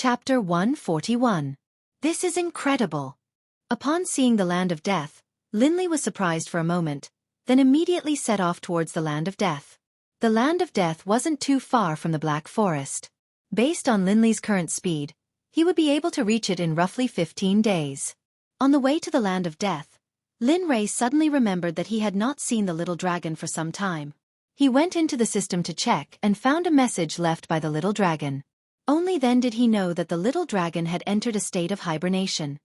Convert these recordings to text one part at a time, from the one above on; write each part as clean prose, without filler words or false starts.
Chapter 141. This is incredible. Upon seeing the land of death, Linley was surprised for a moment, then immediately set off towards the land of death. The land of death wasn't too far from the Black Forest. Based on Linley's current speed, he would be able to reach it in roughly 15 days. On the way to the land of death, Lin Ray suddenly remembered that he had not seen the little dragon for some time. He went into the system to check and found a message left by the little dragon. Only then did he know that the little dragon had entered a state of hibernation.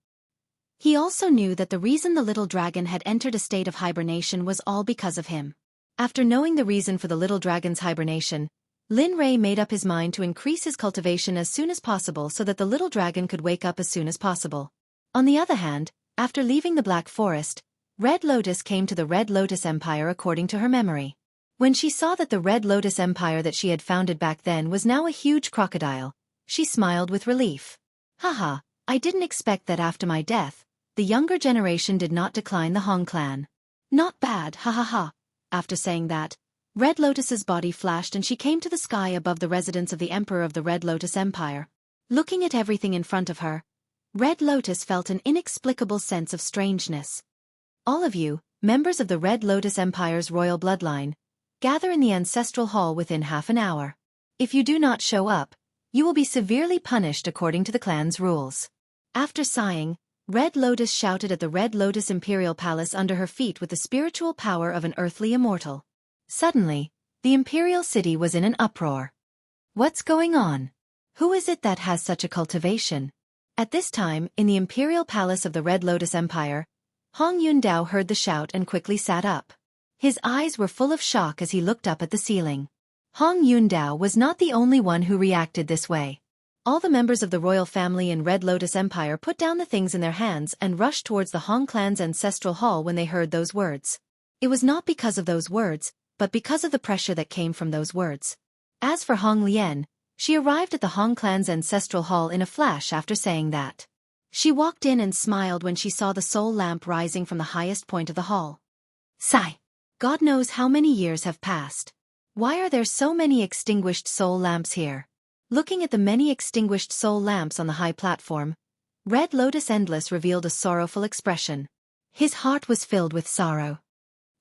He also knew that the reason the little dragon had entered a state of hibernation was all because of him. After knowing the reason for the little dragon's hibernation, Lin Ray made up his mind to increase his cultivation as soon as possible so that the little dragon could wake up as soon as possible. On the other hand, after leaving the Black Forest, Red Lotus came to the Red Lotus Empire according to her memory. When she saw that the Red Lotus Empire that she had founded back then was now a huge crocodile, she smiled with relief. Haha, I didn't expect that after my death, the younger generation did not decline the Hong clan. Not bad, ha ha ha. After saying that, Red Lotus's body flashed and she came to the sky above the residence of the Emperor of the Red Lotus Empire. Looking at everything in front of her, Red Lotus felt an inexplicable sense of strangeness. All of you, members of the Red Lotus Empire's royal bloodline, gather in the ancestral hall within half an hour. If you do not show up, you will be severely punished according to the clan's rules. After sighing, Red Lotus shouted at the Red Lotus Imperial Palace under her feet with the spiritual power of an earthly immortal. Suddenly, the Imperial City was in an uproar. What's going on? Who is it that has such a cultivation? At this time, in the Imperial Palace of the Red Lotus Empire, Hong Yundao heard the shout and quickly sat up. His eyes were full of shock as he looked up at the ceiling. Hong Yundao was not the only one who reacted this way. All the members of the royal family in Red Lotus Empire put down the things in their hands and rushed towards the Hong clan's ancestral hall when they heard those words. It was not because of those words, but because of the pressure that came from those words. As for Hong Lian, she arrived at the Hong clan's ancestral hall in a flash after saying that. She walked in and smiled when she saw the soul lamp rising from the highest point of the hall. Sigh. God knows how many years have passed. Why are there so many extinguished soul lamps here? Looking at the many extinguished soul lamps on the high platform, Red Lotus Endless revealed a sorrowful expression. His heart was filled with sorrow.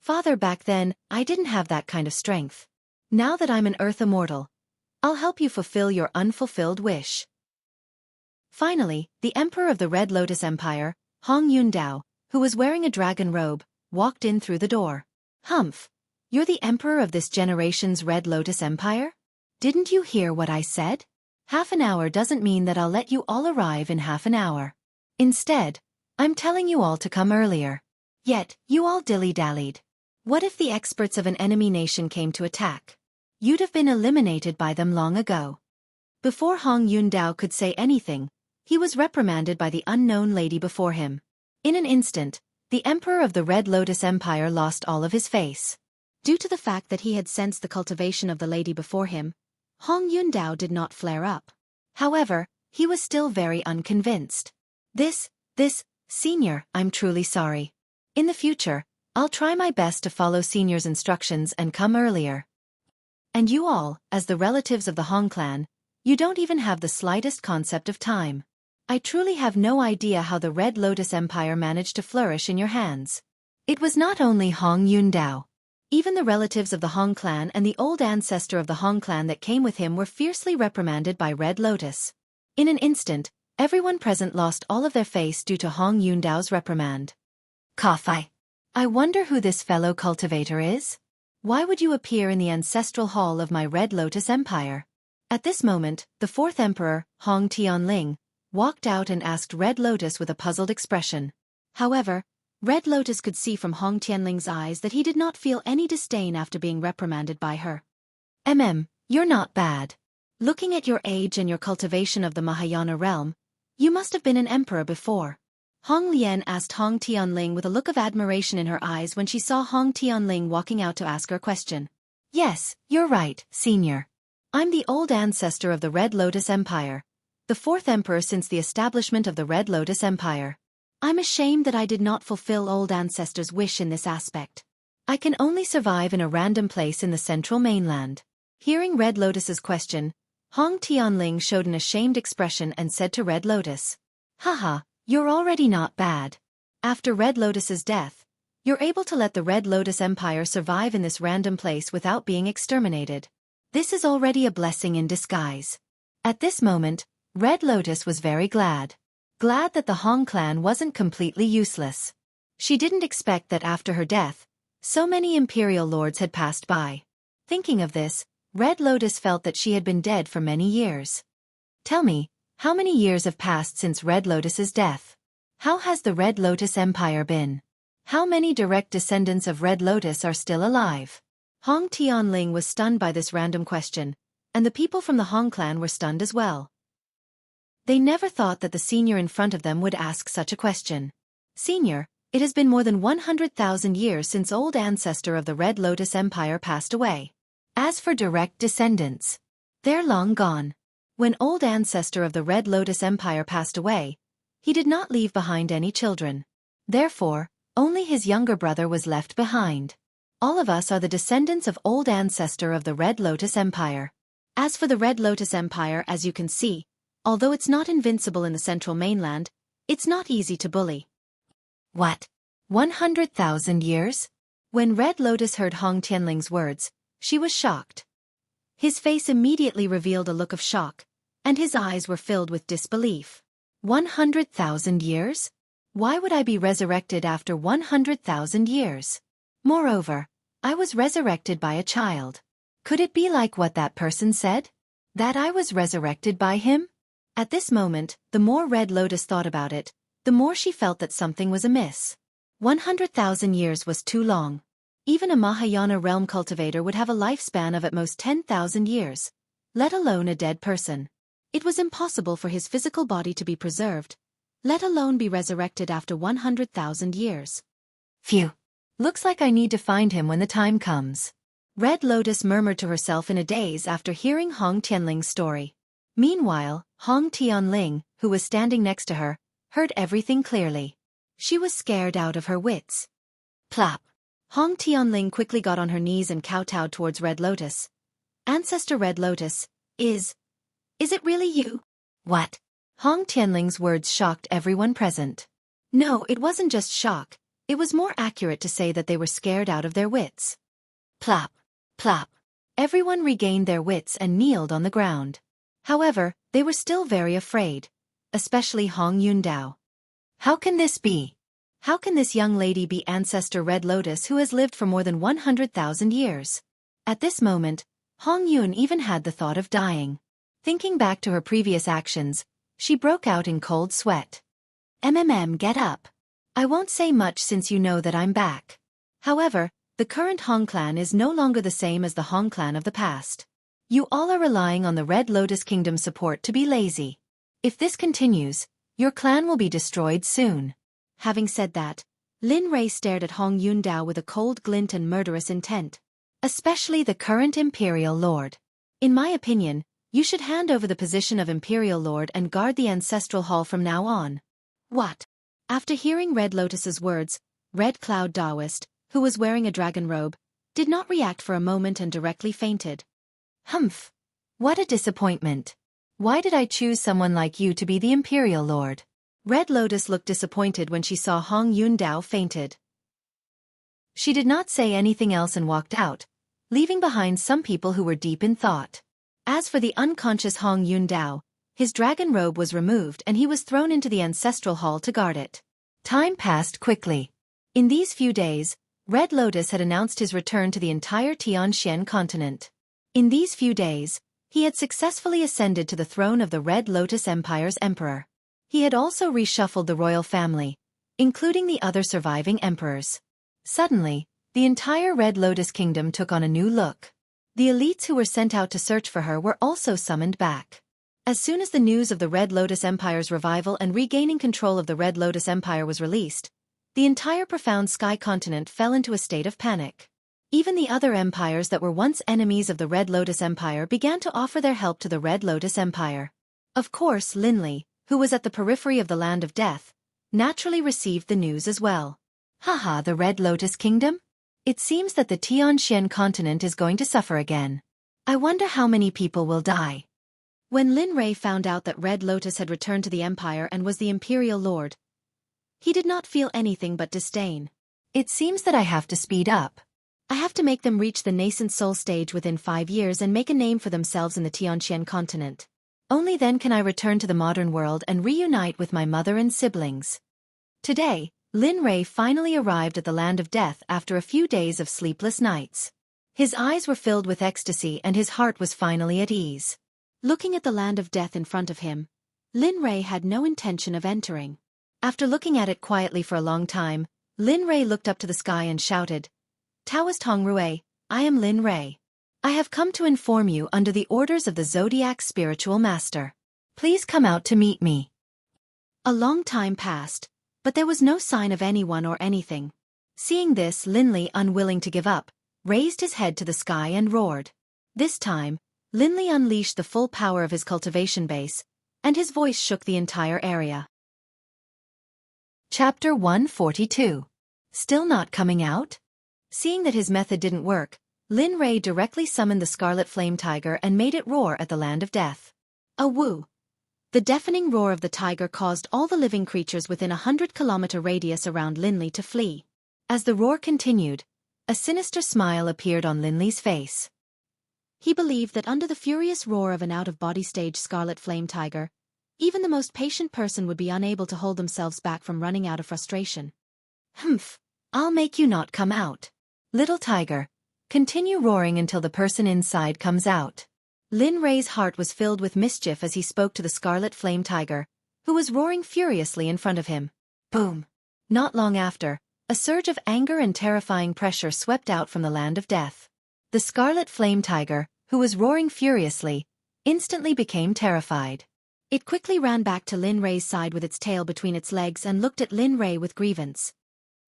Father, back then, I didn't have that kind of strength. Now that I'm an earth immortal, I'll help you fulfill your unfulfilled wish. Finally, the Emperor of the Red Lotus Empire, Hong Yundao, who was wearing a dragon robe, walked in through the door. Humph! You're the Emperor of this generation's Red Lotus Empire? Didn't you hear what I said? Half an hour doesn't mean that I'll let you all arrive in half an hour. Instead, I'm telling you all to come earlier. Yet, you all dilly-dallied. What if the experts of an enemy nation came to attack? You'd have been eliminated by them long ago. Before Hong Yundao could say anything, he was reprimanded by the unknown lady before him. In an instant, the Emperor of the Red Lotus Empire lost all of his face. Due to the fact that he had sensed the cultivation of the lady before him, Hong Yundao did not flare up. However, he was still very unconvinced. This, Senior, I'm truly sorry. In the future, I'll try my best to follow Senior's instructions and come earlier. And you all, as the relatives of the Hong clan, you don't even have the slightest concept of time. I truly have no idea how the Red Lotus Empire managed to flourish in your hands. It was not only Hong Yundao. Even the relatives of the Hong clan and the old ancestor of the Hong clan that came with him were fiercely reprimanded by Red Lotus. In an instant, everyone present lost all of their face due to Hong Yundao's reprimand. Cough. I wonder who this fellow cultivator is? Why would you appear in the ancestral hall of my Red Lotus Empire? At this moment, the fourth emperor, Hong Tianling, walked out and asked Red Lotus with a puzzled expression. However, Red Lotus could see from Hong Tianling's eyes that he did not feel any disdain after being reprimanded by her. You're not bad. Looking at your age and your cultivation of the Mahayana realm, you must have been an emperor before. Hong Lian asked Hong Tianling with a look of admiration in her eyes when she saw Hong Tianling walking out to ask her question. Yes, you're right, Senior. I'm the old ancestor of the Red Lotus Empire, the fourth emperor since the establishment of the Red Lotus Empire. I'm ashamed that I did not fulfill old ancestors' wish in this aspect. I can only survive in a random place in the central mainland. Hearing Red Lotus's question, Hong Tianling showed an ashamed expression and said to Red Lotus, "Haha, you're already not bad. After Red Lotus's death, you're able to let the Red Lotus Empire survive in this random place without being exterminated. This is already a blessing in disguise." At this moment, Red Lotus was very glad. Glad that the Hong clan wasn't completely useless. She didn't expect that after her death, so many imperial lords had passed by. Thinking of this, Red Lotus felt that she had been dead for many years. Tell me, how many years have passed since Red Lotus's death? How has the Red Lotus Empire been? How many direct descendants of Red Lotus are still alive? Hong Tianling was stunned by this random question, and the people from the Hong clan were stunned as well. They never thought that the senior in front of them would ask such a question. "Senior, it has been more than 100,000 years since old ancestor of the Red Lotus Empire passed away. As for direct descendants, they're long gone. When old ancestor of the Red Lotus Empire passed away, he did not leave behind any children. Therefore, only his younger brother was left behind. All of us are the descendants of old ancestor of the Red Lotus Empire. As for the Red Lotus Empire, as you can see, although it's not invincible in the central mainland, it's not easy to bully." "What? 100,000 years?" When Red Lotus heard Hong Tianling's words, she was shocked. His face immediately revealed a look of shock, and his eyes were filled with disbelief. 100,000 years? Why would I be resurrected after 100,000 years? Moreover, I was resurrected by a child. Could it be like what that person said? That I was resurrected by him? At this moment, the more Red Lotus thought about it, the more she felt that something was amiss. 100,000 years was too long. Even a Mahayana realm cultivator would have a lifespan of at most 10,000 years, let alone a dead person. It was impossible for his physical body to be preserved, let alone be resurrected after 100,000 years. Phew. Looks like I need to find him when the time comes. Red Lotus murmured to herself in a daze after hearing Hong Tianling's story. Meanwhile, Hong Tianling, who was standing next to her, heard everything clearly. She was scared out of her wits. Plop. Hong Tianling quickly got on her knees and kowtowed towards Red Lotus. "Ancestor Red Lotus, is it really you?" "What?" Hong Tianling's words shocked everyone present. No, it wasn't just shock, it was more accurate to say that they were scared out of their wits. Plop, plop. Everyone regained their wits and kneeled on the ground. However, they were still very afraid, especially Hong Yundao. How can this be? How can this young lady be Ancestor Red Lotus who has lived for more than 100,000 years? At this moment, Hong Yun even had the thought of dying. Thinking back to her previous actions, she broke out in cold sweat. Get up. I won't say much since you know that I'm back. However, the current Hong clan is no longer the same as the Hong clan of the past. You all are relying on the Red Lotus Kingdom support to be lazy. If this continues, your clan will be destroyed soon. Having said that, Lin Rei stared at Hong Yundao with a cold glint and murderous intent. Especially the current Imperial Lord. In my opinion, you should hand over the position of Imperial Lord and guard the Ancestral Hall from now on. What? After hearing Red Lotus's words, Red Cloud Taoist, who was wearing a dragon robe, did not react for a moment and directly fainted. Humph! What a disappointment. Why did I choose someone like you to be the Imperial Lord? Red Lotus looked disappointed when she saw Hong Yundao fainted. She did not say anything else and walked out, leaving behind some people who were deep in thought. As for the unconscious Hong Yundao, his dragon robe was removed and he was thrown into the Ancestral Hall to guard it. Time passed quickly. In these few days, Red Lotus had announced his return to the entire Tianxian continent. In these few days, he had successfully ascended to the throne of the Red Lotus Empire's emperor. He had also reshuffled the royal family, including the other surviving emperors. Suddenly, the entire Red Lotus Kingdom took on a new look. The elites who were sent out to search for her were also summoned back. As soon as the news of the Red Lotus Empire's revival and regaining control of the Red Lotus Empire was released, the entire profound sky continent fell into a state of panic. Even the other empires that were once enemies of the Red Lotus Empire began to offer their help to the Red Lotus Empire. Of course, Linley, who was at the periphery of the Land of Death, naturally received the news as well. Haha, the Red Lotus Kingdom? It seems that the Tianxian continent is going to suffer again. I wonder how many people will die. When Lin Rei found out that Red Lotus had returned to the Empire and was the Imperial Lord, he did not feel anything but disdain. It seems that I have to speed up. I have to make them reach the nascent soul stage within 5 years and make a name for themselves in the Tianqian continent. Only then can I return to the modern world and reunite with my mother and siblings. Today, Lin Rei finally arrived at the Land of Death after a few days of sleepless nights. His eyes were filled with ecstasy and his heart was finally at ease. Looking at the Land of Death in front of him, Lin Rei had no intention of entering. After looking at it quietly for a long time, Lin Rei looked up to the sky and shouted, "Taoist Hongrui, I am Lin Rei. I have come to inform you under the orders of the Zodiac Spiritual Master. Please come out to meet me." A long time passed, but there was no sign of anyone or anything. Seeing this, Lin Li, unwilling to give up, raised his head to the sky and roared. This time, Lin Li unleashed the full power of his cultivation base, and his voice shook the entire area. Chapter 142. Still not coming out? Seeing that his method didn't work, Lin Rei directly summoned the Scarlet Flame Tiger and made it roar at the Land of Death. A woo! The deafening roar of the tiger caused all the living creatures within a 100-kilometer radius around Lin Li to flee. As the roar continued, a sinister smile appeared on Lin Li's face. He believed that under the furious roar of an out-of-body stage Scarlet Flame Tiger, even the most patient person would be unable to hold themselves back from running out of frustration. "Humph! I'll make you not come out. Little tiger, continue roaring until the person inside comes out." Lin Rei's heart was filled with mischief as he spoke to the Scarlet Flame Tiger, who was roaring furiously in front of him. Boom! Not long after, a surge of anger and terrifying pressure swept out from the Land of Death. The Scarlet Flame Tiger, who was roaring furiously, instantly became terrified. It quickly ran back to Lin Rei's side with its tail between its legs and looked at Lin Rei with grievance.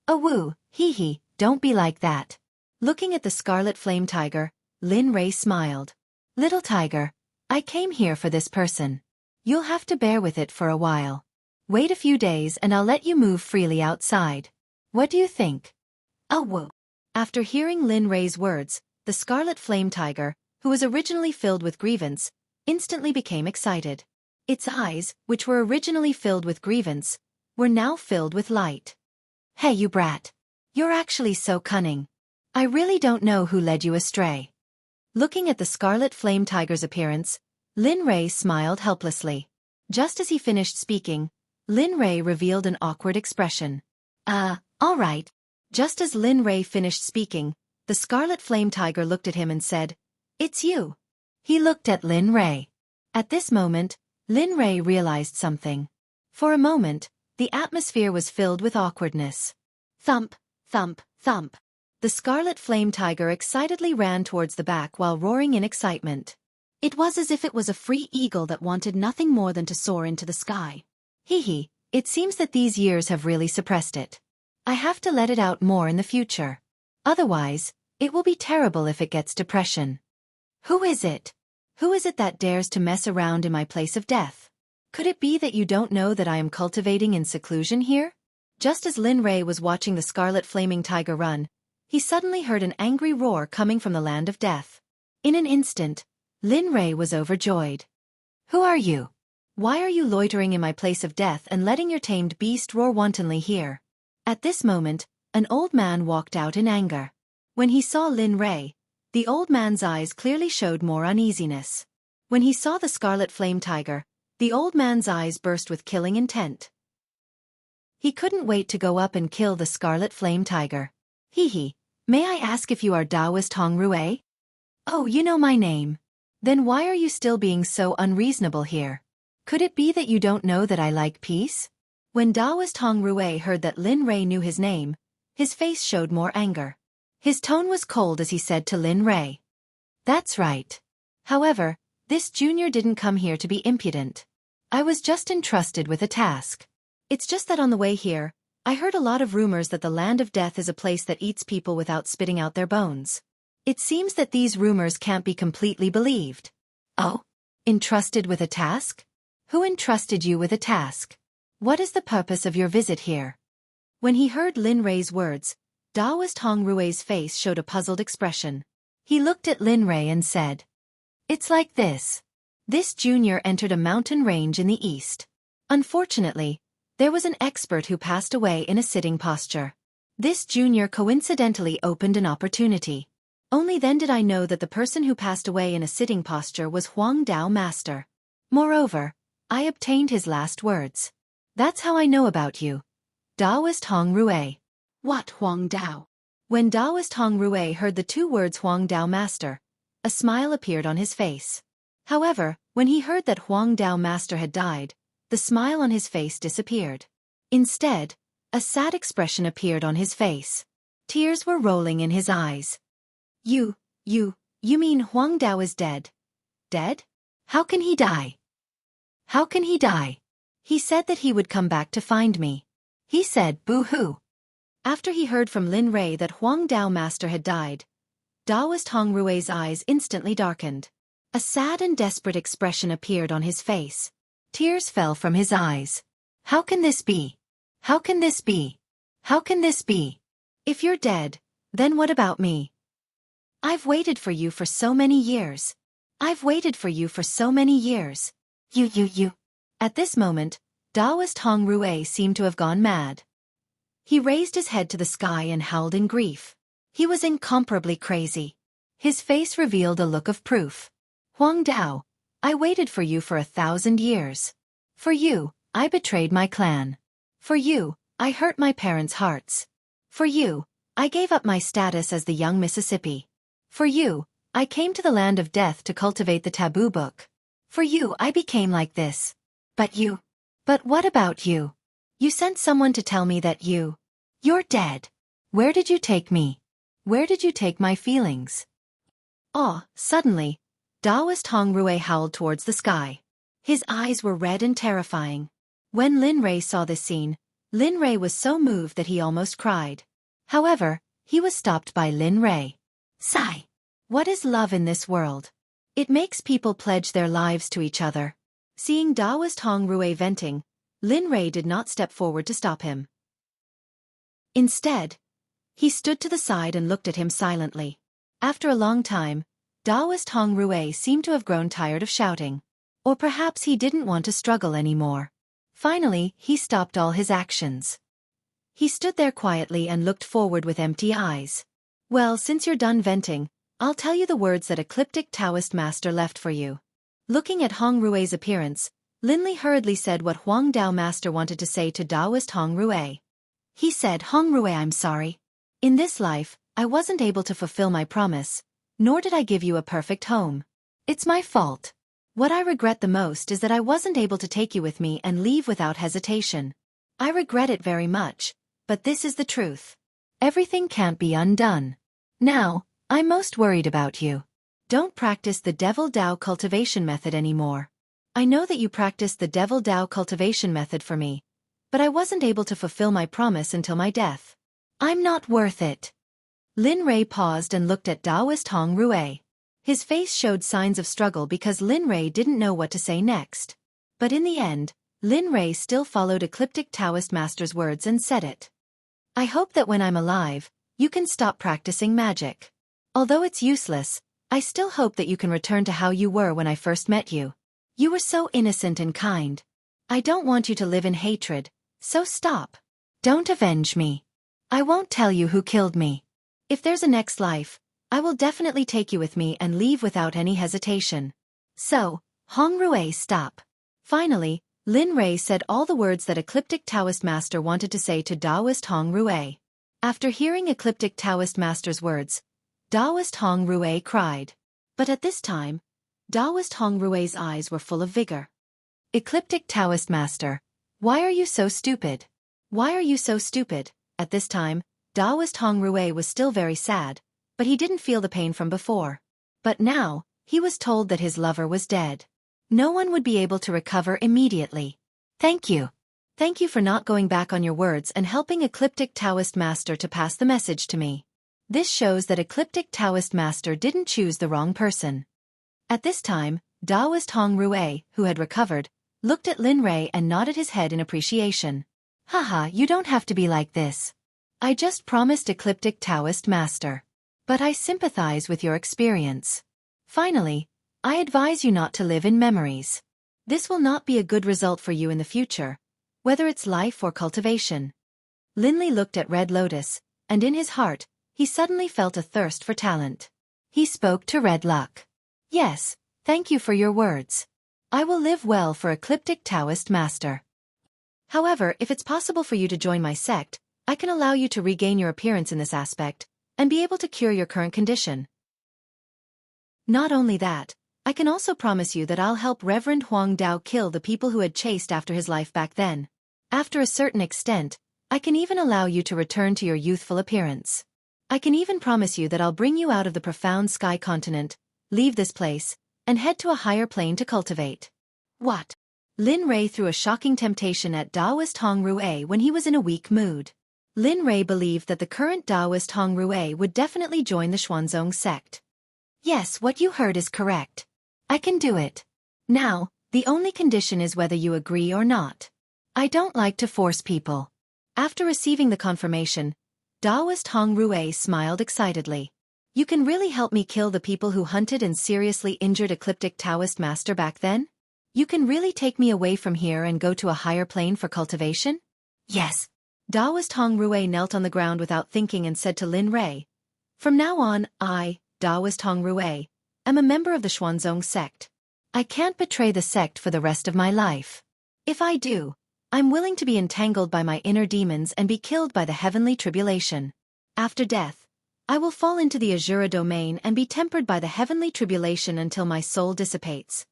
"A woo, hee, don't be like that." Looking at the Scarlet Flame Tiger, Lin Rei smiled. "Little tiger, I came here for this person. You'll have to bear with it for a while. Wait a few days and I'll let you move freely outside. What do you think?" "A woo." After hearing Lin Rei's words, the Scarlet Flame Tiger, who was originally filled with grievance, instantly became excited. Its eyes, which were originally filled with grievance, were now filled with light. "Hey you brat! You're actually so cunning. I really don't know who led you astray." Looking at the Scarlet Flame Tiger's appearance, Lin Rei smiled helplessly. Just as he finished speaking, Lin Rei revealed an awkward expression. All right." Just as Lin Rei finished speaking, the Scarlet Flame Tiger looked at him and said, "It's you." He looked at Lin Rei. At this moment, Lin Rei realized something. For a moment, the atmosphere was filled with awkwardness. Thump, thump, thump. The Scarlet Flame Tiger excitedly ran towards the back while roaring in excitement. It was as if it was a free eagle that wanted nothing more than to soar into the sky. Hee, it seems that these years have really suppressed it. I have to let it out more in the future. Otherwise, it will be terrible if it gets depression. Who is it? Who is it that dares to mess around in my place of death? Could it be that you don't know that I am cultivating in seclusion here? Just as Lin Rei was watching the Scarlet Flaming Tiger run, he suddenly heard an angry roar coming from the Land of Death. In an instant, Lin Rei was overjoyed. "Who are you? Why are you loitering in my place of death and letting your tamed beast roar wantonly here?" At this moment, an old man walked out in anger. When he saw Lin Rei, the old man's eyes clearly showed more uneasiness. When he saw the Scarlet Flame Tiger, the old man's eyes burst with killing intent. He couldn't wait to go up and kill the Scarlet Flame Tiger. Hee, may I ask if you are Taoist Hongrui? "Oh, you know my name. Then why are you still being so unreasonable here? Could it be that you don't know that I like peace?" When Taoist Hongrui heard that Lin Rei knew his name, his face showed more anger. His tone was cold as he said to Lin Rei, "That's right. However, this junior didn't come here to be impudent. I was just entrusted with a task. It's just that on the way here, I heard a lot of rumors that the Land of Death is a place that eats people without spitting out their bones. It seems that these rumors can't be completely believed." "Oh? Entrusted with a task? Who entrusted you with a task? What is the purpose of your visit here?" When he heard Lin Rei's words, Taoist Hongrui's face showed a puzzled expression. He looked at Lin Rei and said, "It's like this. This junior entered a mountain range in the east. Unfortunately, there was an expert who passed away in a sitting posture. This junior coincidentally opened an opportunity. Only then did I know that the person who passed away in a sitting posture was Huang Dao Master. Moreover, I obtained his last words. That's how I know about you. Daoist Hong Rue. What Huang Dao? When Daoist Hong Rue heard the two words Huang Dao Master, a smile appeared on his face. However, when he heard that Huang Dao Master had died, the smile on his face disappeared. Instead, a sad expression appeared on his face. Tears were rolling in his eyes. You mean Huang Dao is dead? Dead? How can he die? How can he die? He said that he would come back to find me. He said boo-hoo. After he heard from Lin Rei that Huang Dao Master had died, Daoist Hong Rue's eyes instantly darkened. A sad and desperate expression appeared on his face. Tears fell from his eyes. How can this be? How can this be? How can this be? If you're dead, then what about me? I've waited for you for so many years. I've waited for you for so many years. You. At this moment, Daoist Hong Rue seemed to have gone mad. He raised his head to the sky and howled in grief. He was incomparably crazy. His face revealed a look of proof. Huang Dao, I waited for you for 1,000 years. For you, I betrayed my clan. For you, I hurt my parents' hearts. For you, I gave up my status as the young Mississippi. For you, I came to the land of death to cultivate the taboo book. For you, I became like this. But what about you? You sent someone to tell me that you're dead. Where did you take me? Where did you take my feelings? Suddenly, Daoist Hong Rue howled towards the sky. His eyes were red and terrifying. When Lin Rei saw this scene, Lin Rei was so moved that he almost cried. However, he was stopped by Lin Rei. Sigh. What is love in this world? It makes people pledge their lives to each other. Seeing Daoist Hong Rue venting, Lin Rei did not step forward to stop him. Instead, he stood to the side and looked at him silently. After a long time, Daoist Hong Rue seemed to have grown tired of shouting. Or perhaps he didn't want to struggle anymore. Finally, he stopped all his actions. He stood there quietly and looked forward with empty eyes. Well, since you're done venting, I'll tell you the words that Ecliptic Taoist Master left for you. Looking at Hong Rue's appearance, Lin Li hurriedly said what Huang Dao Master wanted to say to Daoist Hong Rue. He said, Hong Rue, I'm sorry. In this life, I wasn't able to fulfill my promise, nor did I give you a perfect home. It's my fault. What I regret the most is that I wasn't able to take you with me and leave without hesitation. I regret it very much, but this is the truth. Everything can't be undone. Now, I'm most worried about you. Don't practice the Devil Dao cultivation method anymore. I know that you practiced the Devil Dao cultivation method for me, but I wasn't able to fulfill my promise until my death. I'm not worth it. Lin Rei paused and looked at Daoist Hong Rue. His face showed signs of struggle because Lin Rei didn't know what to say next. But in the end, Lin Rei still followed Ecliptic Taoist Master's words and said it. I hope that when I'm alive, you can stop practicing magic. Although it's useless, I still hope that you can return to how you were when I first met you. You were so innocent and kind. I don't want you to live in hatred, so stop. Don't avenge me. I won't tell you who killed me. If there's a next life, I will definitely take you with me and leave without any hesitation. So, Hong Rue, stop. Finally, Lin Rei said all the words that Ecliptic Taoist Master wanted to say to Daoist Hong Rue. After hearing Ecliptic Taoist Master's words, Daoist Hong Rue cried. But at this time, Daoist Hong Rue's eyes were full of vigor. Ecliptic Taoist Master, why are you so stupid? Why are you so stupid? At this time, Daoist Hong Rue was still very sad, but he didn't feel the pain from before. But now, he was told that his lover was dead. No one would be able to recover immediately. Thank you. Thank you for not going back on your words and helping Ecliptic Taoist Master to pass the message to me. This shows that Ecliptic Taoist Master didn't choose the wrong person. At this time, Daoist Hong Rue, who had recovered, looked at Lin Rei and nodded his head in appreciation. Haha, you don't have to be like this. I just promised Ecliptic Taoist Master. But I sympathize with your experience. Finally, I advise you not to live in memories. This will not be a good result for you in the future, whether it's life or cultivation. Linley looked at Red Lotus, and in his heart, he suddenly felt a thirst for talent. He spoke to Red Luck. Yes, thank you for your words. I will live well for Ecliptic Taoist Master. However, if it's possible for you to join my sect, I can allow you to regain your appearance in this aspect, and be able to cure your current condition. Not only that, I can also promise you that I'll help Reverend Huang Dao kill the people who had chased after his life back then. After a certain extent, I can even allow you to return to your youthful appearance. I can even promise you that I'll bring you out of the profound sky continent, leave this place, and head to a higher plane to cultivate. What? Lin Rei threw a shocking temptation at Taoist Hong Rue when he was in a weak mood. Lin Rei believed that the current Taoist Hong Rue would definitely join the Xuanzong sect. Yes, what you heard is correct. I can do it. Now, the only condition is whether you agree or not. I don't like to force people. After receiving the confirmation, Taoist Hong Rue smiled excitedly. You can really help me kill the people who hunted and seriously injured Ecliptic Taoist Master back then? You can really take me away from here and go to a higher plane for cultivation? Yes. Taoist Hong Rue knelt on the ground without thinking and said to Lin Rei, From now on, I, Taoist Hong Rue, am a member of the Xuanzong sect. I can't betray the sect for the rest of my life. If I do, I'm willing to be entangled by my inner demons and be killed by the heavenly tribulation. After death, I will fall into the Azura domain and be tempered by the heavenly tribulation until my soul dissipates.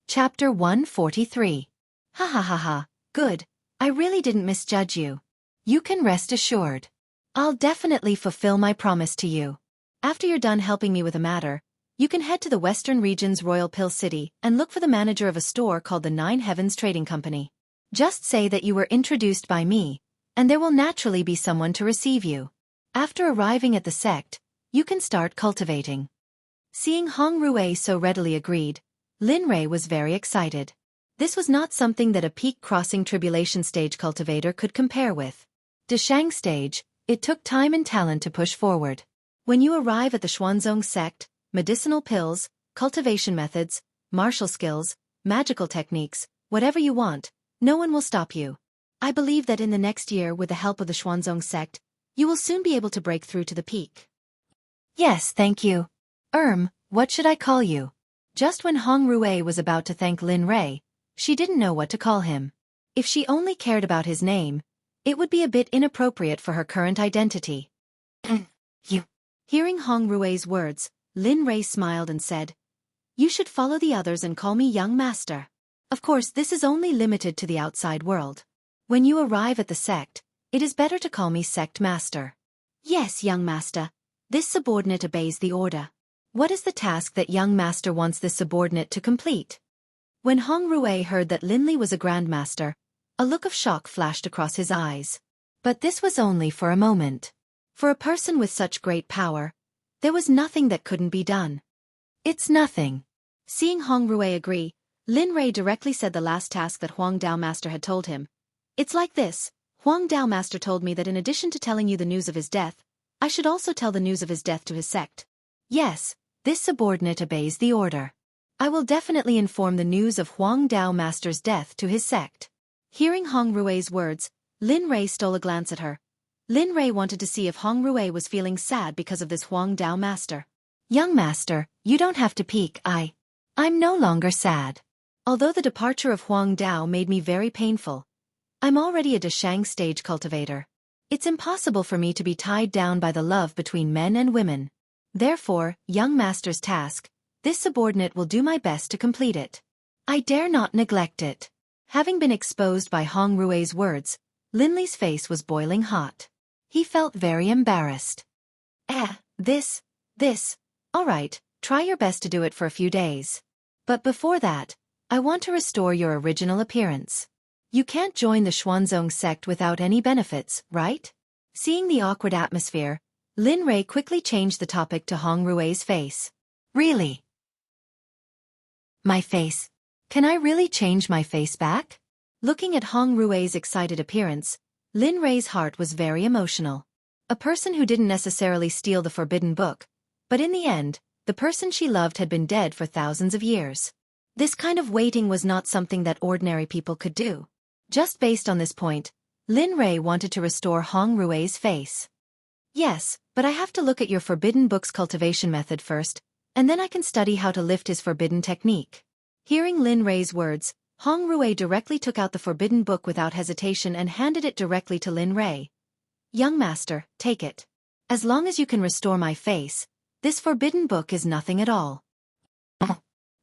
Chapter 143. Ha ha ha ha, good, I really didn't misjudge you. You can rest assured. I'll definitely fulfill my promise to you. After you're done helping me with a matter, you can head to the Western Region's Royal Pill City and look for the manager of a store called the Nine Heavens Trading Company. Just say that you were introduced by me, and there will naturally be someone to receive you. After arriving at the sect, you can start cultivating. Seeing Hong Rue so readily agreed, Lin Rei was very excited. This was not something that a peak-crossing tribulation stage cultivator could compare with. Deshang stage, it took time and talent to push forward. When you arrive at the Xuanzong sect, medicinal pills, cultivation methods, martial skills, magical techniques, whatever you want, no one will stop you. I believe that in the next year, with the help of the Xuanzong sect, you will soon be able to break through to the peak. Yes, thank you. What should I call you? Just when Hong Rue was about to thank Lin Rei, she didn't know what to call him. If she only cared about his name, it would be a bit inappropriate for her current identity. You. Hearing Hong Rue's words, Lin Rei smiled and said, You should follow the others and call me young master. Of course, this is only limited to the outside world. When you arrive at the sect, it is better to call me sect master. Yes, young master. This subordinate obeys the order. What is the task that young master wants this subordinate to complete? When Hong Rue heard that Linley was a grandmaster, a look of shock flashed across his eyes. But this was only for a moment. For a person with such great power, there was nothing that couldn't be done. It's nothing. Seeing Hong Rue agree, Lin Rei directly said the last task that Huang Dao Master had told him. It's like this, Huang Dao Master told me that in addition to telling you the news of his death, I should also tell the news of his death to his sect. Yes, this subordinate obeys the order. I will definitely inform the news of Huang Dao Master's death to his sect. Hearing Hong Rue's words, Lin Rei stole a glance at her. Lin Rei wanted to see if Hong Rue was feeling sad because of this Huang Dao Master. Young master, you don't have to peek. I'm no longer sad. Although the departure of Huang Dao made me very painful, I'm already a Deshang stage cultivator. It's impossible for me to be tied down by the love between men and women. Therefore, young master's task, this subordinate will do my best to complete it. I dare not neglect it. Having been exposed by Hong Rue's words, Linley's face was boiling hot. He felt very embarrassed. This. All right, try your best to do it for a few days. But before that, I want to restore your original appearance. You can't join the Xuanzong sect without any benefits, right? Seeing the awkward atmosphere, Lin Rei quickly changed the topic to Hong Rue's face. Really? My face? Can I really change my face back? Looking at Hong Rue's excited appearance, Lin Rei's heart was very emotional. A person who didn't necessarily steal the forbidden book, but in the end, the person she loved had been dead for thousands of years. This kind of waiting was not something that ordinary people could do. Just based on this point, Lin Rei wanted to restore Hong Rui's face. Yes, but I have to look at your forbidden book's cultivation method first, and then I can study how to lift his forbidden technique. Hearing Lin Rei's words, Hong Rui directly took out the forbidden book without hesitation and handed it directly to Lin Rei. Young master, take it. As long as you can restore my face, this forbidden book is nothing at all.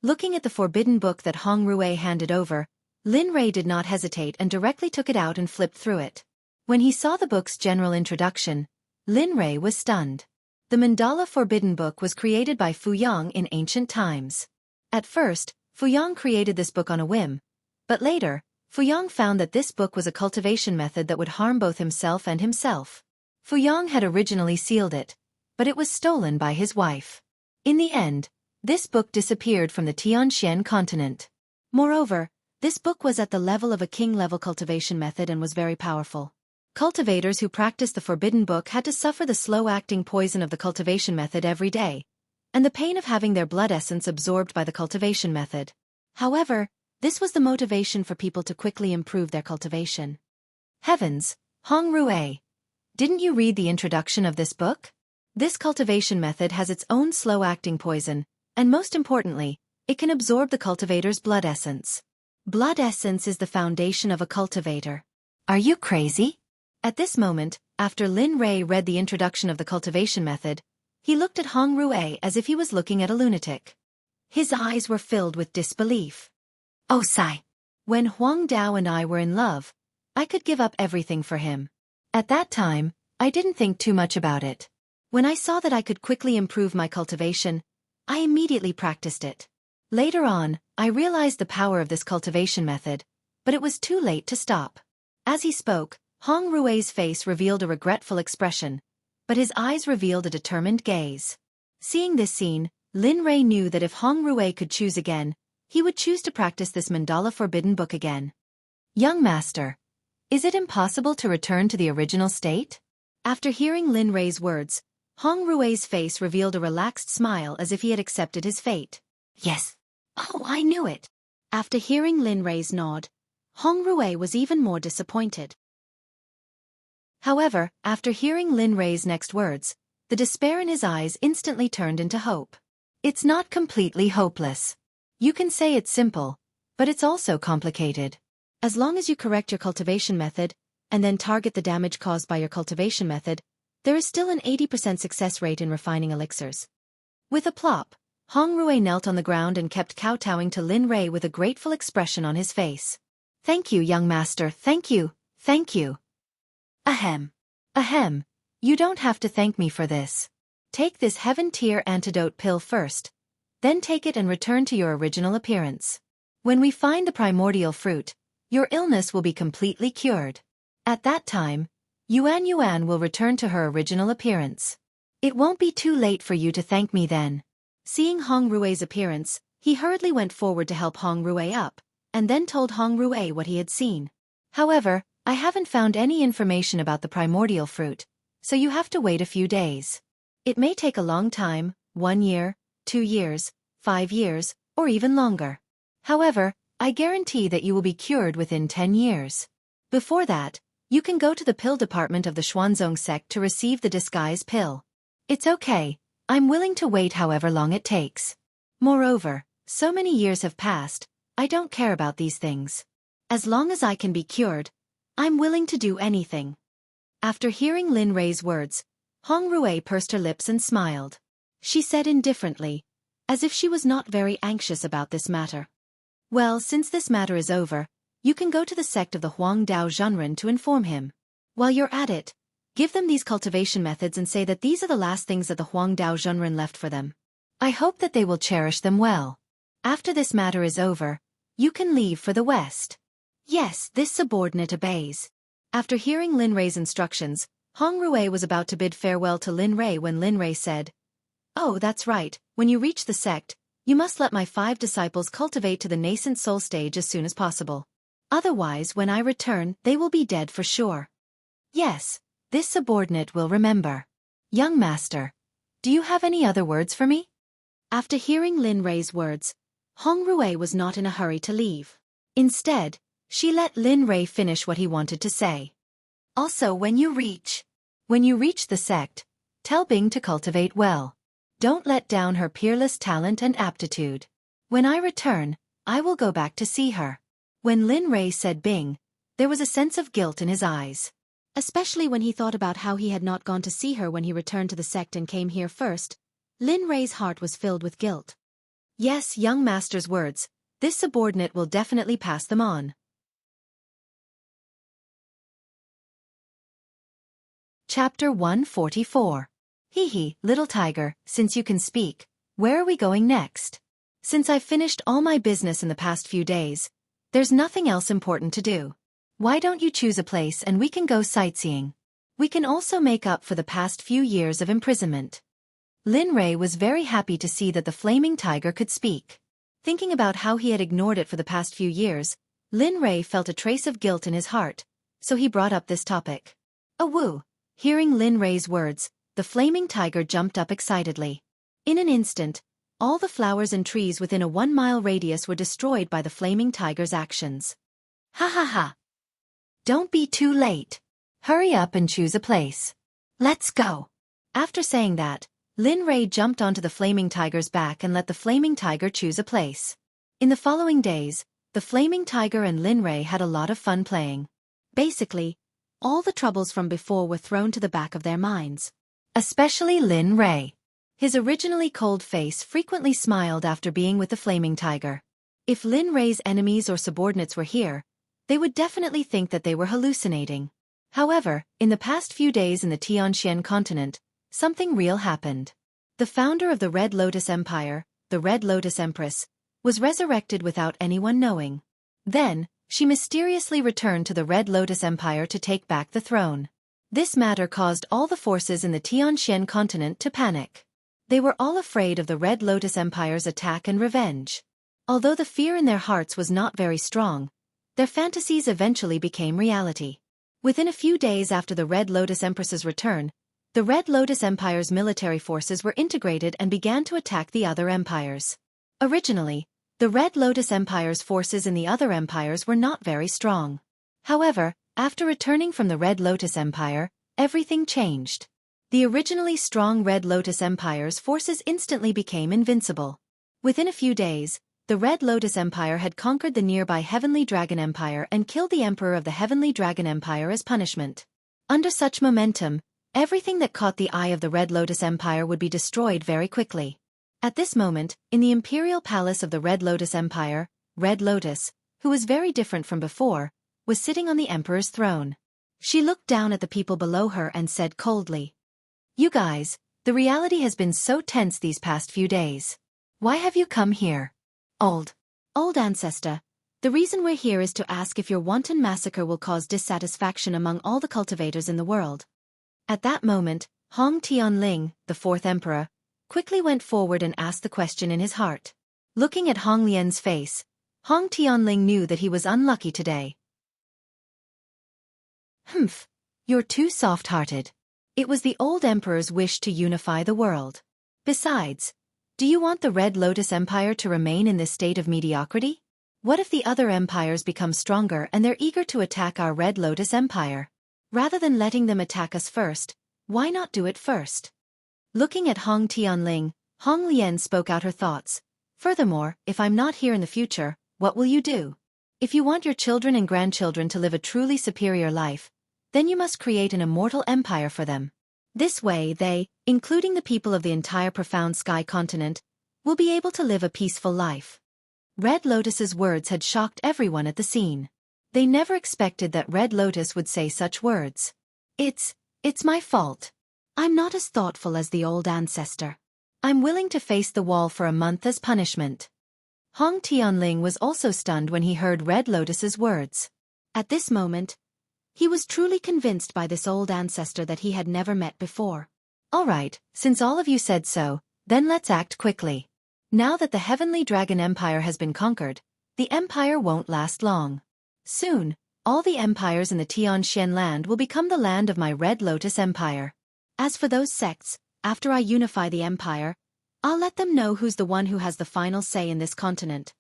Looking at the forbidden book that Hong Rui handed over, Lin Rei did not hesitate and directly took it out and flipped through it. When he saw the book's general introduction, Lin Rei was stunned. The mandala forbidden book was created by Fuyang in ancient times. At first, Fuyang created this book on a whim, but later, Fuyang found that this book was a cultivation method that would harm both himself and himself. Fuyang had originally sealed it, but it was stolen by his wife. In the end, this book disappeared from the Tianxian continent. Moreover, this book was at the level of a king-level cultivation method and was very powerful. Cultivators who practiced the forbidden book had to suffer the slow-acting poison of the cultivation method every day, and the pain of having their blood essence absorbed by the cultivation method. However, this was the motivation for people to quickly improve their cultivation. Heavens, Hong Rui! Didn't you read the introduction of this book? This cultivation method has its own slow-acting poison, and most importantly, it can absorb the cultivator's blood essence. Blood essence is the foundation of a cultivator. Are you crazy? At this moment, after Lin Rei read the introduction of the cultivation method, he looked at Hong Rui as if he was looking at a lunatic. His eyes were filled with disbelief. Oh, Sai! When Huang Dao and I were in love, I could give up everything for him. At that time, I didn't think too much about it. When I saw that I could quickly improve my cultivation, I immediately practiced it. Later on, I realized the power of this cultivation method, but it was too late to stop. As he spoke, Hong Rui's face revealed a regretful expression, but his eyes revealed a determined gaze. Seeing this scene, Lin Rei knew that if Hong Rui could choose again, he would choose to practice this mandala forbidden book again. Young master, is it impossible to return to the original state? After hearing Lin Rei's words, Hong Rui's face revealed a relaxed smile as if he had accepted his fate. Yes. Oh, I knew it. After hearing Lin Rei's nod, Hong Rui was even more disappointed. However, after hearing Lin Rei's next words, the despair in his eyes instantly turned into hope. It's not completely hopeless. You can say it's simple, but it's also complicated. As long as you correct your cultivation method, and then target the damage caused by your cultivation method, there is still an 80% success rate in refining elixirs. With a plop, Hong Rui knelt on the ground and kept kowtowing to Lin Rei with a grateful expression on his face. Thank you, young master, thank you, thank you. Ahem. Ahem. You don't have to thank me for this. Take this heaven-tier antidote pill first. Then take it and return to your original appearance. When we find the primordial fruit, your illness will be completely cured. At that time, Yuan will return to her original appearance. It won't be too late for you to thank me then. Seeing Hong Rui's appearance, he hurriedly went forward to help Hong Rui up, and then told Hong Rui what he had seen. However, I haven't found any information about the primordial fruit, so you have to wait a few days. It may take a long time, 1 year, 2 years, 5 years, or even longer. However, I guarantee that you will be cured within 10 years. Before that, you can go to the pill department of the Xuanzong Sect to receive the disguise pill. It's okay, I'm willing to wait however long it takes. Moreover, so many years have passed, I don't care about these things. As long as I can be cured, I'm willing to do anything. After hearing Lin Rei's words, Hong Rui pursed her lips and smiled. She said indifferently, as if she was not very anxious about this matter. Well, since this matter is over, you can go to the sect of the Huang Dao Zhenren to inform him. While you're at it, give them these cultivation methods and say that these are the last things that the Huang Dao Zhenren left for them. I hope that they will cherish them well. After this matter is over, you can leave for the west. Yes, this subordinate obeys. After hearing Lin Rei's instructions, Hong Rui was about to bid farewell to Lin Rei when Lin Rei said, "Oh, that's right, when you reach the sect, you must let my 5 disciples cultivate to the nascent soul stage as soon as possible. Otherwise, when I return, they will be dead for sure." Yes, this subordinate will remember. Young master, do you have any other words for me? After hearing Lin Rei's words, Hong Rui was not in a hurry to leave. Instead, she let Lin Rei finish what he wanted to say. Also, when you reach the sect, tell Bing to cultivate well. Don't let down her peerless talent and aptitude. When I return, I will go back to see her. When Lin Rei said Bing, there was a sense of guilt in his eyes. Especially when he thought about how he had not gone to see her when he returned to the sect and came here first, Lin Rei's heart was filled with guilt. Yes, young master's words, this subordinate will definitely pass them on. Chapter 144. Hee, little tiger, since you can speak, where are we going next? Since I've finished all my business in the past few days, there's nothing else important to do. Why don't you choose a place and we can go sightseeing? We can also make up for the past few years of imprisonment. Lin Rei was very happy to see that the flaming tiger could speak. Thinking about how he had ignored it for the past few years, Lin Rei felt a trace of guilt in his heart, so he brought up this topic. Woo! Hearing Lin Rei's words, the flaming tiger jumped up excitedly. In an instant, all the flowers and trees within a 1-mile radius were destroyed by the flaming tiger's actions. Ha ha ha! Don't be too late. Hurry up and choose a place. Let's go. After saying that, Lin Rei jumped onto the flaming tiger's back and let the flaming tiger choose a place. In the following days, the flaming tiger and Lin Rei had a lot of fun playing. Basically, all the troubles from before were thrown to the back of their minds. Especially Lin Rei. His originally cold face frequently smiled after being with the flaming tiger. If Lin Rei's enemies or subordinates were here, they would definitely think that they were hallucinating. However, in the past few days in the Tianxian continent, something real happened. The founder of the Red Lotus Empire, the Red Lotus Empress, was resurrected without anyone knowing. Then, she mysteriously returned to the Red Lotus Empire to take back the throne. This matter caused all the forces in the Tianxian continent to panic. They were all afraid of the Red Lotus Empire's attack and revenge. Although the fear in their hearts was not very strong, their fantasies eventually became reality. Within a few days after the Red Lotus Empress's return, the Red Lotus Empire's military forces were integrated and began to attack the other empires. Originally, the Red Lotus Empire's forces in the other empires were not very strong. However, after returning from the Red Lotus Empire, everything changed. The originally strong Red Lotus Empire's forces instantly became invincible. Within a few days, the Red Lotus Empire had conquered the nearby Heavenly Dragon Empire and killed the Emperor of the Heavenly Dragon Empire as punishment. Under such momentum, everything that caught the eye of the Red Lotus Empire would be destroyed very quickly. At this moment, in the imperial palace of the Red Lotus Empire, Red Lotus, who was very different from before, was sitting on the emperor's throne. She looked down at the people below her and said coldly, "You guys, the reality has been so tense these past few days. Why have you come here?" Old ancestor, the reason we're here is to ask if your wanton massacre will cause dissatisfaction among all the cultivators in the world. At that moment, Hong Tianling, the fourth emperor, quickly went forward and asked the question in his heart. Looking at Hong Lian's face, Hong Tianling knew that he was unlucky today. Humph, you're too soft-hearted. It was the old emperor's wish to unify the world. Besides, do you want the Red Lotus Empire to remain in this state of mediocrity? What if the other empires become stronger and they're eager to attack our Red Lotus Empire? Rather than letting them attack us first, why not do it first? Looking at Hong Tianling, Hong Lian spoke out her thoughts. Furthermore, if I'm not here in the future, what will you do? If you want your children and grandchildren to live a truly superior life, then you must create an immortal empire for them. This way they, including the people of the entire profound sky continent, will be able to live a peaceful life. Red Lotus's words had shocked everyone at the scene. They never expected that Red Lotus would say such words. It's my fault. I'm not as thoughtful as the old ancestor. I'm willing to face the wall for a month as punishment. Hong Tianling was also stunned when he heard Red Lotus's words. At this moment, he was truly convinced by this old ancestor that he had never met before. All right, since all of you said so, then let's act quickly. Now that the Heavenly Dragon Empire has been conquered, the empire won't last long. Soon, all the empires in the Tianxian land will become the land of my Red Lotus Empire. As for those sects, after I unify the empire, I'll let them know who's the one who has the final say in this continent.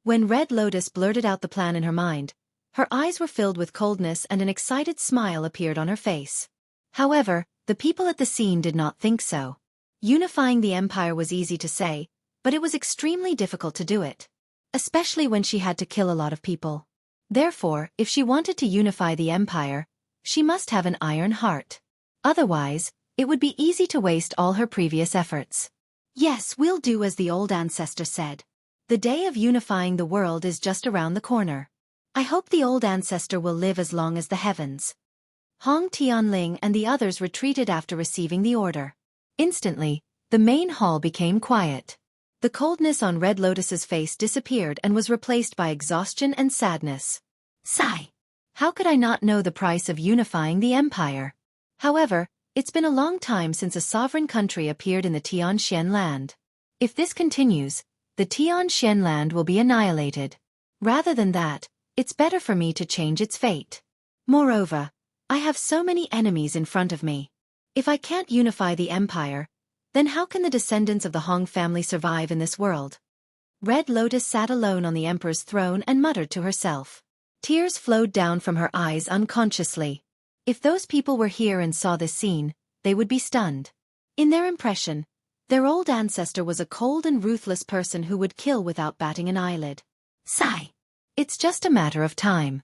When Red Lotus blurted out the plan in her mind, her eyes were filled with coldness and an excited smile appeared on her face. However, the people at the scene did not think so. Unifying the empire was easy to say, but it was extremely difficult to do it. Especially when she had to kill a lot of people. Therefore, if she wanted to unify the empire, she must have an iron heart. Otherwise, it would be easy to waste all her previous efforts. Yes, we'll do as the old ancestor said. The day of unifying the world is just around the corner. I hope the old ancestor will live as long as the heavens. Hong Tianling and the others retreated after receiving the order. Instantly, the main hall became quiet. The coldness on Red Lotus's face disappeared and was replaced by exhaustion and sadness. Sigh! How could I not know the price of unifying the empire? However, it's been a long time since a sovereign country appeared in the Tianxian land. If this continues, the Tianxian land will be annihilated. Rather than that, it's better for me to change its fate. Moreover, I have so many enemies in front of me. If I can't unify the empire, then how can the descendants of the Hong family survive in this world? Red Lotus sat alone on the emperor's throne and muttered to herself. Tears flowed down from her eyes unconsciously. If those people were here and saw this scene, they would be stunned. In their impression, their old ancestor was a cold and ruthless person who would kill without batting an eyelid. Sigh. It's just a matter of time.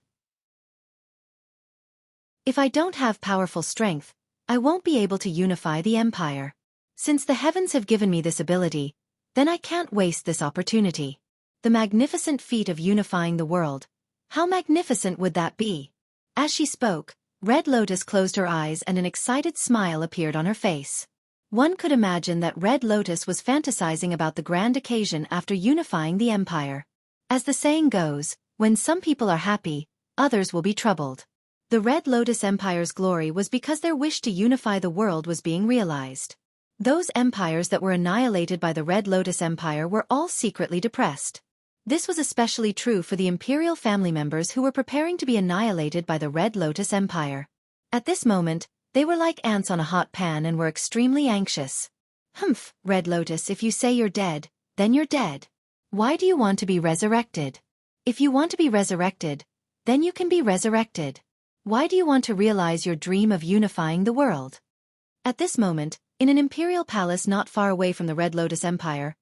If I don't have powerful strength, I won't be able to unify the empire. Since the heavens have given me this ability, then I can't waste this opportunity. The magnificent feat of unifying the world. How magnificent would that be? As she spoke, Red Lotus closed her eyes and an excited smile appeared on her face. One could imagine that Red Lotus was fantasizing about the grand occasion after unifying the empire. As the saying goes, when some people are happy, others will be troubled. The Red Lotus Empire's glory was because their wish to unify the world was being realized. Those empires that were annihilated by the Red Lotus Empire were all secretly depressed. This was especially true for the imperial family members who were preparing to be annihilated by the Red Lotus Empire. At this moment, they were like ants on a hot pan and were extremely anxious. Humph, Red Lotus, if you say you're dead, then you're dead. Why do you want to be resurrected? If you want to be resurrected, then you can be resurrected. Why do you want to realize your dream of unifying the world? At this moment, in an imperial palace not far away from the Red Lotus Empire,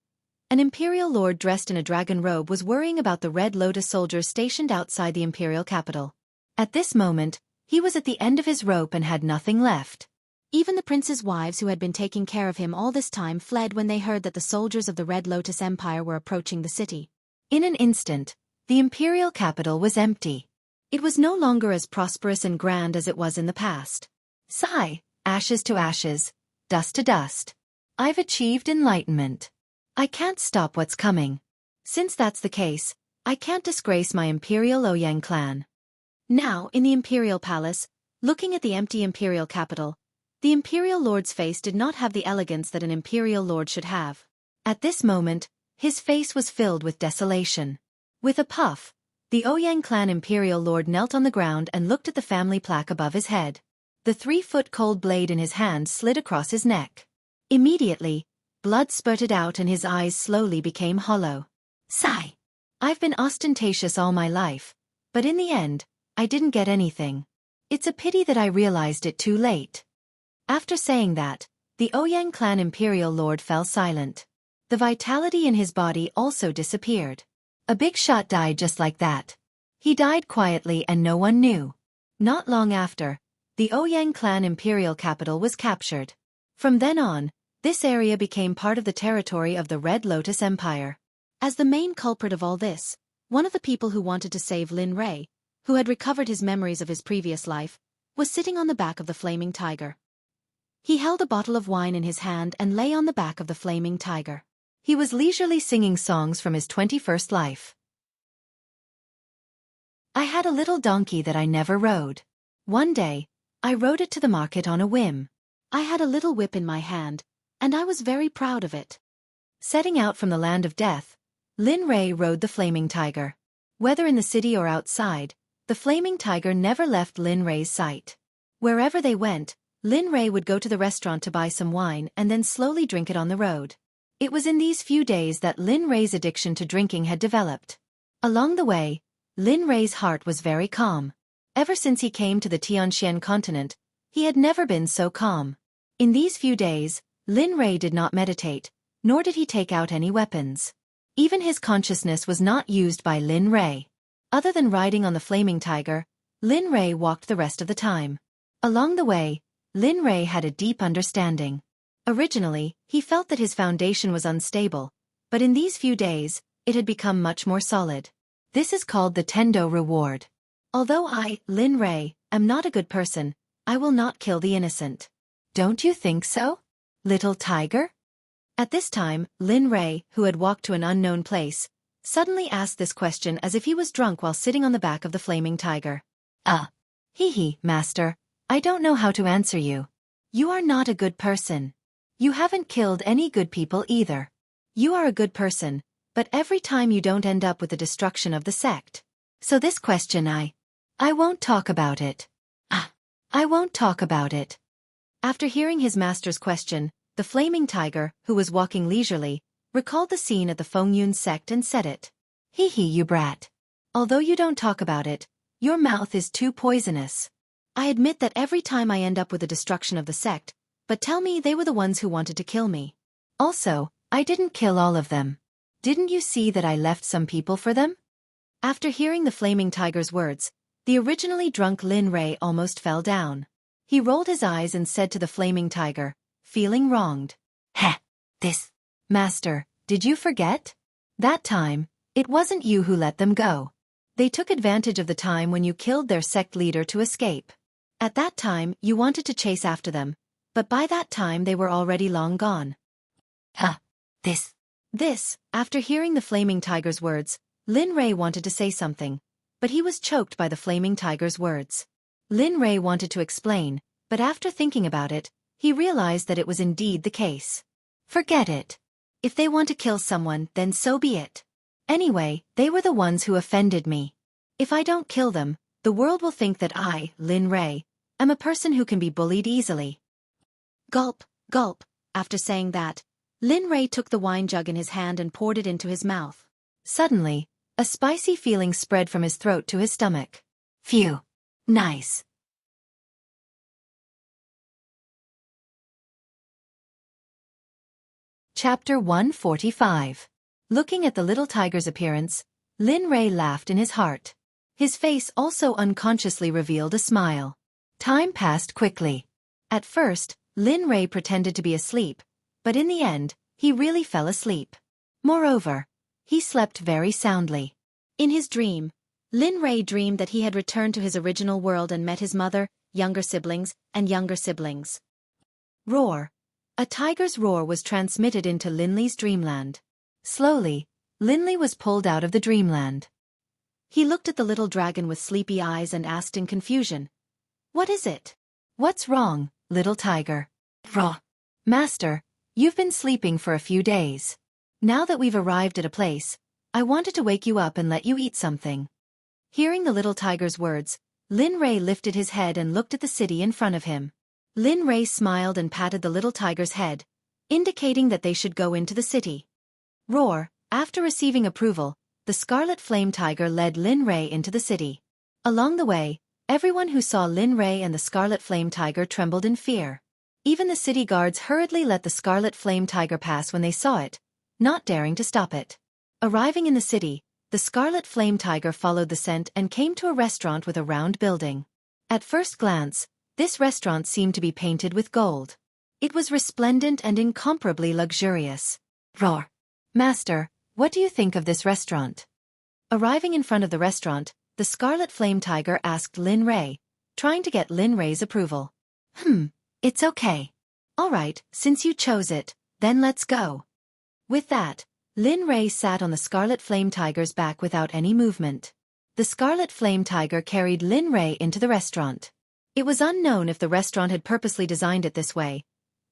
an imperial lord dressed in a dragon robe was worrying about the Red Lotus soldiers stationed outside the imperial capital. At this moment, he was at the end of his rope and had nothing left. Even the prince's wives who had been taking care of him all this time fled when they heard that the soldiers of the Red Lotus Empire were approaching the city. In an instant, the imperial capital was empty. It was no longer as prosperous and grand as it was in the past. Sigh, ashes to ashes, dust to dust. I've achieved enlightenment. I can't stop what's coming. Since that's the case, I can't disgrace my imperial Ouyang clan. Now, in the imperial palace, looking at the empty imperial capital, the imperial lord's face did not have the elegance that an imperial lord should have. At this moment, his face was filled with desolation. With a puff, the Ouyang clan imperial lord knelt on the ground and looked at the family plaque above his head. The 3-foot cold blade in his hand slid across his neck. Immediately, blood spurted out and his eyes slowly became hollow. Sigh. I've been ostentatious all my life, but in the end, I didn't get anything. It's a pity that I realized it too late. After saying that, the Ouyang clan imperial lord fell silent. The vitality in his body also disappeared. A big shot died just like that. He died quietly and no one knew. Not long after, the Ouyang clan imperial capital was captured. From then on, this area became part of the territory of the Red Lotus Empire. As the main culprit of all this, one of the people who wanted to save Lin Rei, who had recovered his memories of his previous life, was sitting on the back of the flaming tiger. He held a bottle of wine in his hand and lay on the back of the flaming tiger. He was leisurely singing songs from his 21st life. I had a little donkey that I never rode. One day, I rode it to the market on a whim. I had a little whip in my hand, and I was very proud of it. Setting out from the land of death, Lin Rei rode the flaming tiger. Whether in the city or outside, the flaming tiger never left Lin Rei's sight. Wherever they went, Lin Rei would go to the restaurant to buy some wine and then slowly drink it on the road. It was in these few days that Lin Rei's addiction to drinking had developed. Along the way, Lin Rei's heart was very calm. Ever since he came to the Tianxian continent, he had never been so calm. In these few days, Lin Rei did not meditate, nor did he take out any weapons. Even his consciousness was not used by Lin Rei. Other than riding on the flaming tiger, Lin Rei walked the rest of the time. Along the way, Lin Rei had a deep understanding. Originally, he felt that his foundation was unstable, but in these few days, it had become much more solid. This is called the Tendo reward. Although I, Lin Rei, am not a good person, I will not kill the innocent. Don't you think so, little tiger? At this time, Lin Rei, who had walked to an unknown place, suddenly asked this question as if he was drunk while sitting on the back of the flaming tiger. Hee, master, I don't know how to answer you. You are not a good person. You haven't killed any good people either. You are a good person, but every time you don't end up with the destruction of the sect. So this question I won't talk about it. I won't talk about it. After hearing his master's question, the flaming tiger, who was walking leisurely, recalled the scene at the Fengyun sect and said it. Hee, you brat. Although you don't talk about it, your mouth is too poisonous. I admit that every time I end up with the destruction of the sect, but tell me they were the ones who wanted to kill me. Also, I didn't kill all of them. Didn't you see that I left some people for them? After hearing the flaming tiger's words, the originally drunk Lin Rei almost fell down. He rolled his eyes and said to the flaming tiger, feeling wronged. This. Master, did you forget? That time, it wasn't you who let them go. They took advantage of the time when you killed their sect leader to escape. At that time, you wanted to chase after them, but by that time they were already long gone. This, after hearing the flaming tiger's words, Lin Rei wanted to say something, but he was choked by the flaming tiger's words. Lin Rei wanted to explain, but after thinking about it, he realized that it was indeed the case. Forget it. If they want to kill someone, then so be it. Anyway, they were the ones who offended me. If I don't kill them, the world will think that I, Lin Rei, am a person who can be bullied easily. Gulp, gulp. After saying that, Lin Rei took the wine jug in his hand and poured it into his mouth. Suddenly, a spicy feeling spread from his throat to his stomach. Phew. Nice. Chapter 145. Looking at the little tiger's appearance, Lin Rei laughed in his heart. His face also unconsciously revealed a smile. Time passed quickly. At first, Lin Rei pretended to be asleep, but in the end, he really fell asleep. Moreover, he slept very soundly. In his dream, Lin Rei dreamed that he had returned to his original world and met his mother, younger siblings, and younger siblings. Roar. A tiger's roar was transmitted into Linley's dreamland. Slowly, Linley was pulled out of the dreamland. He looked at the little dragon with sleepy eyes and asked in confusion, "What is it? What's wrong, little tiger?" "Roar. Master, you've been sleeping for a few days. Now that we've arrived at a place, I wanted to wake you up and let you eat something." Hearing the little tiger's words, Lin Rei lifted his head and looked at the city in front of him. Lin Rei smiled and patted the little tiger's head, indicating that they should go into the city. Roar. After receiving approval, the Scarlet Flame Tiger led Lin Rei into the city. Along the way, everyone who saw Lin Rei and the Scarlet Flame Tiger trembled in fear. Even the city guards hurriedly let the Scarlet Flame Tiger pass when they saw it, not daring to stop it. Arriving in the city, the Scarlet Flame Tiger followed the scent and came to a restaurant with a round building. At first glance, this restaurant seemed to be painted with gold. It was resplendent and incomparably luxurious. Roar. Master, what do you think of this restaurant? Arriving in front of the restaurant, the Scarlet Flame Tiger asked Lin Rei, trying to get Lin Rei's approval. It's okay. All right, since you chose it, then let's go. With that, Lin Rei sat on the Scarlet Flame Tiger's back without any movement. The Scarlet Flame Tiger carried Lin Rei into the restaurant. It was unknown if the restaurant had purposely designed it this way,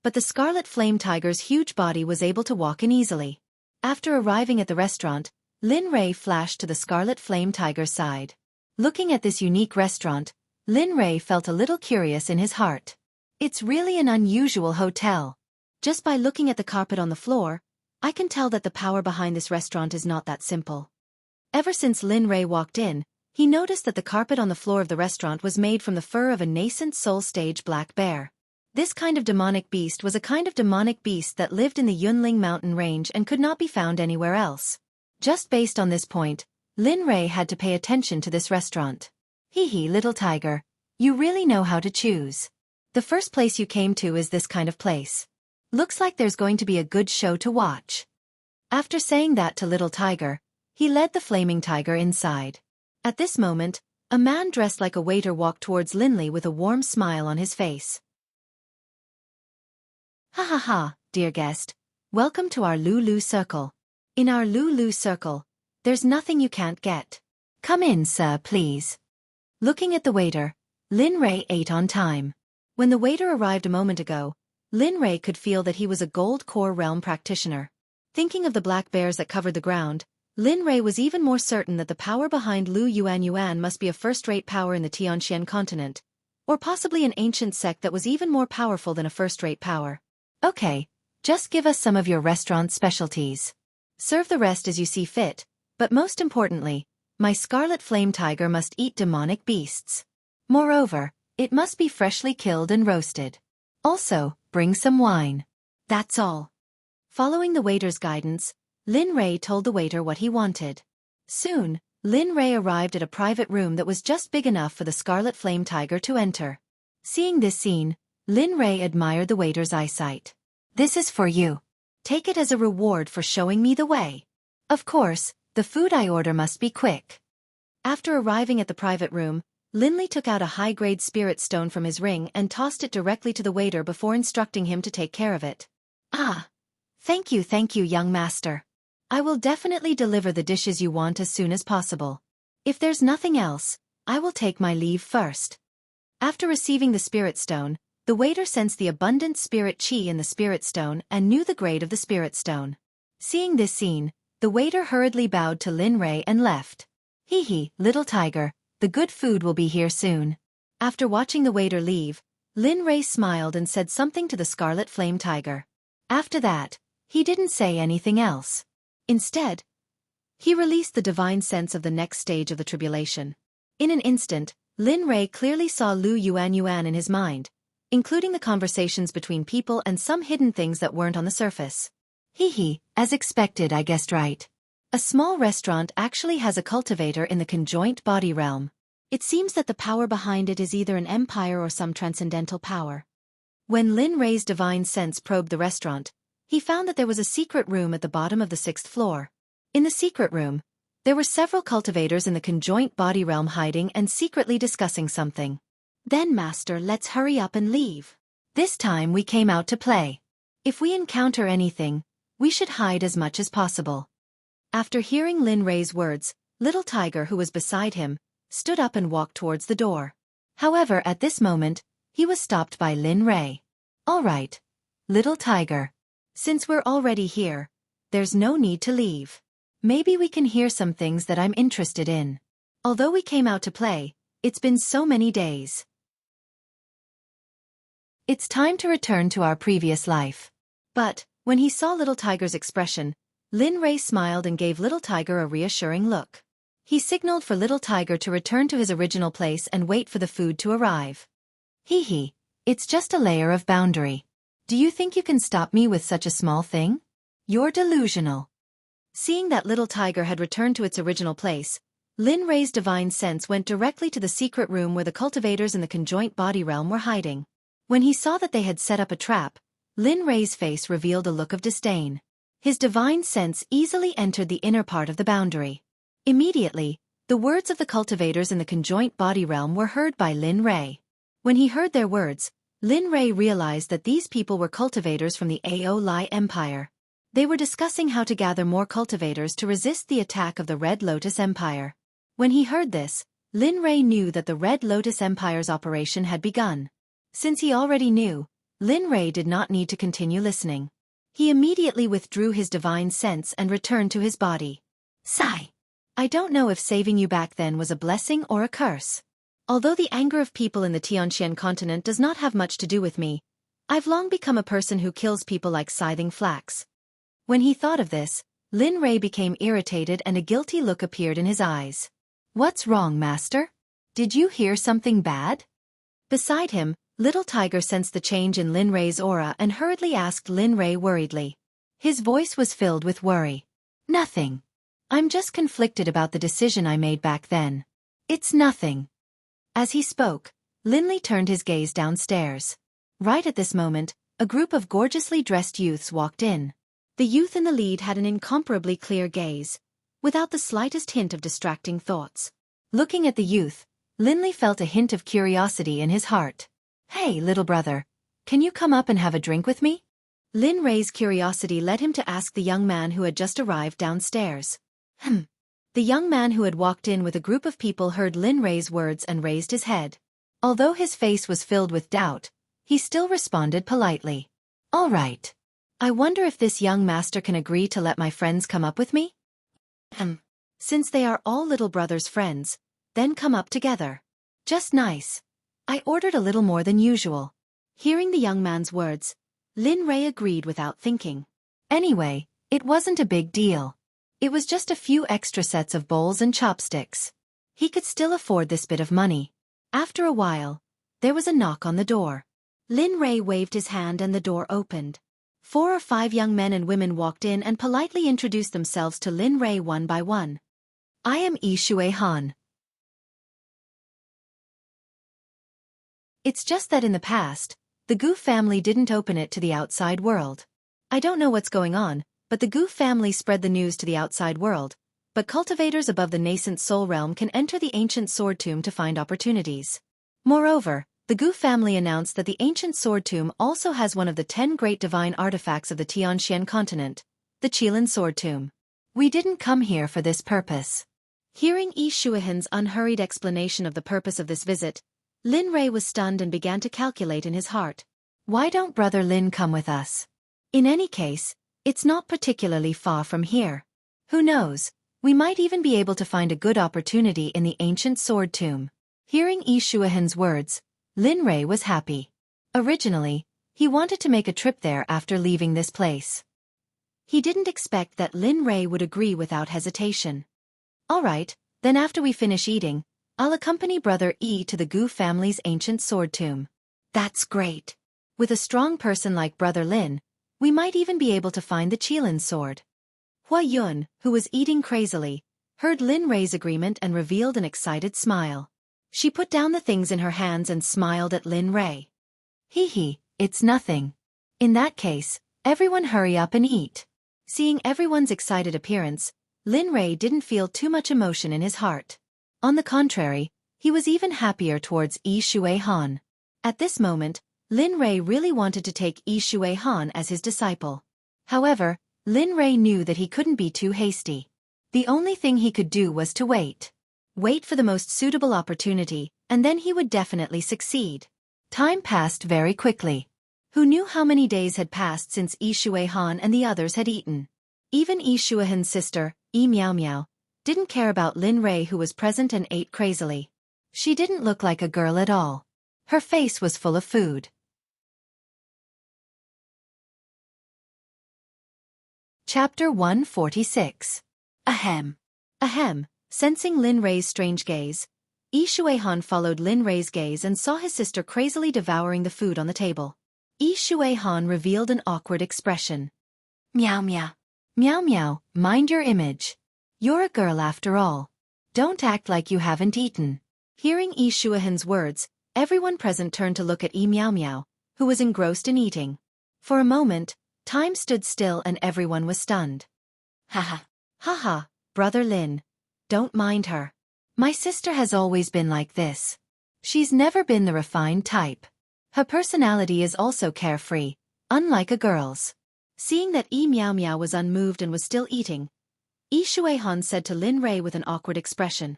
but the Scarlet Flame Tiger's huge body was able to walk in easily. After arriving at the restaurant, Lin Rei flashed to the Scarlet Flame Tiger's side. Looking at this unique restaurant, Lin Rei felt a little curious in his heart. It's really an unusual hotel. Just by looking at the carpet on the floor, I can tell that the power behind this restaurant is not that simple. Ever since Lin Rei walked in, he noticed that the carpet on the floor of the restaurant was made from the fur of a nascent soul-stage black bear. This kind of demonic beast was a kind of demonic beast that lived in the Yunling mountain range and could not be found anywhere else. Just based on this point, Lin Rei had to pay attention to this restaurant. Hee hee, little tiger, you really know how to choose. The first place you came to is this kind of place. Looks like there's going to be a good show to watch. After saying that to little tiger, he led the flaming tiger inside. At this moment, a man dressed like a waiter walked towards Linley with a warm smile on his face. Ha ha ha, dear guest. Welcome to our Lulu Circle. In our Lulu Circle, there's nothing you can't get. Come in, sir, please. Looking at the waiter, Lin Rei ate on time. When the waiter arrived a moment ago, Lin Rei could feel that he was a gold core realm practitioner. Thinking of the black bears that covered the ground, Lin Rei was even more certain that the power behind Lu Yuan must be a first-rate power in the Tianxian continent, or possibly an ancient sect that was even more powerful than a first-rate power. Okay, just give us some of your restaurant specialties. Serve the rest as you see fit, but most importantly, my scarlet flame tiger must eat demonic beasts. Moreover, it must be freshly killed and roasted. Also, bring some wine. That's all. Following the waiter's guidance, Lin Rei told the waiter what he wanted. Soon, Lin Rei arrived at a private room that was just big enough for the scarlet flame tiger to enter. Seeing this scene, Lin Rei admired the waiter's eyesight. This is for you. Take it as a reward for showing me the way. Of course, the food I order must be quick. After arriving at the private room, Linley took out a high-grade spirit stone from his ring and tossed it directly to the waiter before instructing him to take care of it. Ah! Thank you, young master. I will definitely deliver the dishes you want as soon as possible. If there's nothing else, I will take my leave first. After receiving the spirit stone, the waiter sensed the abundant spirit qi in the spirit stone and knew the grade of the spirit stone. Seeing this scene, the waiter hurriedly bowed to Lin Rei and left. Hee hee, little tiger, the good food will be here soon. After watching the waiter leave, Lin Rei smiled and said something to the scarlet flame tiger. After that, he didn't say anything else. Instead, he released the divine sense of the next stage of the tribulation. In an instant, Lin Rei clearly saw Lu Yuan in his mind, including the conversations between people and some hidden things that weren't on the surface. Hee hee, as expected, I guessed right. A small restaurant actually has a cultivator in the conjoint body realm. It seems that the power behind it is either an empire or some transcendental power. When Lin Rei's divine sense probed the restaurant, he found that there was a secret room at the bottom of the 6th floor. In the secret room, there were several cultivators in the conjoint body realm hiding and secretly discussing something. Then, master, let's hurry up and leave. This time we came out to play. If we encounter anything, we should hide as much as possible. After hearing Lin Rei's words, little tiger who was beside him, stood up and walked towards the door. However, at this moment, he was stopped by Lin Rei. All right, little tiger. Since we're already here, there's no need to leave. Maybe we can hear some things that I'm interested in. Although we came out to play, it's been so many days. It's time to return to our previous life. But, when he saw little tiger's expression, Lin Rei smiled and gave little tiger a reassuring look. He signaled for little tiger to return to his original place and wait for the food to arrive. Hee hee, it's just a layer of boundary. Do you think you can stop me with such a small thing? You're delusional. Seeing that little tiger had returned to its original place, Lin Rei's divine sense went directly to the secret room where the cultivators in the conjoint body realm were hiding. When he saw that they had set up a trap, Lin Rei's face revealed a look of disdain. His divine sense easily entered the inner part of the boundary. Immediately, the words of the cultivators in the conjoint body realm were heard by Lin Rei. When he heard their words, Lin Rei realized that these people were cultivators from the Ao Lai Empire. They were discussing how to gather more cultivators to resist the attack of the Red Lotus Empire. When he heard this, Lin Rei knew that the Red Lotus Empire's operation had begun. Since he already knew, Lin Rei did not need to continue listening. He immediately withdrew his divine sense and returned to his body. Sigh. I don't know if saving you back then was a blessing or a curse. Although the anger of people in the Tianxian continent does not have much to do with me, I've long become a person who kills people like scything flax. When he thought of this, Lin Rei became irritated and a guilty look appeared in his eyes. What's wrong, master? Did you hear something bad? Beside him, Little Tiger sensed the change in Lin Rei's aura and hurriedly asked Lin Rei worriedly. His voice was filled with worry. Nothing. I'm just conflicted about the decision I made back then. It's nothing. As he spoke, Linley turned his gaze downstairs. Right at this moment, a group of gorgeously dressed youths walked in. The youth in the lead had an incomparably clear gaze, without the slightest hint of distracting thoughts. Looking at the youth, Linley felt a hint of curiosity in his heart. Hey, little brother, can you come up and have a drink with me? Lin Rei's curiosity led him to ask the young man who had just arrived downstairs. The young man who had walked in with a group of people heard Lin Rei's words and raised his head. Although his face was filled with doubt, he still responded politely. All right. I wonder if this young master can agree to let my friends come up with me? Since they are all little brother's friends, then come up together. Just nice. I ordered a little more than usual. Hearing the young man's words, Lin Rei agreed without thinking. Anyway, it wasn't a big deal. It was just a few extra sets of bowls and chopsticks. He could still afford this bit of money. After a while, there was a knock on the door. Lin Rei waved his hand and the door opened. 4 or 5 young men and women walked in and politely introduced themselves to Lin Rei one by one. I am Xueqi Han. It's just that in the past, the Gu family didn't open it to the outside world. I don't know what's going on, but the Gu family spread the news to the outside world, but cultivators above the nascent soul realm can enter the ancient sword tomb to find opportunities. Moreover, the Gu family announced that the ancient sword tomb also has one of the 10 great divine artifacts of the Tianxian continent, the Qilin sword tomb. We didn't come here for this purpose. Hearing Yi Shuihan's unhurried explanation of the purpose of this visit, Lin Rei was stunned and began to calculate in his heart. Why don't Brother Lin come with us? In any case, it's not particularly far from here. Who knows, we might even be able to find a good opportunity in the ancient sword tomb. Hearing Yi Shuihan's words, Lin Rei was happy. Originally, he wanted to make a trip there after leaving this place. He didn't expect that Lin Rei would agree without hesitation. All right, then after we finish eating, I'll accompany Brother Yi to the Gu family's ancient sword tomb. That's great. With a strong person like Brother Lin, we might even be able to find the Qilin sword. Hua Yun, who was eating crazily, heard Lin Rei's agreement and revealed an excited smile. She put down the things in her hands and smiled at Lin Rei. Hee, it's nothing. In that case, everyone hurry up and eat. Seeing everyone's excited appearance, Lin Rei didn't feel too much emotion in his heart. On the contrary, he was even happier towards Yi Shuihan. At this moment, Lin Rei really wanted to take Yi Shuihan as his disciple. However, Lin Rei knew that he couldn't be too hasty. The only thing he could do was to wait. Wait for the most suitable opportunity, and then he would definitely succeed. Time passed very quickly. Who knew how many days had passed since Yi Shuihan and the others had eaten? Even Yi Shuihan's sister, Yi Miao Miao, didn't care about Lin Rei, who was present and ate crazily. She didn't look like a girl at all. Her face was full of food. Chapter 146. Ahem. Sensing Lin Rei's strange gaze, Yi Shuihan followed Lin Rei's gaze and saw his sister crazily devouring the food on the table. Yi Shuihan revealed an awkward expression. Meow meow. Meow meow, mind your image. You're a girl after all. Don't act like you haven't eaten. Hearing Yi Shuihan's words, everyone present turned to look at Yi Miao Miao, who was engrossed in eating. For a moment, time stood still and everyone was stunned. Haha, Brother Lin. Don't mind her. My sister has always been like this. She's never been the refined type. Her personality is also carefree, unlike a girl's. Seeing that Yi Miao Miao was unmoved and was still eating, Yi Shuihan said to Lin Rei with an awkward expression.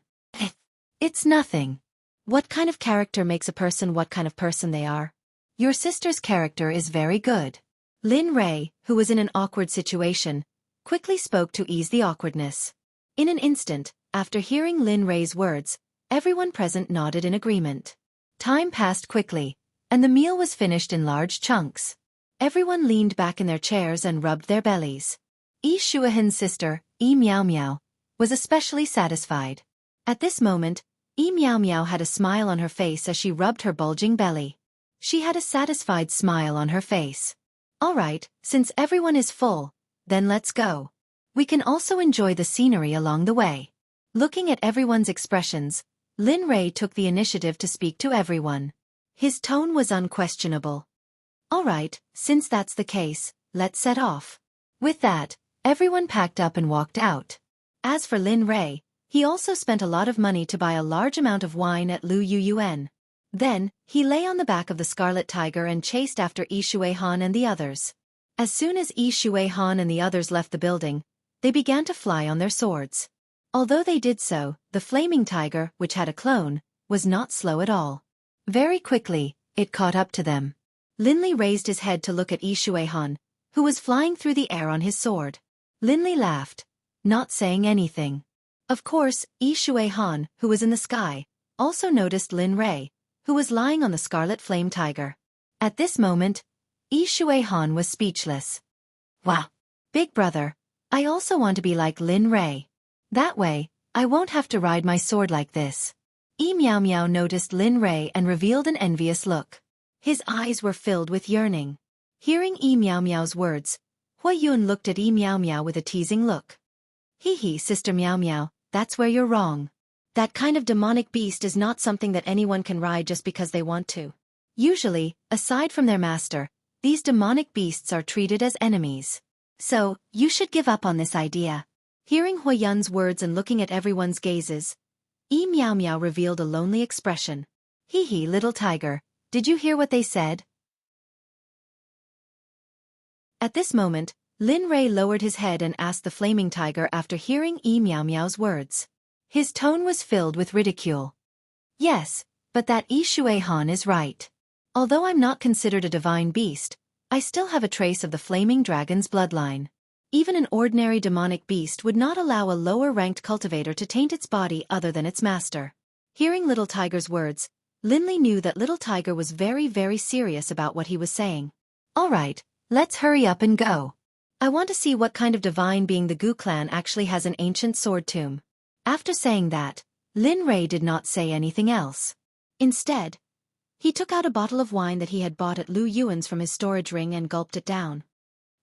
It's nothing. What kind of character makes a person what kind of person they are? Your sister's character is very good. Lin Rei, who was in an awkward situation, quickly spoke to ease the awkwardness. In an instant, after hearing Lin Rei's words, everyone present nodded in agreement. Time passed quickly, and the meal was finished in large chunks. Everyone leaned back in their chairs and rubbed their bellies. Xueqi's sister, Meow Meow, was especially satisfied. At this moment, Meow Meow had a smile on her face as she rubbed her bulging belly. She had a satisfied smile on her face. All right, since everyone is full, then let's go. We can also enjoy the scenery along the way. Looking at everyone's expressions, Lin Rei took the initiative to speak to everyone. His tone was unquestionable. All right, since that's the case, let's set off. With that, everyone packed up and walked out. As for Lin Rei, he also spent a lot of money to buy a large amount of wine at Lu Yuan. Then, he lay on the back of the Scarlet Tiger and chased after Xueqi and the others. As soon as Xueqi and the others left the building, they began to fly on their swords. Although they did so, the flaming tiger, which had a clone, was not slow at all. Very quickly, it caught up to them. Linli raised his head to look at Xueqi, who was flying through the air on his sword. Linli laughed, not saying anything. Of course, Xueqi, who was in the sky, also noticed Lin Rei, who was lying on the scarlet flame tiger. At this moment, Xueqi was speechless. Wow! Big brother, I also want to be like Lin Rei. That way, I won't have to ride my sword like this. Meow Meow noticed Lin Rei and revealed an envious look. His eyes were filled with yearning. Hearing Meow Meow's words, Huiyun looked at Meow Meow with a teasing look. Hee Sister Meow Meow, that's where you're wrong. That kind of demonic beast is not something that anyone can ride just because they want to. Usually, aside from their master, these demonic beasts are treated as enemies. So, you should give up on this idea. Hearing Huiyun's words and looking at everyone's gazes, Meow Meow revealed a lonely expression. Hee little tiger, did you hear what they said? At this moment, Lin Rei lowered his head and asked the flaming tiger after hearing Meow Meow's words. His tone was filled with ridicule. Yes, but that Xueqi is right. Although I'm not considered a divine beast, I still have a trace of the flaming dragon's bloodline. Even an ordinary demonic beast would not allow a lower-ranked cultivator to taint its body other than its master. Hearing Little Tiger's words, Linli knew that Little Tiger was very, very serious about what he was saying. All right, let's hurry up and go. I want to see what kind of divine being the Gu clan actually has an ancient sword tomb. After saying that, Lin Rei did not say anything else. Instead, he took out a bottle of wine that he had bought at Lu Yuan's from his storage ring and gulped it down.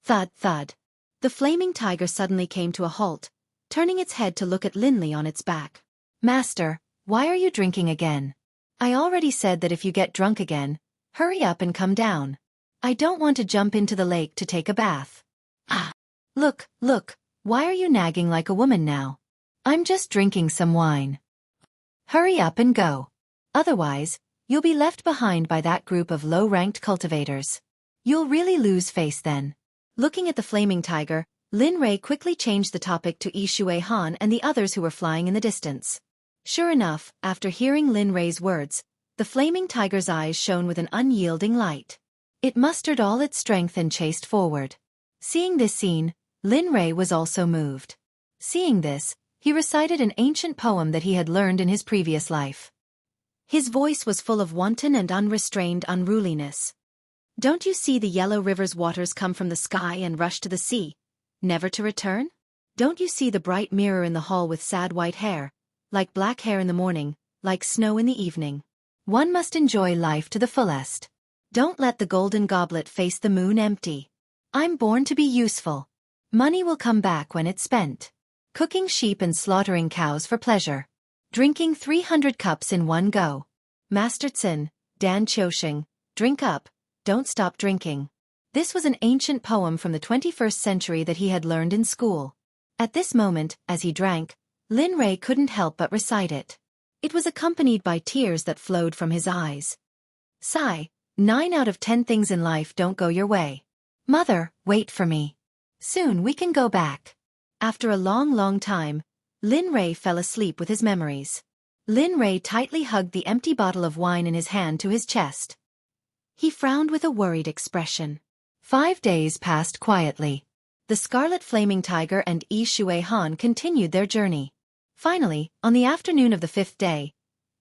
Thud, thud. The flaming tiger suddenly came to a halt, turning its head to look at Linli on its back. Master, why are you drinking again? I already said that if you get drunk again, hurry up and come down. I don't want to jump into the lake to take a bath. Ah! Look, why are you nagging like a woman now? I'm just drinking some wine. Hurry up and go. Otherwise, you'll be left behind by that group of low-ranked cultivators. You'll really lose face then. Looking at the flaming tiger, Lin Rei quickly changed the topic to Xueqi and the others who were flying in the distance. Sure enough, after hearing Lin Rei's words, the flaming tiger's eyes shone with an unyielding light. It mustered all its strength and chased forward. Seeing this scene, Lin Rei was also moved. Seeing this, he recited an ancient poem that he had learned in his previous life. His voice was full of wanton and unrestrained unruliness. Don't you see the yellow river's waters come from the sky and rush to the sea, never to return? Don't you see the bright mirror in the hall with sad white hair, like black hair in the morning, like snow in the evening? One must enjoy life to the fullest. Don't let the golden goblet face the moon empty. I'm born to be useful. Money will come back when it's spent. Cooking sheep and slaughtering cows for pleasure. Drinking 300 cups in one go. Master Tsin, Dan Qiusheng, drink up. Don't stop drinking. This was an ancient poem from the 21st century that he had learned in school. At this moment, as he drank, Lin Rei couldn't help but recite it. It was accompanied by tears that flowed from his eyes. Sigh, 9 out of 10 things in life don't go your way. Mother, wait for me. Soon we can go back. After a long time, Lin Rei fell asleep with his memories. Lin Rei tightly hugged the empty bottle of wine in his hand to his chest. He frowned with a worried expression. 5 days passed quietly. The scarlet flaming tiger and Xueqi continued their journey. Finally, on the afternoon of the 5th day,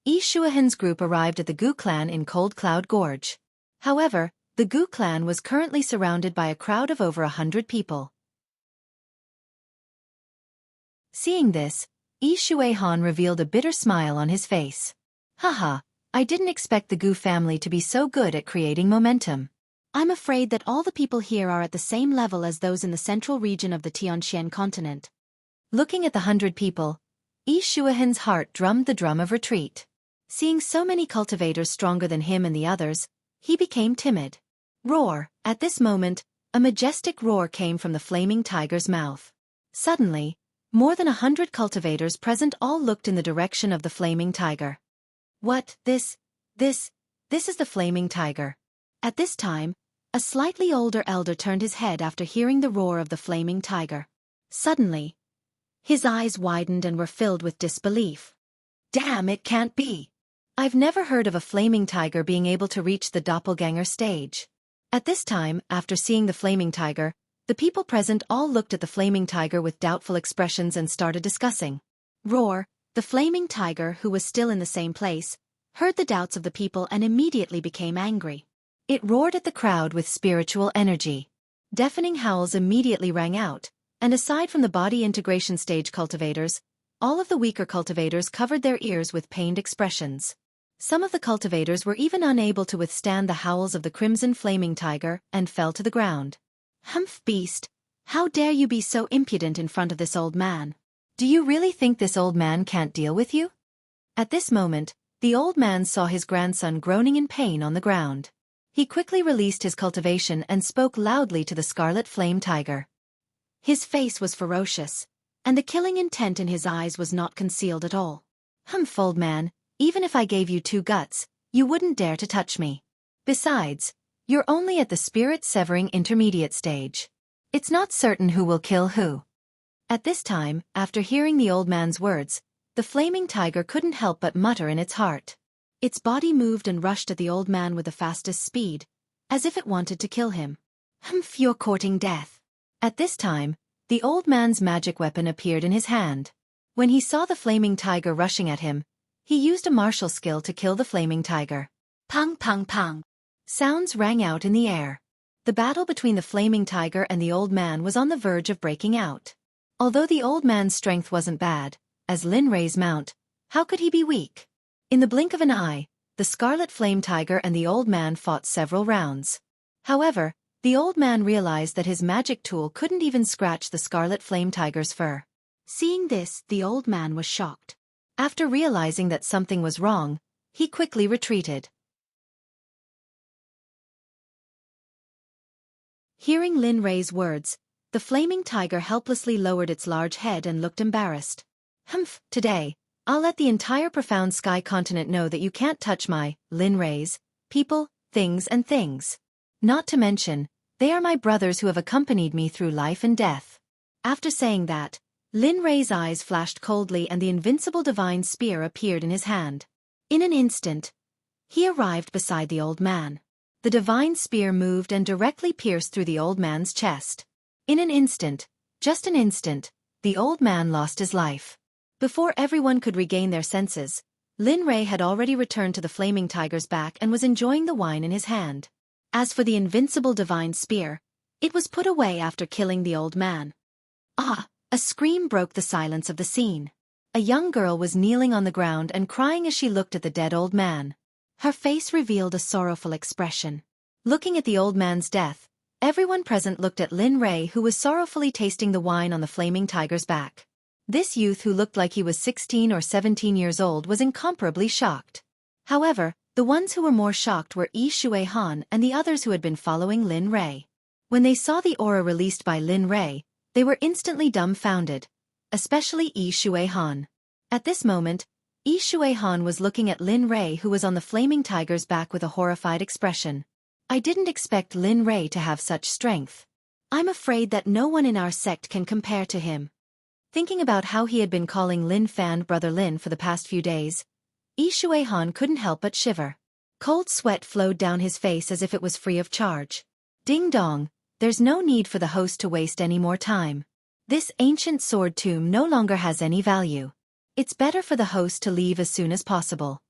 Xueqi's group arrived at the Gu clan in Cold Cloud Gorge. However, the Gu clan was currently surrounded by a crowd of over 100 people. Seeing this, Xueqi revealed a bitter smile on his face. Haha, I didn't expect the Gu family to be so good at creating momentum. I'm afraid that all the people here are at the same level as those in the central region of the Tianxian continent. Looking at the 100 people, Xueqi's heart drummed the drum of retreat. Seeing so many cultivators stronger than him and the others, he became timid. Roar! At this moment, a majestic roar came from the flaming tiger's mouth. Suddenly, more than 100 cultivators present all looked in the direction of the flaming tiger. What? This is the flaming tiger. At this time, a slightly older elder turned his head after hearing the roar of the flaming tiger. Suddenly, his eyes widened and were filled with disbelief. Damn, it can't be! I've never heard of a flaming tiger being able to reach the doppelganger stage. At this time, after seeing the flaming tiger, the people present all looked at the flaming tiger with doubtful expressions and started discussing. Roar, the flaming tiger, who was still in the same place, heard the doubts of the people and immediately became angry. It roared at the crowd with spiritual energy. Deafening howls immediately rang out, and aside from the body integration stage cultivators, all of the weaker cultivators covered their ears with pained expressions. Some of the cultivators were even unable to withstand the howls of the crimson flaming tiger and fell to the ground. Humph, beast! How dare you be so impudent in front of this old man? Do you really think this old man can't deal with you? At this moment, the old man saw his grandson groaning in pain on the ground. He quickly released his cultivation and spoke loudly to the scarlet flame tiger. His face was ferocious, and the killing intent in his eyes was not concealed at all. Humph, old man, even if I gave you 2 guts, you wouldn't dare to touch me. Besides, you're only at the spirit-severing intermediate stage. It's not certain who will kill who. At this time, after hearing the old man's words, the flaming tiger couldn't help but mutter in its heart. Its body moved and rushed at the old man with the fastest speed, as if it wanted to kill him. Humph, you're courting death. At this time, the old man's magic weapon appeared in his hand. When he saw the flaming tiger rushing at him, he used a martial skill to kill the flaming tiger. Pang, pang, pang. Sounds rang out in the air. The battle between the flaming tiger and the old man was on the verge of breaking out. Although the old man's strength wasn't bad, as Lin Rei's mount, how could he be weak? In the blink of an eye, the scarlet flame tiger and the old man fought several rounds. However, the old man realized that his magic tool couldn't even scratch the scarlet flame tiger's fur. Seeing this, the old man was shocked. After realizing that something was wrong, he quickly retreated. Hearing Lin Rei's words, the flaming tiger helplessly lowered its large head and looked embarrassed. Humph, today, I'll let the entire profound sky continent know that you can't touch my, Lin Rei's, people, things and things. Not to mention, they are my brothers who have accompanied me through life and death. After saying that, Lin Rei's eyes flashed coldly and the invincible divine spear appeared in his hand. In an instant, he arrived beside the old man. The divine spear moved and directly pierced through the old man's chest. In an instant, just an instant, the old man lost his life. Before everyone could regain their senses, Lin Rei had already returned to the flaming tiger's back and was enjoying the wine in his hand. As for the invincible divine spear, it was put away after killing the old man. Ah! A scream broke the silence of the scene. A young girl was kneeling on the ground and crying as she looked at the dead old man. Her face revealed a sorrowful expression. Looking at the old man's death, everyone present looked at Lin Rei, who was sorrowfully tasting the wine on the flaming tiger's back. This youth, who looked like he was 16 or 17 years old, was incomparably shocked. However, the ones who were more shocked were Xueqi and the others who had been following Lin Rei. When they saw the aura released by Lin Rei, they were instantly dumbfounded, especially Xueqi. At this moment, Xueqi was looking at Lin Rei, who was on the flaming tiger's back with a horrified expression. I didn't expect Lin Rei to have such strength. I'm afraid that no one in our sect can compare to him. Thinking about how he had been calling Lin Fan Brother Lin for the past few days, Xueqi couldn't help but shiver. Cold sweat flowed down his face as if it was free of charge. Ding dong, there's no need for the host to waste any more time. This ancient sword tomb no longer has any value. It's better for the host to leave as soon as possible.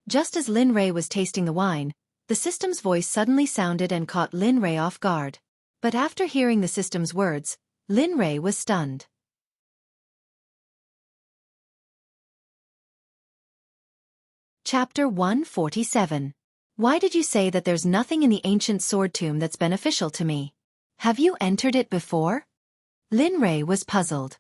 Just as Lin Rei was tasting the wine, the system's voice suddenly sounded and caught Lin Rei off guard. But after hearing the system's words, Lin Rei was stunned. Chapter 147. Why did you say that there's nothing in the ancient sword tomb that's beneficial to me? Have you entered it before? Lin Rei was puzzled.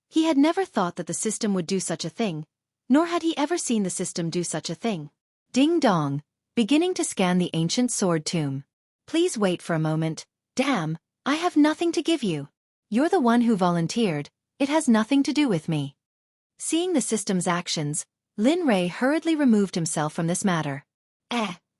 He had never thought that the system would do such a thing, nor had he ever seen the system do such a thing. Ding dong, beginning to scan the ancient sword tomb. Please wait for a moment. Damn, I have nothing to give you. You're the one who volunteered, it has nothing to do with me. Seeing the system's actions, Lin Rei hurriedly removed himself from this matter.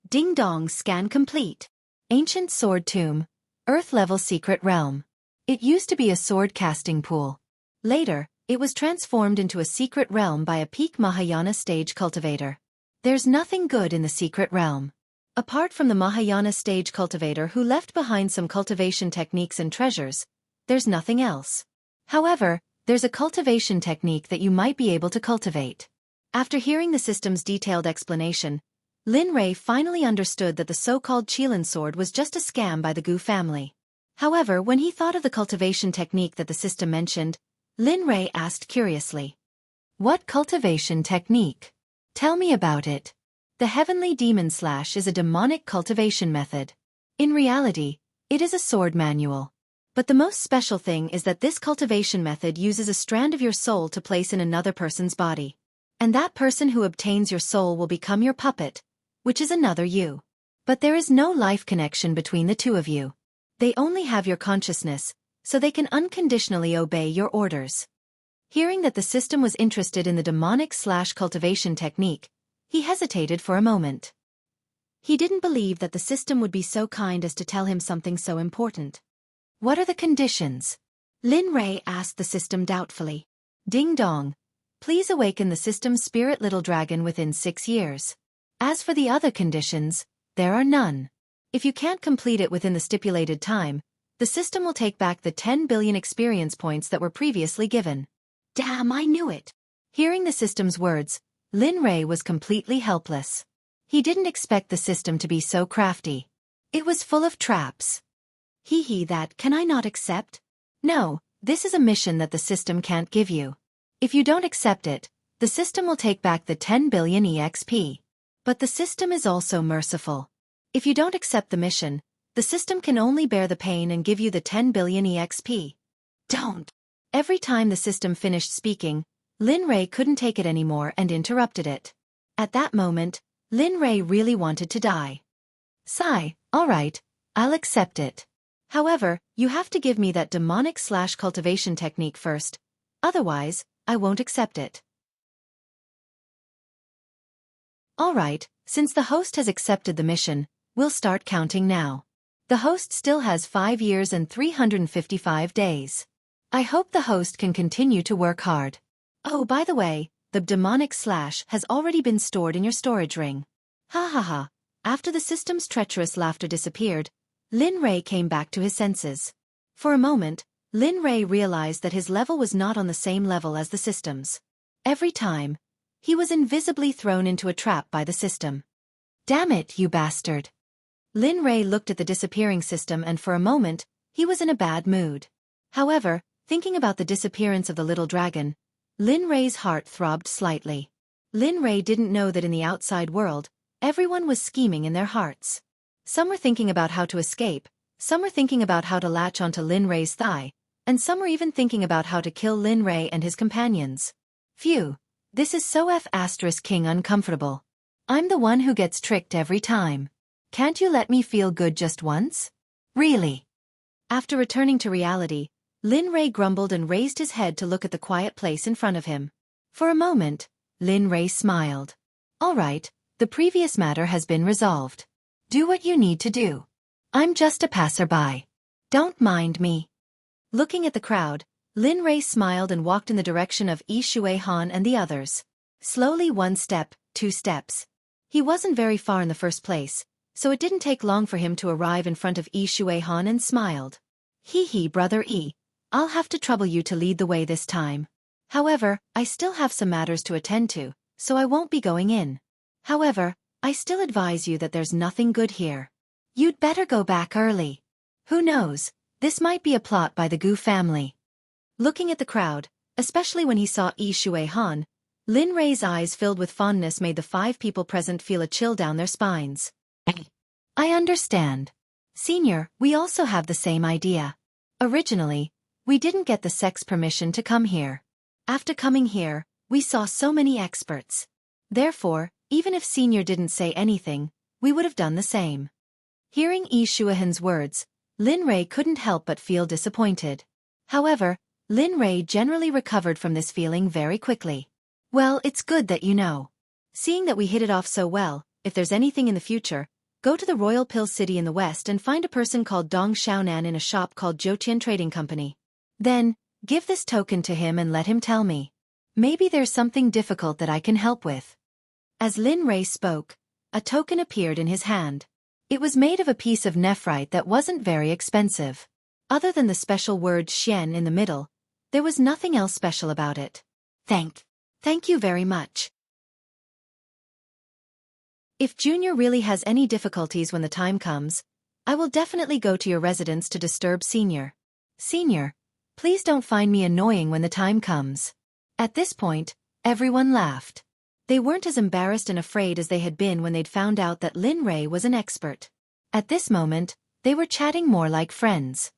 Ding dong, scan complete. Ancient sword tomb, Earth-level secret realm. It used to be a sword casting pool. Later, it was transformed into a secret realm by a peak Mahayana stage cultivator. There's nothing good in the secret realm. Apart from the Mahayana stage cultivator who left behind some cultivation techniques and treasures, there's nothing else. However, there's a cultivation technique that you might be able to cultivate. After hearing the system's detailed explanation, Lin Rei finally understood that the so-called Qilin sword was just a scam by the Gu family. However, when he thought of the cultivation technique that the system mentioned, Lin Rei asked curiously. What cultivation technique? Tell me about it. The Heavenly Demon Slash is a demonic cultivation method. In reality, it is a sword manual. But the most special thing is that this cultivation method uses a strand of your soul to place in another person's body. And that person who obtains your soul will become your puppet, which is another you. But there is no life connection between the two of you. They only have your consciousness, so they can unconditionally obey your orders. Hearing that the system was interested in the demonic slash cultivation technique, he hesitated for a moment. He didn't believe that the system would be so kind as to tell him something so important. What are the conditions? Lin Rei asked the system doubtfully. Ding dong. Please awaken the system's spirit little dragon within 6 years. As for the other conditions, there are none. If you can't complete it within the stipulated time, the system will take back the 10 billion experience points that were previously given. Damn, I knew it. Hearing the system's words, Lin Rei was completely helpless. He didn't expect the system to be so crafty. It was full of traps. That can I not accept? No, this is a mission that the system can't give you. If you don't accept it, the system will take back the 10 billion EXP. But the system is also merciful. If you don't accept the mission, the system can only bear the pain and give you the 10 billion EXP. Don't. Every time the system finished speaking, Lin Rei couldn't take it anymore and interrupted it. At that moment, Lin Rei really wanted to die. Sigh, alright, I'll accept it. However, you have to give me that demonic slash cultivation technique first, otherwise, I won't accept it. Alright, since the host has accepted the mission, we'll start counting now. The host still has 5 years and 355 days. I hope the host can continue to work hard. Oh, by the way, the demonic slash has already been stored in your storage ring. Ha ha ha. After the system's treacherous laughter disappeared, Lin Rei came back to his senses. For a moment, Lin Rei realized that his level was not on the same level as the system's. Every time, he was invisibly thrown into a trap by the system. Damn it, you bastard. Lin Rei looked at the disappearing system and for a moment, he was in a bad mood. However, thinking about the disappearance of the little dragon, Lin Rei's heart throbbed slightly. Lin Rei didn't know that in the outside world, everyone was scheming in their hearts. Some were thinking about how to escape, some were thinking about how to latch onto Lin Rei's thigh, and some were even thinking about how to kill Lin Rei and his companions. Phew. This is so King uncomfortable. I'm the one who gets tricked every time. Can't you let me feel good just once? Really? After returning to reality, Lin Rei grumbled and raised his head to look at the quiet place in front of him. For a moment, Lin Rei smiled. Alright, the previous matter has been resolved. Do what you need to do. I'm just a passerby. Don't mind me. Looking at the crowd, Lin Rei smiled and walked in the direction of Yi Xuehan and the others. Slowly 1 step, 2 steps. He wasn't very far in the first place, so it didn't take long for him to arrive in front of Yi Xuehan and smiled. Brother Yi, I'll have to trouble you to lead the way this time. However, I still have some matters to attend to, so I won't be going in. However, I still advise you that there's nothing good here. You'd better go back early. Who knows, this might be a plot by the Gu family. Looking at the crowd, especially when he saw Yi Xuehan, Lin Rei's eyes filled with fondness made the 5 people present feel a chill down their spines. I understand. Senior, we also have the same idea. Originally, we didn't get the Sect's permission to come here. After coming here, we saw so many experts. Therefore, even if Senior didn't say anything, we would have done the same. Hearing Yi Shuahan's words, Lin Rei couldn't help but feel disappointed. However, Lin Rei generally recovered from this feeling very quickly. Well, it's good that you know. Seeing that we hit it off so well, if there's anything in the future, go to the Royal Pill City in the west and find a person called Dong Xiaonan in a shop called Zhouqian Trading Company. Then, give this token to him and let him tell me. Maybe there's something difficult that I can help with. As Lin Rei spoke, a token appeared in his hand. It was made of a piece of nephrite that wasn't very expensive. Other than the special word Xian in the middle, there was nothing else special about it. Thank you very much. If Junior really has any difficulties when the time comes, I will definitely go to your residence to disturb Senior. Senior, please don't find me annoying when the time comes. At this point, everyone laughed. They weren't as embarrassed and afraid as they had been when they'd found out that Lin Rei was an expert. At this moment, they were chatting more like friends.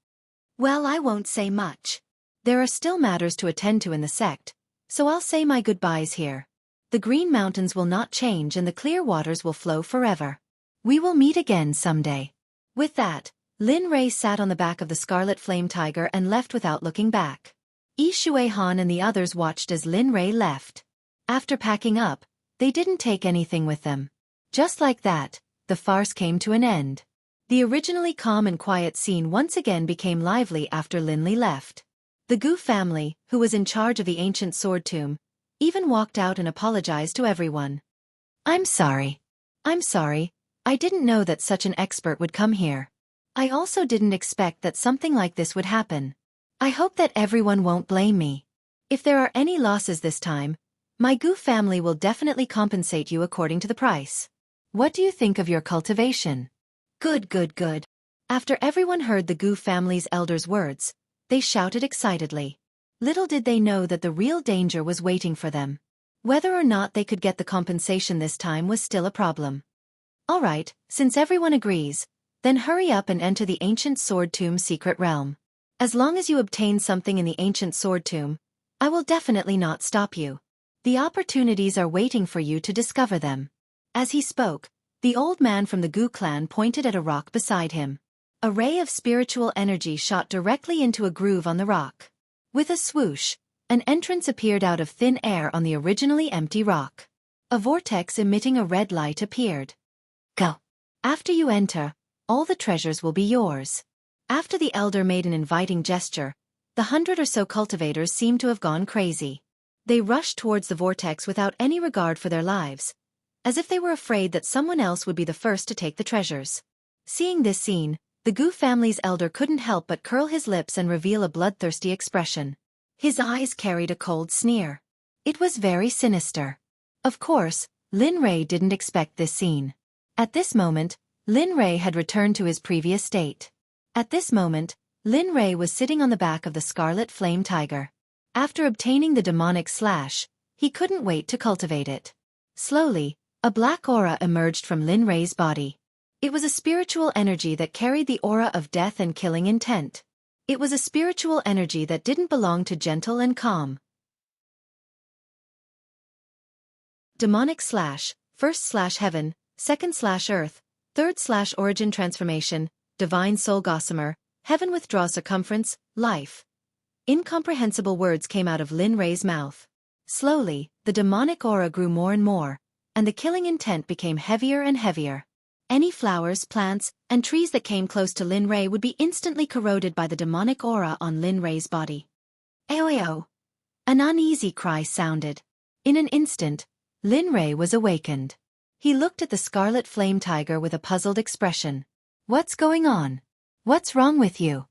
Well, I won't say much. There are still matters to attend to in the sect, so I'll say my goodbyes here. The green mountains will not change and the clear waters will flow forever. We will meet again someday. With that, Lin Rei sat on the back of the Scarlet Flame Tiger and left without looking back. Yi Shuehan and the others watched as Lin Rei left. After packing up, they didn't take anything with them. Just like that, the farce came to an end. The originally calm and quiet scene once again became lively after Lin Li left. The Gu family, who was in charge of the ancient sword tomb, even walked out and apologized to everyone. I'm sorry. I didn't know that such an expert would come here. I also didn't expect that something like this would happen. I hope that everyone won't blame me. If there are any losses this time, my Gu family will definitely compensate you according to the price. What do you think of your cultivation? Good. After everyone heard the Gu family's elders' words, they shouted excitedly. Little did they know that the real danger was waiting for them. Whether or not they could get the compensation this time was still a problem. Alright, since everyone agrees, then hurry up and enter the ancient sword tomb's secret realm. As long as you obtain something in the ancient sword tomb, I will definitely not stop you. The opportunities are waiting for you to discover them. As he spoke, the old man from the Gu clan pointed at a rock beside him. A ray of spiritual energy shot directly into a groove on the rock. With a swoosh, an entrance appeared out of thin air on the originally empty rock. A vortex emitting a red light appeared. Go. After you enter, all the treasures will be yours. After the elder made an inviting gesture, the 100 or so cultivators seemed to have gone crazy. They rushed towards the vortex without any regard for their lives, as if they were afraid that someone else would be the first to take the treasures. Seeing this scene, the Gu family's elder couldn't help but curl his lips and reveal a bloodthirsty expression. His eyes carried a cold sneer. It was very sinister. Of course, Lin Rei didn't expect this scene. At this moment, Lin Rei had returned to his previous state. At this moment, Lin Rei was sitting on the back of the Scarlet Flame Tiger. After obtaining the demonic slash, he couldn't wait to cultivate it. Slowly, a black aura emerged from Lin Rei's body. It was a spiritual energy that carried the aura of death and killing intent. It was a spiritual energy that didn't belong to gentle and calm. Demonic slash, first slash heaven, second slash earth, third slash origin transformation, divine soul gossamer, heaven withdraw circumference, life. Incomprehensible words came out of Lin Rei's mouth. Slowly, the demonic aura grew more and more, and the killing intent became heavier and heavier. Any flowers, plants, and trees that came close to Lin Rei would be instantly corroded by the demonic aura on Lin Rei's body. Ayo! An uneasy cry sounded. In an instant, Lin Rei was awakened. He looked at the Scarlet Flame Tiger with a puzzled expression. What's going on? What's wrong with you?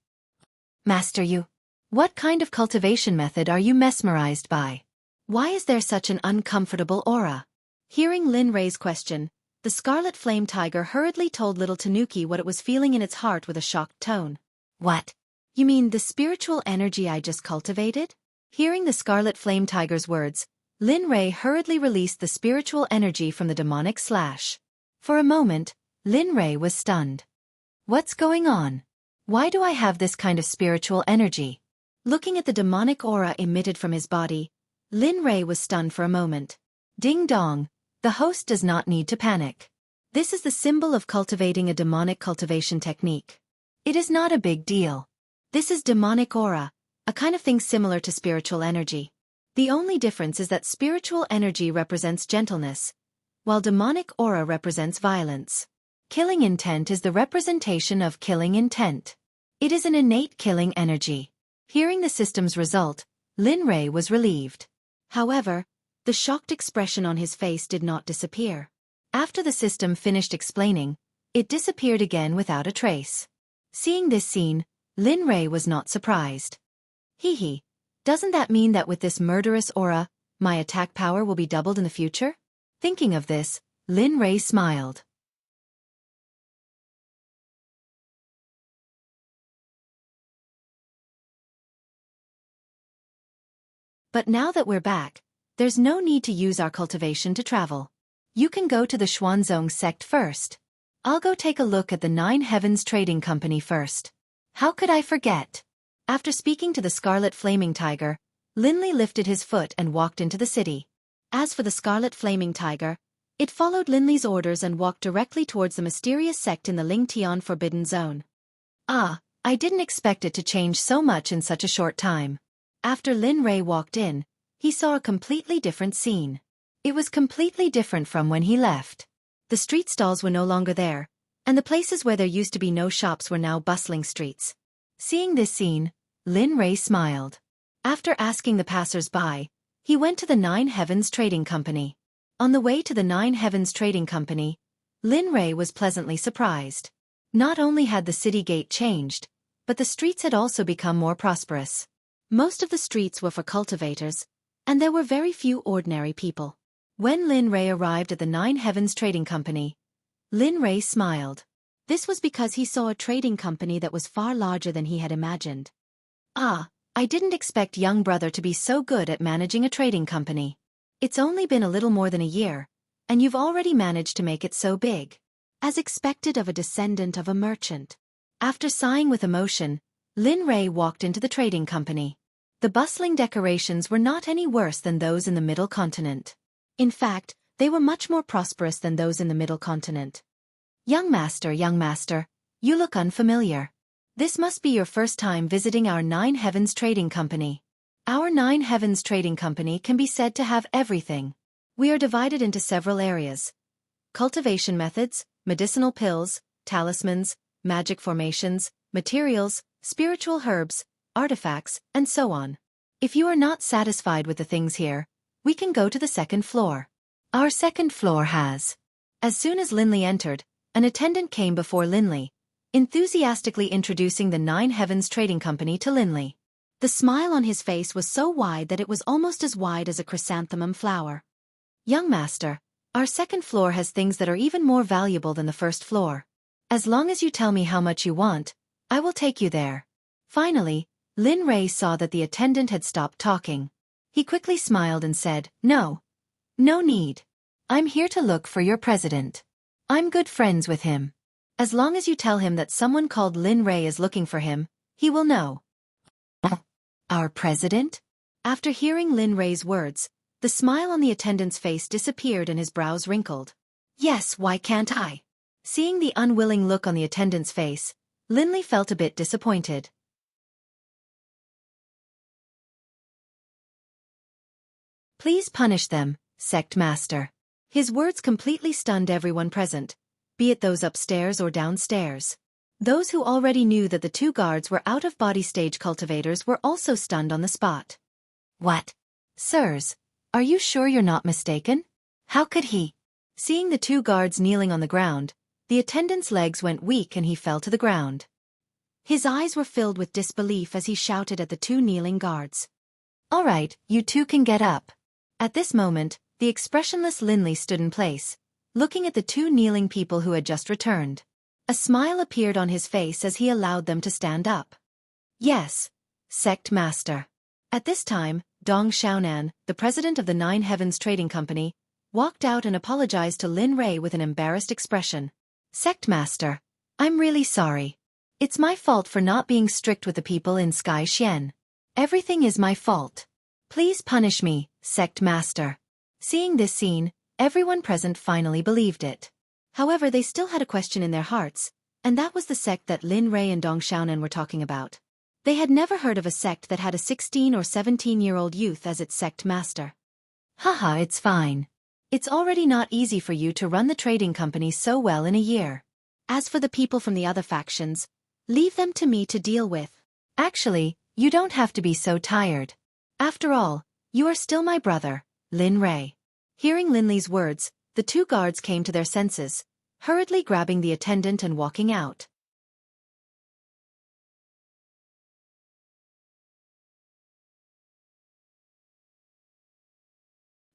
Master you. What kind of cultivation method are you mesmerized by? Why is there such an uncomfortable aura? Hearing Lin Rei's question, the Scarlet Flame Tiger hurriedly told little Tanuki what it was feeling in its heart with a shocked tone. What? You mean the spiritual energy I just cultivated? Hearing the Scarlet Flame Tiger's words, Lin Rei hurriedly released the spiritual energy from the demonic slash. For a moment, Lin Rei was stunned. What's going on? Why do I have this kind of spiritual energy? Looking at the demonic aura emitted from his body, Lin Rei was stunned for a moment. Ding dong, the host does not need to panic. This is the symbol of cultivating a demonic cultivation technique. It is not a big deal. This is demonic aura, a kind of thing similar to spiritual energy. The only difference is that spiritual energy represents gentleness, while demonic aura represents violence. Killing intent is the representation of killing intent. It is an innate killing energy. Hearing the system's result, Lin Rei was relieved. However, the shocked expression on his face did not disappear. After the system finished explaining, it disappeared again without a trace. Seeing this scene, Lin Rei was not surprised. Hee, doesn't that mean that with this murderous aura, my attack power will be doubled in the future? Thinking of this, Lin Rei smiled. But now that we're back, there's no need to use our cultivation to travel. You can go to the Xuanzong Sect first. I'll go take a look at the Nine Heavens Trading Company first. How could I forget? After speaking to the Scarlet Flaming Tiger, Linley lifted his foot and walked into the city. As for the Scarlet Flaming Tiger, it followed Linley's orders and walked directly towards the mysterious sect in the Lingtian Forbidden Zone. Ah, I didn't expect it to change so much in such a short time. After Lin Rei walked in, he saw a completely different scene. It was completely different from when he left. The street stalls were no longer there, and the places where there used to be no shops were now bustling streets. Seeing this scene, Lin Rei smiled. After asking the passers-by, he went to the Nine Heavens Trading Company. On the way to the Nine Heavens Trading Company, Lin Rei was pleasantly surprised. Not only had the city gate changed, but the streets had also become more prosperous. Most of the streets were for cultivators, and there were very few ordinary people. When Lin Rei arrived at the Nine Heavens Trading Company, Lin Rei smiled. This was because he saw a trading company that was far larger than he had imagined. Ah, I didn't expect young brother to be so good at managing a trading company. It's only been a little more than a year, and you've already managed to make it so big. As expected of a descendant of a merchant. After sighing with emotion, Lin Rei walked into the trading company. The bustling decorations were not any worse than those in the Middle Continent. In fact, they were much more prosperous than those in the Middle Continent. Young master, you look unfamiliar. This must be your first time visiting our Nine Heavens Trading Company. Our Nine Heavens Trading Company can be said to have everything. We are divided into several areas. Cultivation methods, medicinal pills, talismans, magic formations, materials, spiritual herbs, artifacts, and so on. If you are not satisfied with the things here, we can go to the second floor. Our second floor has. As soon as Linley entered, an attendant came before Linley, enthusiastically introducing the Nine Heavens Trading Company to Linley. The smile on his face was so wide that it was almost as wide as a chrysanthemum flower. Young master, our second floor has things that are even more valuable than the first floor. As long as you tell me how much you want, I will take you there. Finally, Lin Rei saw that the attendant had stopped talking. He quickly smiled and said, No need. I'm here to look for your president. I'm good friends with him. As long as you tell him that someone called Lin Rei is looking for him, he will know. Our president? After hearing Lin Rei's words, the smile on the attendant's face disappeared and his brows wrinkled. Yes, why can't I? Seeing the unwilling look on the attendant's face, Linley felt a bit disappointed. Please punish them, Sect Master. His words completely stunned everyone present, be it those upstairs or downstairs. Those who already knew that the two guards were out-of-body stage cultivators were also stunned on the spot. What? Sirs, are you sure you're not mistaken? How could he? Seeing the two guards kneeling on the ground, the attendant's legs went weak and he fell to the ground. His eyes were filled with disbelief as he shouted at the two kneeling guards. All right, you two can get up. At this moment, the expressionless Linley stood in place, looking at the two kneeling people who had just returned. A smile appeared on his face as he allowed them to stand up. Yes, Sect Master. At this time, Dong Xiaonan, the president of the Nine Heavens Trading Company, walked out and apologized to Lin Rei with an embarrassed expression. Sect Master, I'm really sorry. It's my fault for not being strict with the people in Sky Xian. Everything is my fault. Please punish me, Sect Master. Seeing this scene, everyone present finally believed it. However, they still had a question in their hearts, and that was the sect that Lin Rei and Dong Xiaonan were talking about. They had never heard of a sect that had a 16 or 17-year-old youth as its sect master. Haha, it's fine. It's already not easy for you to run the trading company so well in a year. As for the people from the other factions, leave them to me to deal with. Actually, you don't have to be so tired. After all, you are still my brother, Lin Rei. Hearing Lin Li's words, the two guards came to their senses, hurriedly grabbing the attendant and walking out.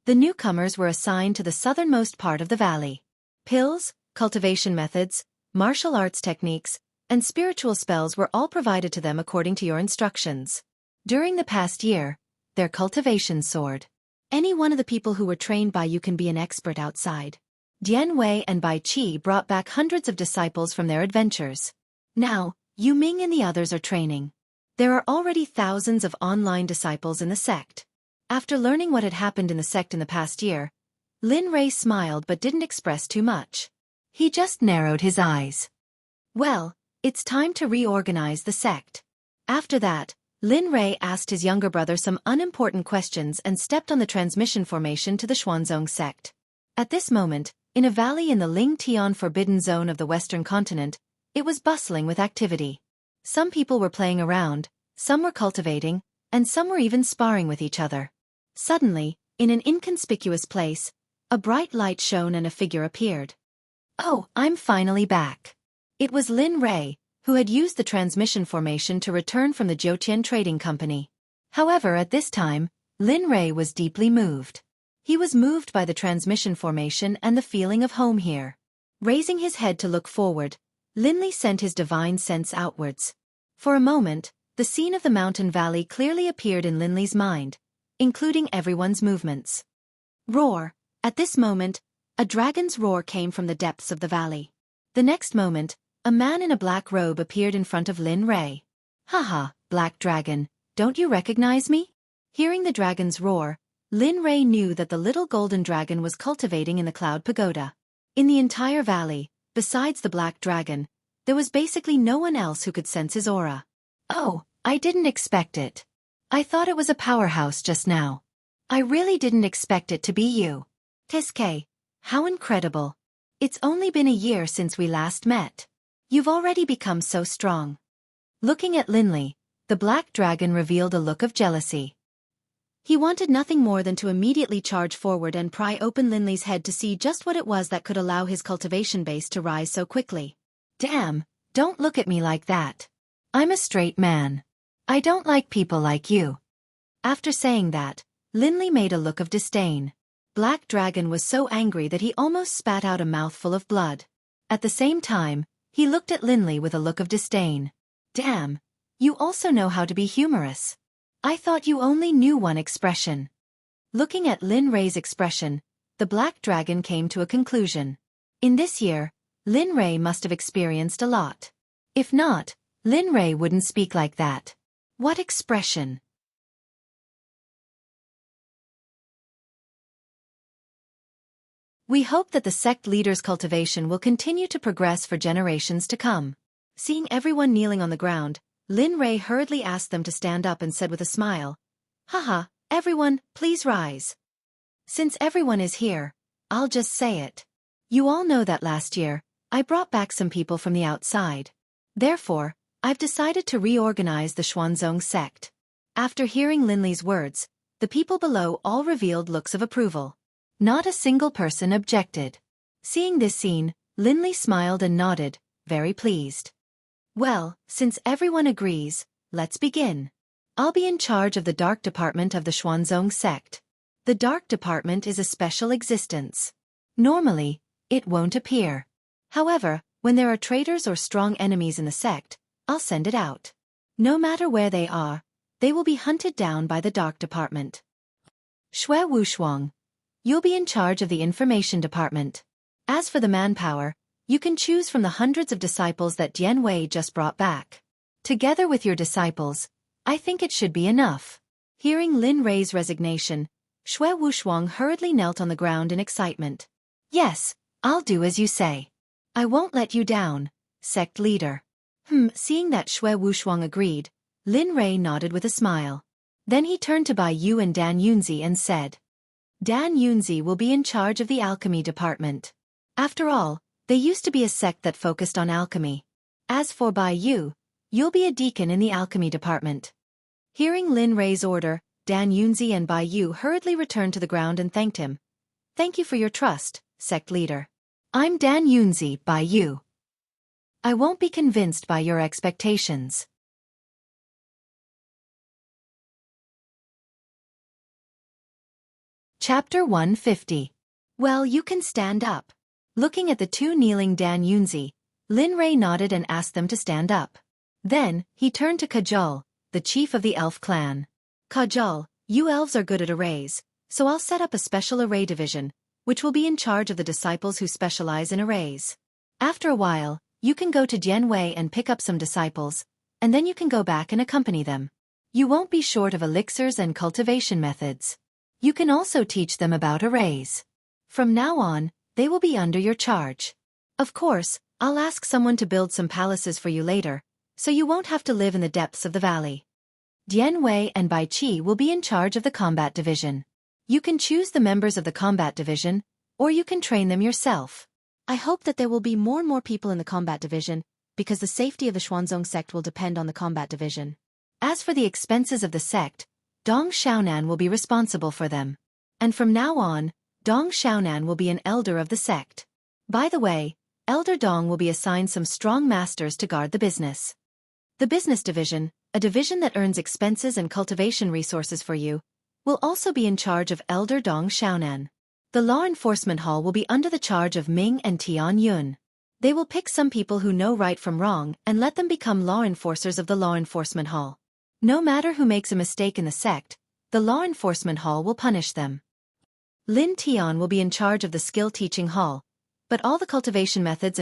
The newcomers were assigned to the southernmost part of the valley. Pills, cultivation methods, martial arts techniques, and spiritual spells were all provided to them according to your instructions. During the past year, their cultivation soared. Any one of the people who were trained by you can be an expert outside. Dian Wei and Bai Qi brought back hundreds of disciples from their adventures. Now, Yu Ming and the others are training. There are already thousands of online disciples in the sect. After learning what had happened in the sect in the past year, Lin Rei smiled but didn't express too much. He just narrowed his eyes. Well, it's time to reorganize the sect. After that, Lin Rei asked his younger brother some unimportant questions and stepped on the transmission formation to the Xuanzong sect. At this moment, in a valley in the Ling Tian Forbidden Zone of the Western Continent, it was bustling with activity. Some people were playing around, some were cultivating, and some were even sparring with each other. Suddenly, in an inconspicuous place, a bright light shone and a figure appeared. Oh, I'm finally back. It was Lin Rei, who had used the transmission formation to return from the Jiutian Trading Company. However, at this time, Lin Rei was deeply moved. He was moved by the transmission formation and the feeling of home here. Raising his head to look forward, Lin Li sent his divine sense outwards. For a moment, the scene of the mountain valley clearly appeared in Lin Li's mind, including everyone's movements. Roar! At this moment, a dragon's roar came from the depths of the valley. The next moment, a man in a black robe appeared in front of Lin Rei. Haha, Black Dragon, don't you recognize me? Hearing the dragon's roar, Lin Rei knew that the little golden dragon was cultivating in the cloud pagoda. In the entire valley, besides the black dragon, there was basically no one else who could sense his aura. Oh, I didn't expect it. I thought it was a powerhouse just now. I really didn't expect it to be you. Teske, how incredible. It's only been a year since we last met. You've already become so strong. Looking at Lin Li, the black dragon revealed a look of jealousy. He wanted nothing more than to immediately charge forward and pry open Lin Li's head to see just what it was that could allow his cultivation base to rise so quickly. Damn, don't look at me like that. I'm a straight man. I don't like people like you. After saying that, Lin Li made a look of disdain. Black Dragon was so angry that he almost spat out a mouthful of blood. At the same time, he looked at Lin Li with a look of disdain. Damn, you also know how to be humorous. I thought you only knew one expression. Looking at Lin Rei's expression, the Black Dragon came to a conclusion. In this year, Lin Rei must have experienced a lot. If not, Lin Rei wouldn't speak like that. What expression? We hope that the sect leader's cultivation will continue to progress for generations to come. Seeing everyone kneeling on the ground, Lin Rei hurriedly asked them to stand up and said with a smile, Haha, everyone, please rise. Since everyone is here, I'll just say it. You all know that last year, I brought back some people from the outside. Therefore, I've decided to reorganize the Xuanzong sect. After hearing Lin Li's words, the people below all revealed looks of approval. Not a single person objected. Seeing this scene, Lin Li smiled and nodded, very pleased. Well, since everyone agrees, let's begin. I'll be in charge of the dark department of the Xuanzong sect. The dark department is a special existence. Normally, it won't appear. However, when there are traitors or strong enemies in the sect, I'll send it out. No matter where they are, they will be hunted down by the Dark Department. Xueqi, you'll be in charge of the Information Department. As for the manpower, you can choose from the hundreds of disciples that Dian Wei just brought back. Together with your disciples, I think it should be enough. Hearing Lin Rei's resignation, Xueqi hurriedly knelt on the ground in excitement. Yes, I'll do as you say. I won't let you down, Sect leader. Seeing that Xueqi agreed, Lin Rei nodded with a smile. Then he turned to Bai Yu and Dan Yunzi and said, Dan Yunzi will be in charge of the alchemy department. After all, they used to be a sect that focused on alchemy. As for Bai Yu, you'll be a deacon in the alchemy department. Hearing Lin Rei's order, Dan Yunzi and Bai Yu hurriedly returned to the ground and thanked him. Thank you for your trust, sect leader. I'm Dan Yunzi, Bai Yu. I won't be convinced by your expectations. Chapter 150. Well, you can stand up. Looking at the two kneeling Dan Yunzi, Lin Rei nodded and asked them to stand up. Then, he turned to Kajal, the chief of the elf clan. Kajal, you elves are good at arrays, so I'll set up a special array division, which will be in charge of the disciples who specialize in arrays. After a while, you can go to Dian Wei and pick up some disciples, and then you can go back and accompany them. You won't be short of elixirs and cultivation methods. You can also teach them about arrays. From now on, they will be under your charge. Of course, I'll ask someone to build some palaces for you later, so you won't have to live in the depths of the valley. Dian Wei and Bai Qi will be in charge of the combat division. You can choose the members of the combat division, or you can train them yourself. I hope that there will be more and more people in the combat division, because the safety of the Xuanzong sect will depend on the combat division. As for the expenses of the sect, Dong Xiaonan will be responsible for them. And from now on, Dong Xiaonan will be an elder of the sect. By the way, Elder Dong will be assigned some strong masters to guard the business. The business division, a division that earns expenses and cultivation resources for you, will also be in charge of Elder Dong Xiaonan. The law enforcement hall will be under the charge of Ming and Tian Yun. They will pick some people who know right from wrong and let them become law enforcers of the law enforcement hall. No matter who makes a mistake in the sect, the law enforcement hall will punish them. Lin Tian will be in charge of the skill teaching hall, but all the cultivation methods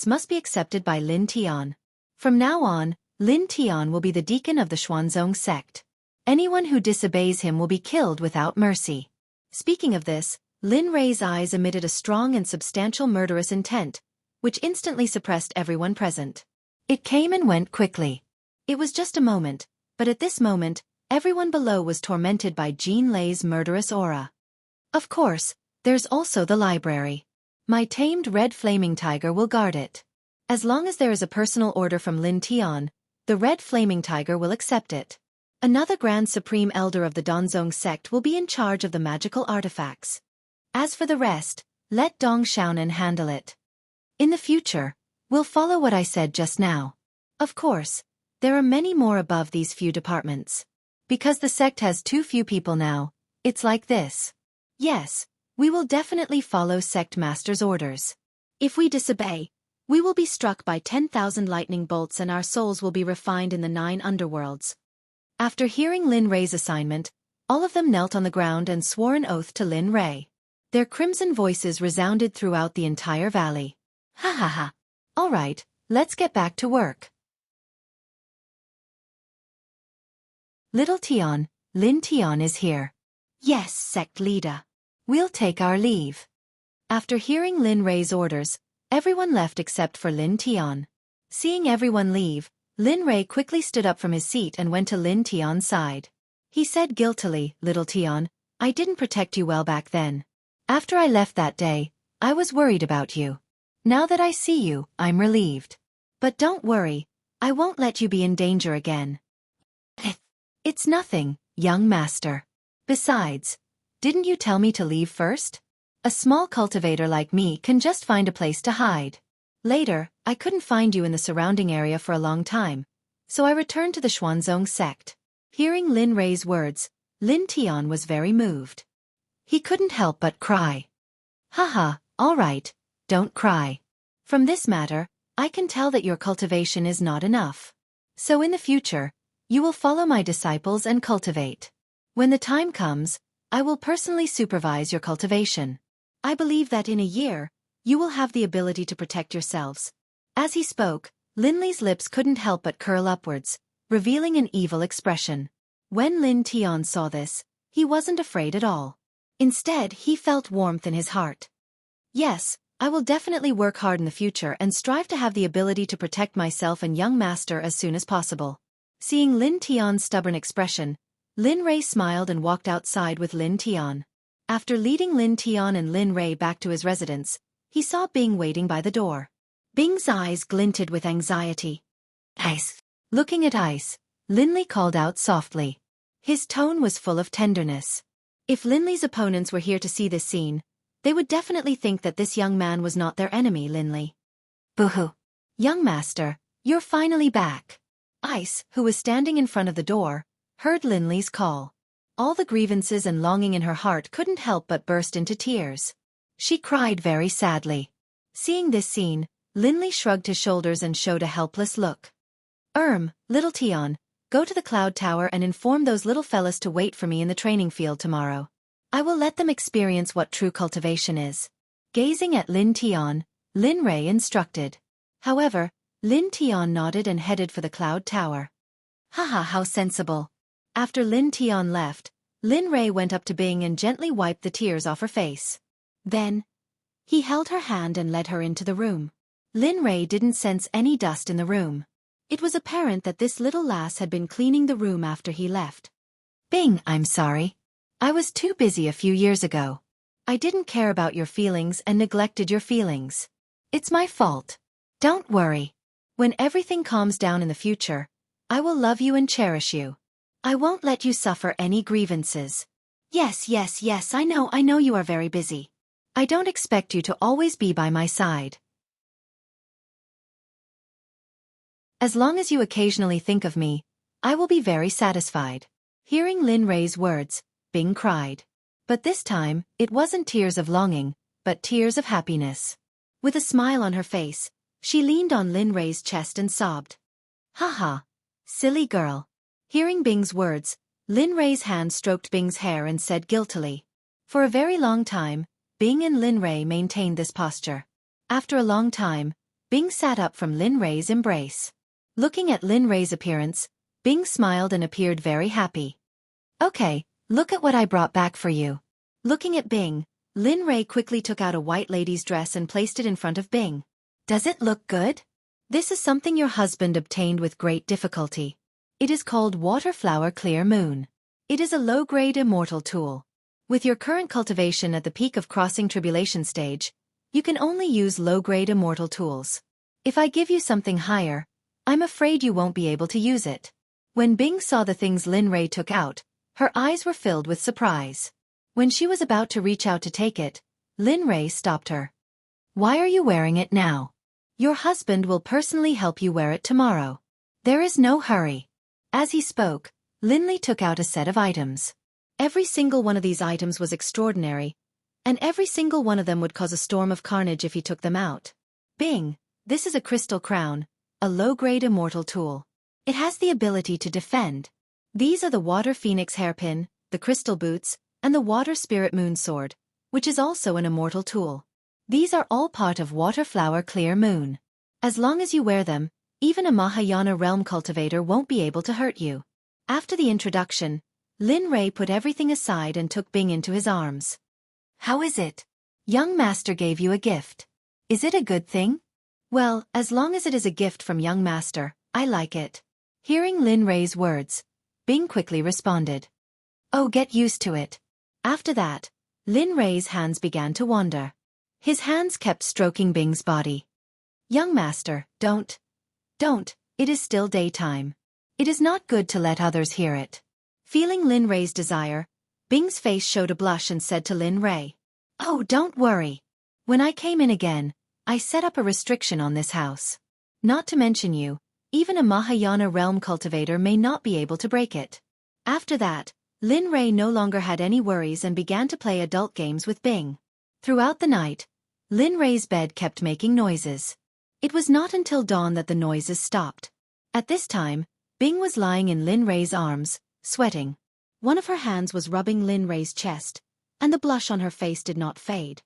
must be accepted by Lin Tian. From now on, Lin Tian will be the deacon of the Xuanzong sect. Anyone who disobeys him will be killed without mercy. Speaking of this, Lin Rei's eyes emitted a strong and substantial murderous intent, which instantly suppressed everyone present. It came and went quickly. It was just a moment, but at this moment, everyone below was tormented by Jean Lei's murderous aura. Of course, there's also the library. My tamed red flaming tiger will guard it. As long as there is a personal order from Lin Tian, the red flaming tiger will accept it. Another Grand Supreme Elder of the Donzong sect will be in charge of the magical artifacts. As for the rest, let Dong Xiaonan handle it. In the future, we'll follow what I said just now. Of course, there are many more above these few departments. Because the sect has too few people now, it's like this. Yes, we will definitely follow sect master's orders. If we disobey, we will be struck by 10,000 lightning bolts and our souls will be refined in the 9 underworlds. After hearing Lin Rei's assignment, all of them knelt on the ground and swore an oath to Lin Rei. Their crimson voices resounded throughout the entire valley. Ha ha ha. All right, let's get back to work. Little Tian, Lin Tian is here. Yes, sect leader. We'll take our leave. After hearing Lin Rei's orders, everyone left except for Lin Tian. Seeing everyone leave, Lin Rei quickly stood up from his seat and went to Lin Tian's side. He said guiltily, Little Tian, I didn't protect you well back then. After I left that day, I was worried about you. Now that I see you, I'm relieved. But don't worry, I won't let you be in danger again. It's nothing, young master. Besides, didn't you tell me to leave first? A small cultivator like me can just find a place to hide. Later, I couldn't find you in the surrounding area for a long time, so I returned to the Xuanzong sect. Hearing Lin Rei's words, Lin Tian was very moved. He couldn't help but cry. Haha, all right, don't cry. From this matter, I can tell that your cultivation is not enough. So in the future, You will follow my disciples and cultivate. When the time comes, I will personally supervise your cultivation. I believe that in a year, you will have the ability to protect yourselves. As he spoke, Linley's lips couldn't help but curl upwards, revealing an evil expression. When Lin Tian saw this, he wasn't afraid at all. Instead, he felt warmth in his heart. Yes, I will definitely work hard in the future and strive to have the ability to protect myself and young master as soon as possible. Seeing Lin Tian's stubborn expression, Lin Rei smiled and walked outside with Lin Tian. After leading Lin Tian and Lin Rei back to his residence, he saw Bing waiting by the door. Bing's eyes glinted with anxiety. Ice. Looking at Ice, Linley called out softly. His tone was full of tenderness. If Linley's opponents were here to see this scene, they would definitely think that this young man was not their enemy, Linley. Boo-hoo. Young master, you're finally back. Ice, who was standing in front of the door, heard Linley's call. All the grievances and longing in her heart couldn't help but burst into tears. She cried very sadly. Seeing this scene, Linley shrugged his shoulders and showed a helpless look. Little Tian, go to the cloud tower and inform those little fellas to wait for me in the training field tomorrow. I will let them experience what true cultivation is. Gazing at Lin Tian, Lin Rei instructed. However, Lin Tian nodded and headed for the cloud tower. Haha, how sensible. After Lin Tian left, Lin Rei went up to Bing and gently wiped the tears off her face. Then, he held her hand and led her into the room. Lin Rei didn't sense any dust in the room. It was apparent that this little lass had been cleaning the room after he left. Bing, I'm sorry. I was too busy a few years ago. I didn't care about your feelings and neglected your feelings. It's my fault. Don't worry. When everything calms down in the future, I will love you and cherish you. I won't let you suffer any grievances. Yes, I know you are very busy. I don't expect you to always be by my side. As long as you occasionally think of me, I will be very satisfied. Hearing Lin Rei's words, Bing cried. But this time, it wasn't tears of longing, but tears of happiness. With a smile on her face, she leaned on Lin Rei's chest and sobbed. Haha, silly girl. Hearing Bing's words, Lin Rei's hand stroked Bing's hair and said guiltily. For a very long time, Bing and Lin Rei maintained this posture. After a long time, Bing sat up from Lin Rei's embrace. Looking at Lin Rei's appearance, Bing smiled and appeared very happy. Okay, look at what I brought back for you. Looking at Bing, Lin Rei quickly took out a white lady's dress and placed it in front of Bing. Does it look good? This is something your husband obtained with great difficulty. It is called Water Flower Clear Moon. It is a low-grade immortal tool. With your current cultivation at the peak of crossing tribulation stage, you can only use low-grade immortal tools. If I give you something higher, I'm afraid you won't be able to use it. When Bing saw the things Lin Rei took out, her eyes were filled with surprise. When she was about to reach out to take it, Lin Rei stopped her. Why are you wearing it now? Your husband will personally help you wear it tomorrow. There is no hurry. As he spoke, Linley took out a set of items. Every single one of these items was extraordinary, and every single one of them would cause a storm of carnage if he took them out. Bing, this is a crystal crown, a low-grade immortal tool. It has the ability to defend. These are the Water Phoenix hairpin, the crystal boots, and the Water Spirit Moon sword, which is also an immortal tool. These are all part of Water Flower Clear Moon. As long as you wear them, even a Mahayana realm cultivator won't be able to hurt you. After the introduction, Lin Rei put everything aside and took Bing into his arms. How is it? Young master gave you a gift. Is it a good thing? Well, as long as it is a gift from young master, I like it. Hearing Lin Rei's words, Bing quickly responded. Oh, get used to it. After that, Lin Rei's hands began to wander. His hands kept stroking Bing's body. Young master, don't, it is still daytime. It is not good to let others hear it. Feeling Lin Rei's desire, Bing's face showed a blush and said to Lin Rei, Oh, don't worry. When I came in again, I set up a restriction on this house. Not to mention you, even a Mahayana realm cultivator may not be able to break it. After that, Lin Rei no longer had any worries and began to play adult games with Bing. Throughout the night, Lin Rei's bed kept making noises. It was not until dawn that the noises stopped. At this time, Bing was lying in Lin Rei's arms, sweating. One of her hands was rubbing Lin Rei's chest, and the blush on her face did not fade.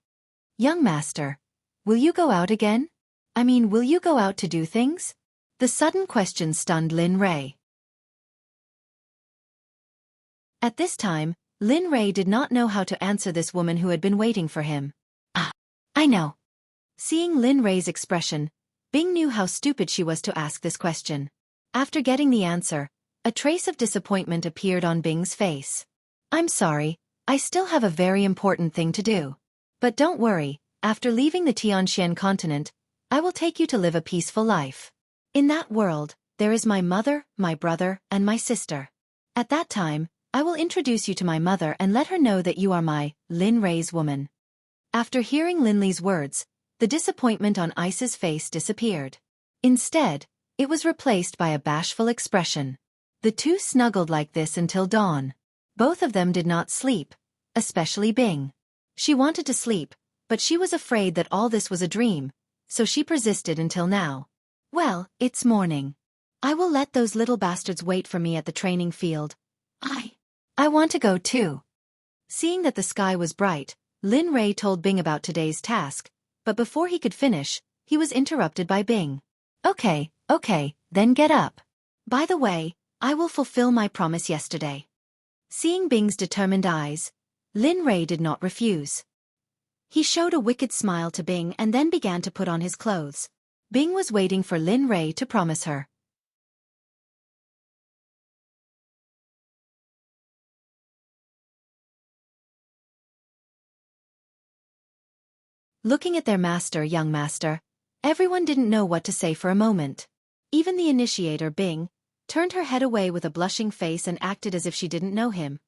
Young master, will you go out again? Will you go out to do things? The sudden question stunned Lin Rei. At this time, Lin Rei did not know how to answer this woman who had been waiting for him. Ah, I know. Seeing Lin Rei's expression, Bing knew how stupid she was to ask this question. After getting the answer, a trace of disappointment appeared on Bing's face. I'm sorry, I still have a very important thing to do. But don't worry, after leaving the Tianxian continent, I will take you to live a peaceful life. In that world, there is my mother, my brother, and my sister. At that time, I will introduce you to my mother and let her know that you are my, Lin Rei's woman. After hearing Lin Li's words, the disappointment on Ice's face disappeared. Instead, it was replaced by a bashful expression. The two snuggled like this until dawn. Both of them did not sleep, especially Bing. She wanted to sleep, but she was afraid that all this was a dream, so she persisted until now. Well, it's morning. I will let those little bastards wait for me at the training field. I want to go too. Seeing that the sky was bright, Lin Rei told Bing about today's task, but before he could finish, he was interrupted by Bing. Okay, then get up. By the way, I will fulfill my promise yesterday. Seeing Bing's determined eyes, Lin Rei did not refuse. He showed a wicked smile to Bing and then began to put on his clothes. Bing was waiting for Lin Rei to promise her. Looking at their master, young master, everyone didn't know what to say for a moment. Even the initiator, Bing, turned her head away with a blushing face and acted as if she didn't know him.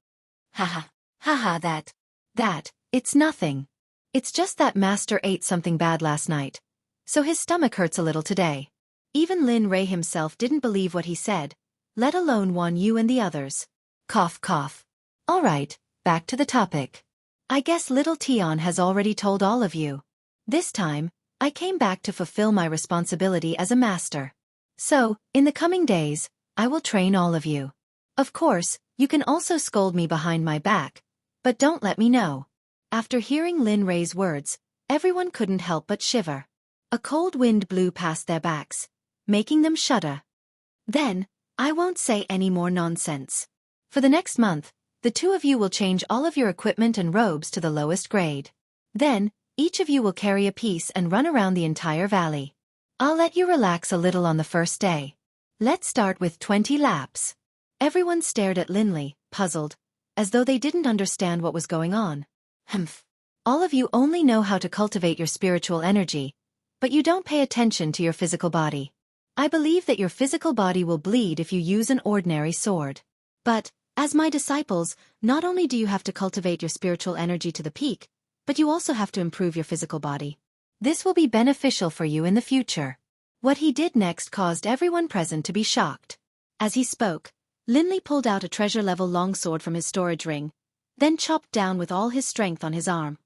That, it's nothing. It's just that master ate something bad last night, so his stomach hurts a little today. Even Lin Rei himself didn't believe what he said, let alone Wan Yu and the others. Cough, cough. All right, back to the topic. I guess little Tian has already told all of you. This time, I came back to fulfill my responsibility as a master. So, in the coming days, I will train all of you. Of course, you can also scold me behind my back, but don't let me know. After hearing Lin Rei's words, everyone couldn't help but shiver. A cold wind blew past their backs, making them shudder. Then, I won't say any more nonsense. For the next month, the two of you will change all of your equipment and robes to the lowest grade. Then, each of you will carry a piece and run around the entire valley. I'll let you relax a little on the first day. Let's start with 20 laps. Everyone stared at Lin Li, puzzled, as though they didn't understand what was going on. Humph. All of you only know how to cultivate your spiritual energy, but you don't pay attention to your physical body. I believe that your physical body will bleed if you use an ordinary sword. But, as my disciples, not only do you have to cultivate your spiritual energy to the peak, but you also have to improve your physical body. This will be beneficial for you in the future. What he did next caused everyone present to be shocked. As he spoke, Lin Li pulled out a treasure-level longsword from his storage ring, then chopped down with all his strength on his arm.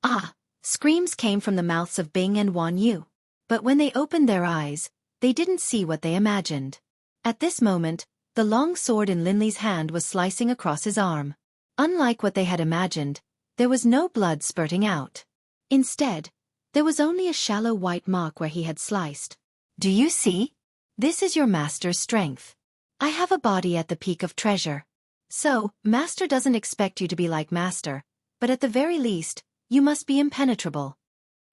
Ah! Screams came from the mouths of Bing and Wan Yu. But when they opened their eyes, they didn't see what they imagined. At this moment, the long sword in Lin Li's hand was slicing across his arm. Unlike what they had imagined, there was no blood spurting out. Instead, there was only a shallow white mark where he had sliced. Do you see? This is your master's strength. I have a body at the peak of treasure. So, master doesn't expect you to be like master, but at the very least, you must be impenetrable.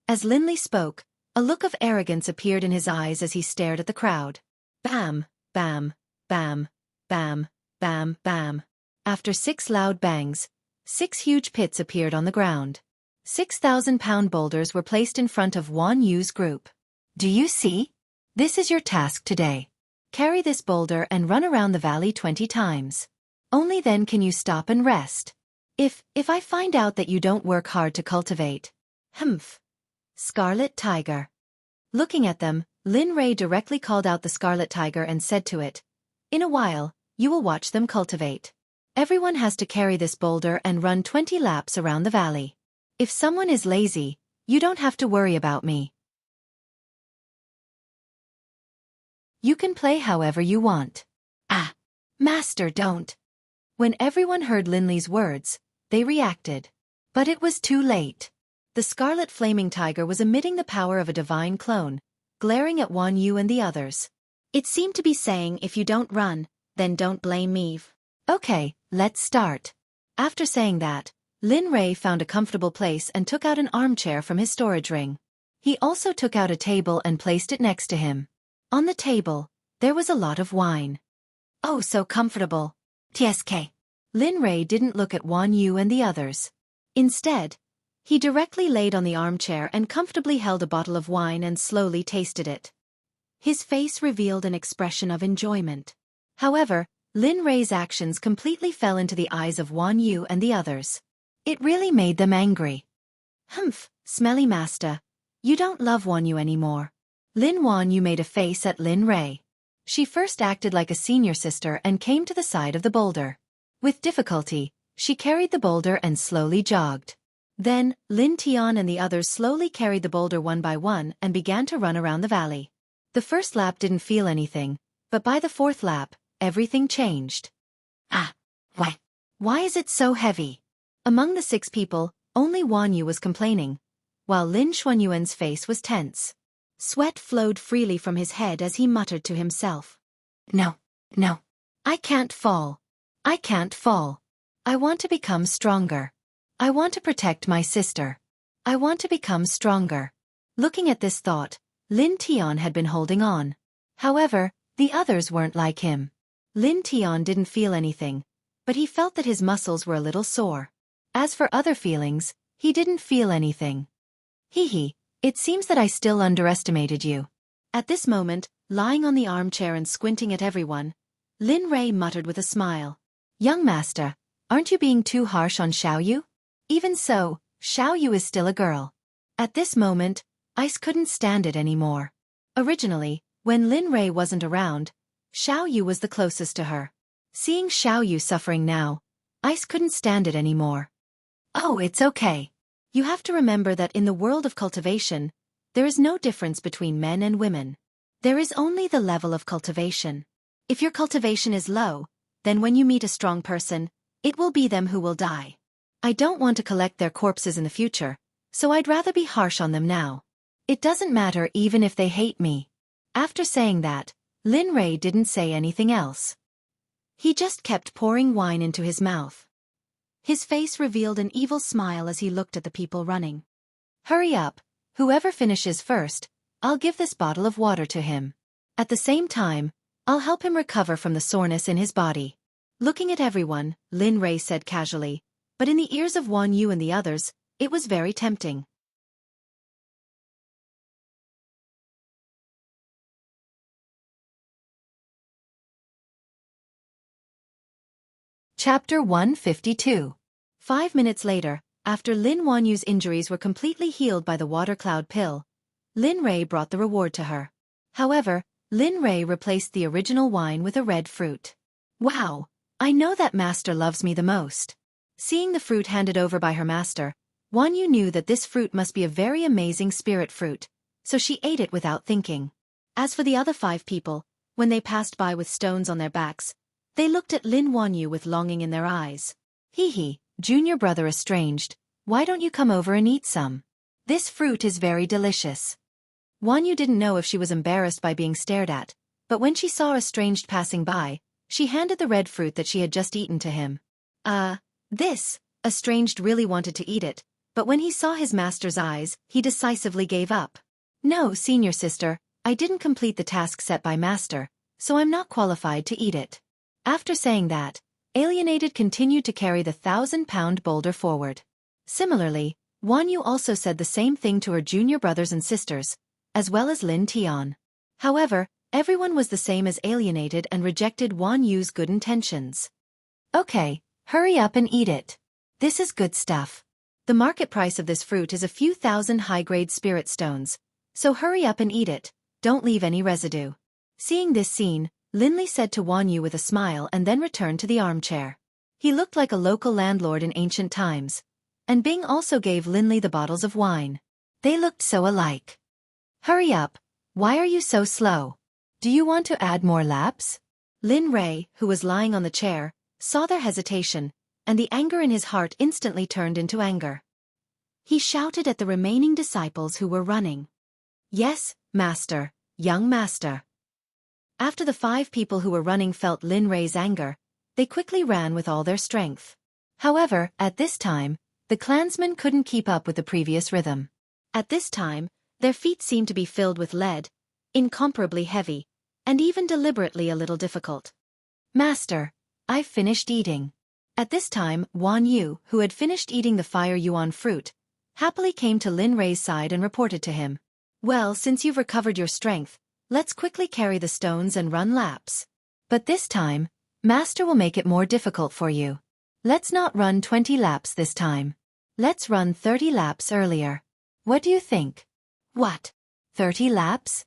As Lin Li spoke, a look of arrogance appeared in his eyes as he stared at the crowd. Bam, bam, bam, bam, bam, bam. After 6 loud bangs, 6 huge pits appeared on the ground. 6,000-pound boulders were placed in front of Wan Yu's group. Do you see? This is your task today. Carry this boulder and run around the valley 20 times. Only then can you stop and rest. If I find out that you don't work hard to cultivate. Humph. Scarlet Tiger. Looking at them, Lin Rei directly called out the Scarlet Tiger and said to it, in a while, you will watch them cultivate. Everyone has to carry this boulder and run 20 laps around the valley. If someone is lazy, you don't have to worry about me. You can play however you want. Master, don't. When everyone heard Linley's words, they reacted. But it was too late. The scarlet flaming tiger was emitting the power of a divine clone, glaring at Wan Yu and the others. It seemed to be saying, if you don't run, then don't blame me. Okay, let's start. After saying that, Lin Rei found a comfortable place and took out an armchair from his storage ring. He also took out a table and placed it next to him. On the table, there was a lot of wine. Oh, so comfortable. TSK. Lin Rei didn't look at Wan Yu and the others. Instead, he directly laid on the armchair and comfortably held a bottle of wine and slowly tasted it. His face revealed an expression of enjoyment. However, Lin Rei's actions completely fell into the eyes of Wan Yu and the others. It really made them angry. Humph, smelly master. You don't love Wan Yu anymore. Wan Yu made a face at Lin Rei. She first acted like a senior sister and came to the side of the boulder. With difficulty, she carried the boulder and slowly jogged. Then, Lin Tian and the others slowly carried the boulder one by one and began to run around the valley. The first lap didn't feel anything, but by the fourth lap, everything changed. Ah, why is it so heavy? Among the 6 people, only Wan Yu was complaining, while Lin Xuanyuan's face was tense. Sweat flowed freely from his head as he muttered to himself. No. I can't fall. I can't fall. I want to become stronger. I want to protect my sister. I want to become stronger. Looking at this thought, Lin Tian had been holding on. However, the others weren't like him. Lin Tian didn't feel anything, but he felt that his muscles were a little sore. As for other feelings, he didn't feel anything. Hee, it seems that I still underestimated you. At this moment, lying on the armchair and squinting at everyone, Lin Rei muttered with a smile. Young master, aren't you being too harsh on Xiaoyu? Even so, Xiaoyu is still a girl. At this moment, Ice couldn't stand it anymore. Originally, when Lin Rei wasn't around, Xiaoyu was the closest to her. Seeing Xiaoyu suffering now, Ice couldn't stand it anymore. Oh, it's okay. You have to remember that in the world of cultivation, there is no difference between men and women. There is only the level of cultivation. If your cultivation is low, then when you meet a strong person, it will be them who will die. I don't want to collect their corpses in the future, so I'd rather be harsh on them now. It doesn't matter even if they hate me. After saying that, Lin Rei didn't say anything else. He just kept pouring wine into his mouth. His face revealed an evil smile as he looked at the people running. Hurry up, whoever finishes first, I'll give this bottle of water to him. At the same time, I'll help him recover from the soreness in his body. Looking at everyone, Lin Rei said casually, but in the ears of Wan Yu and the others, it was very tempting. Chapter 152. 5 minutes later, after Lin Wan Yu's injuries were completely healed by the water cloud pill, Lin Rei brought the reward to her. However, Lin Rei replaced the original wine with a red fruit. Wow, I know that master loves me the most. Seeing the fruit handed over by her master, Wan Yu knew that this fruit must be a very amazing spirit fruit, so she ate it without thinking. As for the other 5 people, when they passed by with stones on their backs, they looked at Lin Wan Yu with longing in their eyes. Hee, junior brother estranged, why don't you come over and eat some? This fruit is very delicious. Wan Yu didn't know if she was embarrassed by being stared at, but when she saw Estranged passing by, she handed the red fruit that she had just eaten to him. This, Estranged really wanted to eat it, but when he saw his master's eyes, he decisively gave up. No, senior sister, I didn't complete the task set by master, so I'm not qualified to eat it. After saying that, Alienated continued to carry the 1,000-pound boulder forward. Similarly, Wan Yu also said the same thing to her junior brothers and sisters, as well as Lin Tian. However, everyone was the same as Alienated and rejected Wan Yu's good intentions. Okay, hurry up and eat it. This is good stuff. The market price of this fruit is a few thousand high-grade spirit stones, so hurry up and eat it, don't leave any residue. Seeing this scene, Linley said to Wan Yu with a smile and then returned to the armchair. He looked like a local landlord in ancient times, and Bing also gave Linley the bottles of wine. They looked so alike. Hurry up, why are you so slow? Do you want to add more laps? Lin Rei, who was lying on the chair, saw their hesitation, and the anger in his heart instantly turned into anger. He shouted at the remaining disciples who were running. "Yes, master, young master." After the 5 people who were running felt Lin Rei's anger, they quickly ran with all their strength. However, at this time, the clansmen couldn't keep up with the previous rhythm. At this time, their feet seemed to be filled with lead, incomparably heavy, and even deliberately a little difficult. "Master, I've finished eating." At this time, Wan Yu, who had finished eating the fire yuan fruit, happily came to Lin Rei's side and reported to him. "Well, since you've recovered your strength, let's quickly carry the stones and run laps. But this time, Master will make it more difficult for you. Let's not run 20 laps this time. Let's run 30 laps earlier. What do you think?" "What? 30 laps?"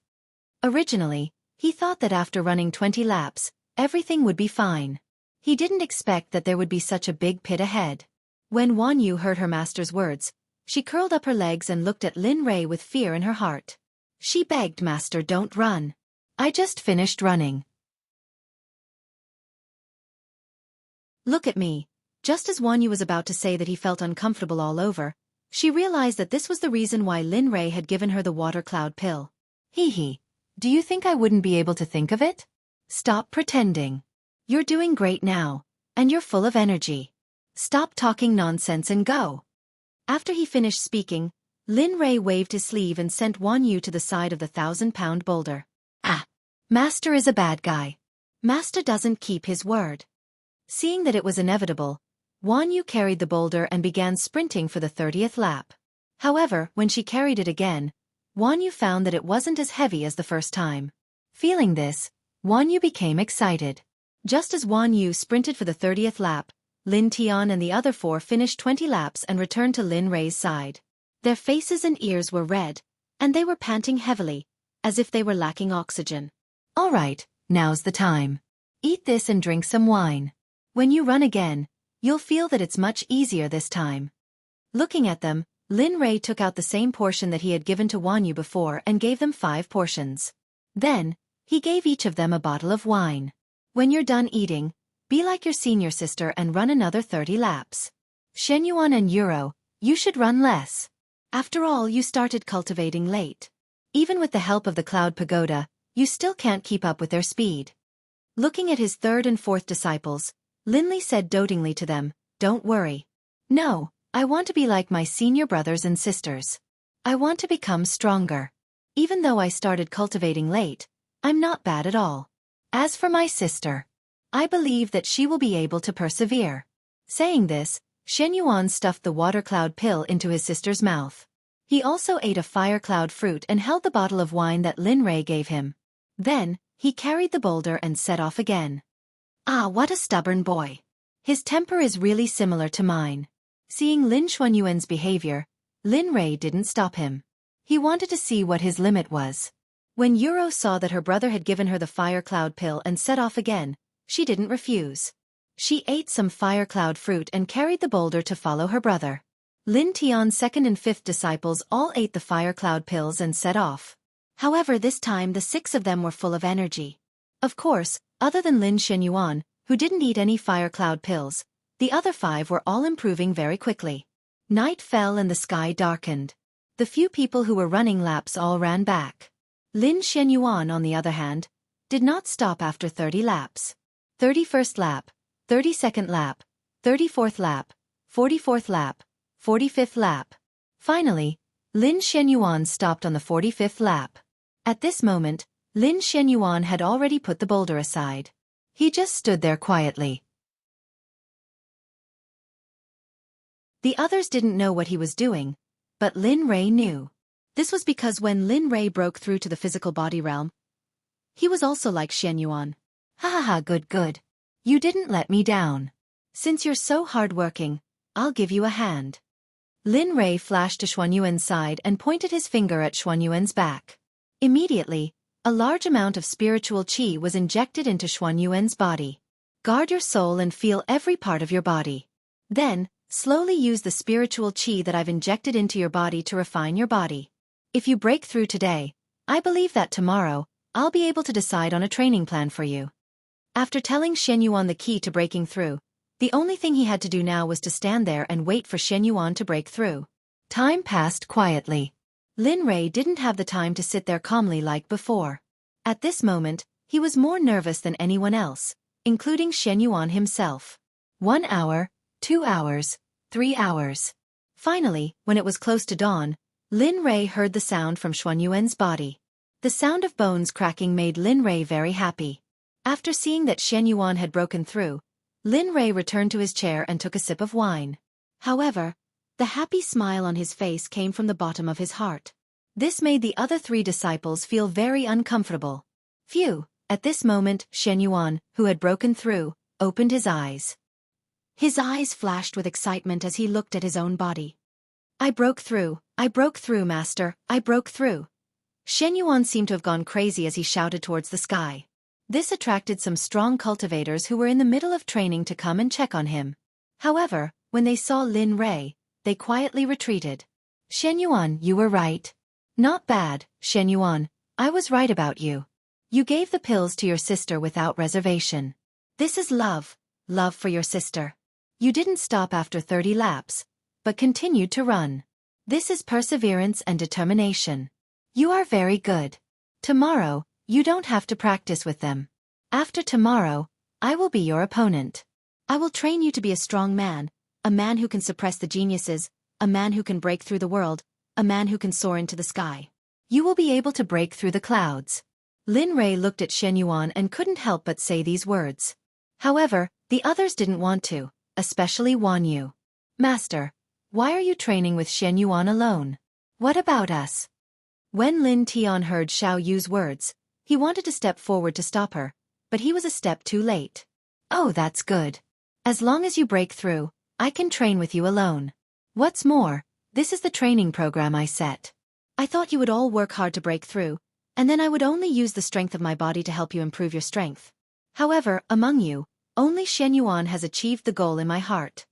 Originally, he thought that after running 20 laps, everything would be fine. He didn't expect that there would be such a big pit ahead. When Wan Yu heard her master's words, she curled up her legs and looked at Lin Rei with fear in her heart. She begged, "Master, don't run. I just finished running. Look at me." Just as Wan Yu was about to say that he felt uncomfortable all over, she realized that this was the reason why Lin Rei had given her the water cloud pill. Hee hee. Do you think I wouldn't be able to think of it? Stop pretending. You're doing great now, and you're full of energy. Stop talking nonsense and go. After he finished speaking, Lin Rei waved his sleeve and sent Wan Yu to the side of the 1,000-pound boulder. "Ah! Master is a bad guy. Master doesn't keep his word." Seeing that it was inevitable, Wan Yu carried the boulder and began sprinting for the 30th lap. However, when she carried it again, Wan Yu found that it wasn't as heavy as the first time. Feeling this, Wan Yu became excited. Just as Wan Yu sprinted for the 30th lap, Lin Tian and the other 4 finished 20 laps and returned to Lin Rei's side. Their faces and ears were red, and they were panting heavily, as if they were lacking oxygen. "All right, now's the time. Eat this and drink some wine. When you run again, you'll feel that it's much easier this time." Looking at them, Lin Rei took out the same portion that he had given to Wan Yu before and gave them 5 portions. Then, he gave each of them a bottle of wine. "When you're done eating, be like your senior sister and run another 30 laps. Shenyuan and Euro, you should run less. After all, you started cultivating late. Even with the help of the Cloud Pagoda, you still can't keep up with their speed." Looking at his 3rd and 4th disciples, Lin Li said dotingly to them, "Don't worry. No, I want to be like my senior brothers and sisters. I want to become stronger. Even though I started cultivating late, I'm not bad at all. As for my sister, I believe that she will be able to persevere." Saying this, Shen Yuan stuffed the water cloud pill into his sister's mouth. He also ate a fire cloud fruit and held the bottle of wine that Lin Rei gave him. Then, he carried the boulder and set off again. "Ah, what a stubborn boy. His temper is really similar to mine." Seeing Lin Xuanyuan's behavior, Lin Rei didn't stop him. He wanted to see what his limit was. When Euro saw that her brother had given her the fire cloud pill and set off again, she didn't refuse. She ate some fire cloud fruit and carried the boulder to follow her brother. Lin Tian's 2nd and 5th disciples all ate the fire cloud pills and set off. However, this time the 6 of them were full of energy. Of course, other than Lin Shenyuan, who didn't eat any fire cloud pills, the other 5 were all improving very quickly. Night fell and the sky darkened. The few people who were running laps all ran back. Lin Shenyuan, on the other hand, did not stop after 30 laps. 31st lap, 32nd lap, 34th lap, 44th lap, 45th lap. Finally, Lin Shenyuan stopped on the 45th lap. At this moment, Lin Shenyuan had already put the boulder aside. He just stood there quietly. The others didn't know what he was doing, but Lin Rei knew. This was because when Lin Rei broke through to the physical body realm, he was also like Shenyuan. "Ha ha ha, good good. You didn't let me down. Since you're so hard-working, I'll give you a hand." Lin Rei flashed to Xuanyuan's side and pointed his finger at Xuanyuan's back. Immediately, a large amount of spiritual qi was injected into Xuanyuan's body. Guard your soul and feel every part of your body. Then, slowly use the spiritual qi that I've injected into your body to refine your body. If you break through today, I believe that tomorrow, I'll be able to decide on a training plan for you. After telling Shen Yuan the key to breaking through, the only thing he had to do now was to stand there and wait for Shen Yuan to break through. Time passed quietly. Lin Rei didn't have the time to sit there calmly like before. At this moment, he was more nervous than anyone else, including Shen Yuan himself. 1 hour, 2 hours, 3 hours. Finally, when it was close to dawn, Lin Rei heard the sound from Xuan Yuan's body. The sound of bones cracking made Lin Rei very happy. After seeing that Shen Yuan had broken through, Lin Rei returned to his chair and took a sip of wine. However, the happy smile on his face came from the bottom of his heart. This made the other 3 disciples feel very uncomfortable. Phew, at this moment, Shen Yuan, who had broken through, opened his eyes. His eyes flashed with excitement as he looked at his own body. I broke through, master, I broke through. Shen Yuan seemed to have gone crazy as he shouted towards the sky. This attracted some strong cultivators who were in the middle of training to come and check on him. However, when they saw Lin Rei, they quietly retreated. Shen Yuan, you were right. Not bad, Shen Yuan, I was right about you. You gave the pills to your sister without reservation. This is love, love for your sister. You didn't stop after 30 laps, but continued to run. This is perseverance and determination. You are very good. Tomorrow, you don't have to practice with them. After tomorrow, I will be your opponent. I will train you to be a strong man, a man who can suppress the geniuses, a man who can break through the world, a man who can soar into the sky. You will be able to break through the clouds. Lin Rei looked at Shen Yuan and couldn't help but say these words. However, the others didn't want to, especially Wan Yu. Master, why are you training with Shen Yuan alone? What about us? When Lin Tian heard Xiao Yu's words, he wanted to step forward to stop her, but he was a step too late. Oh, that's good. As long as you break through, I can train with you alone. What's more, this is the training program I set. I thought you would all work hard to break through, and then I would only use the strength of my body to help you improve your strength. However, among you, only Shen Yuan has achieved the goal in my heart.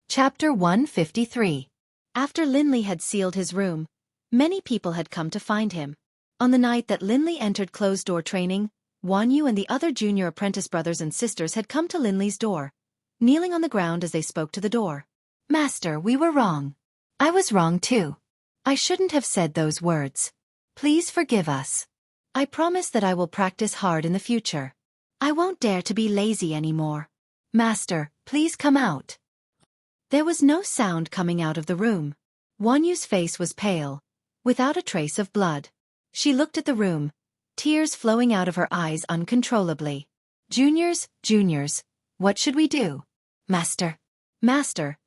Chapter 153. After Linley had sealed his room, many people had come to find him. On the night that Linley entered closed-door training, Wan Yu and the other junior apprentice brothers and sisters had come to Linley's door, kneeling on the ground as they spoke to the door. Master, we were wrong. I was wrong too. I shouldn't have said those words. Please forgive us. I promise that I will practice hard in the future. I won't dare to be lazy anymore. Master, please come out. There was no sound coming out of the room. Wan Yu's face was pale, without a trace of blood. She looked at the room, tears flowing out of her eyes uncontrollably. Juniors, what should we do? Master.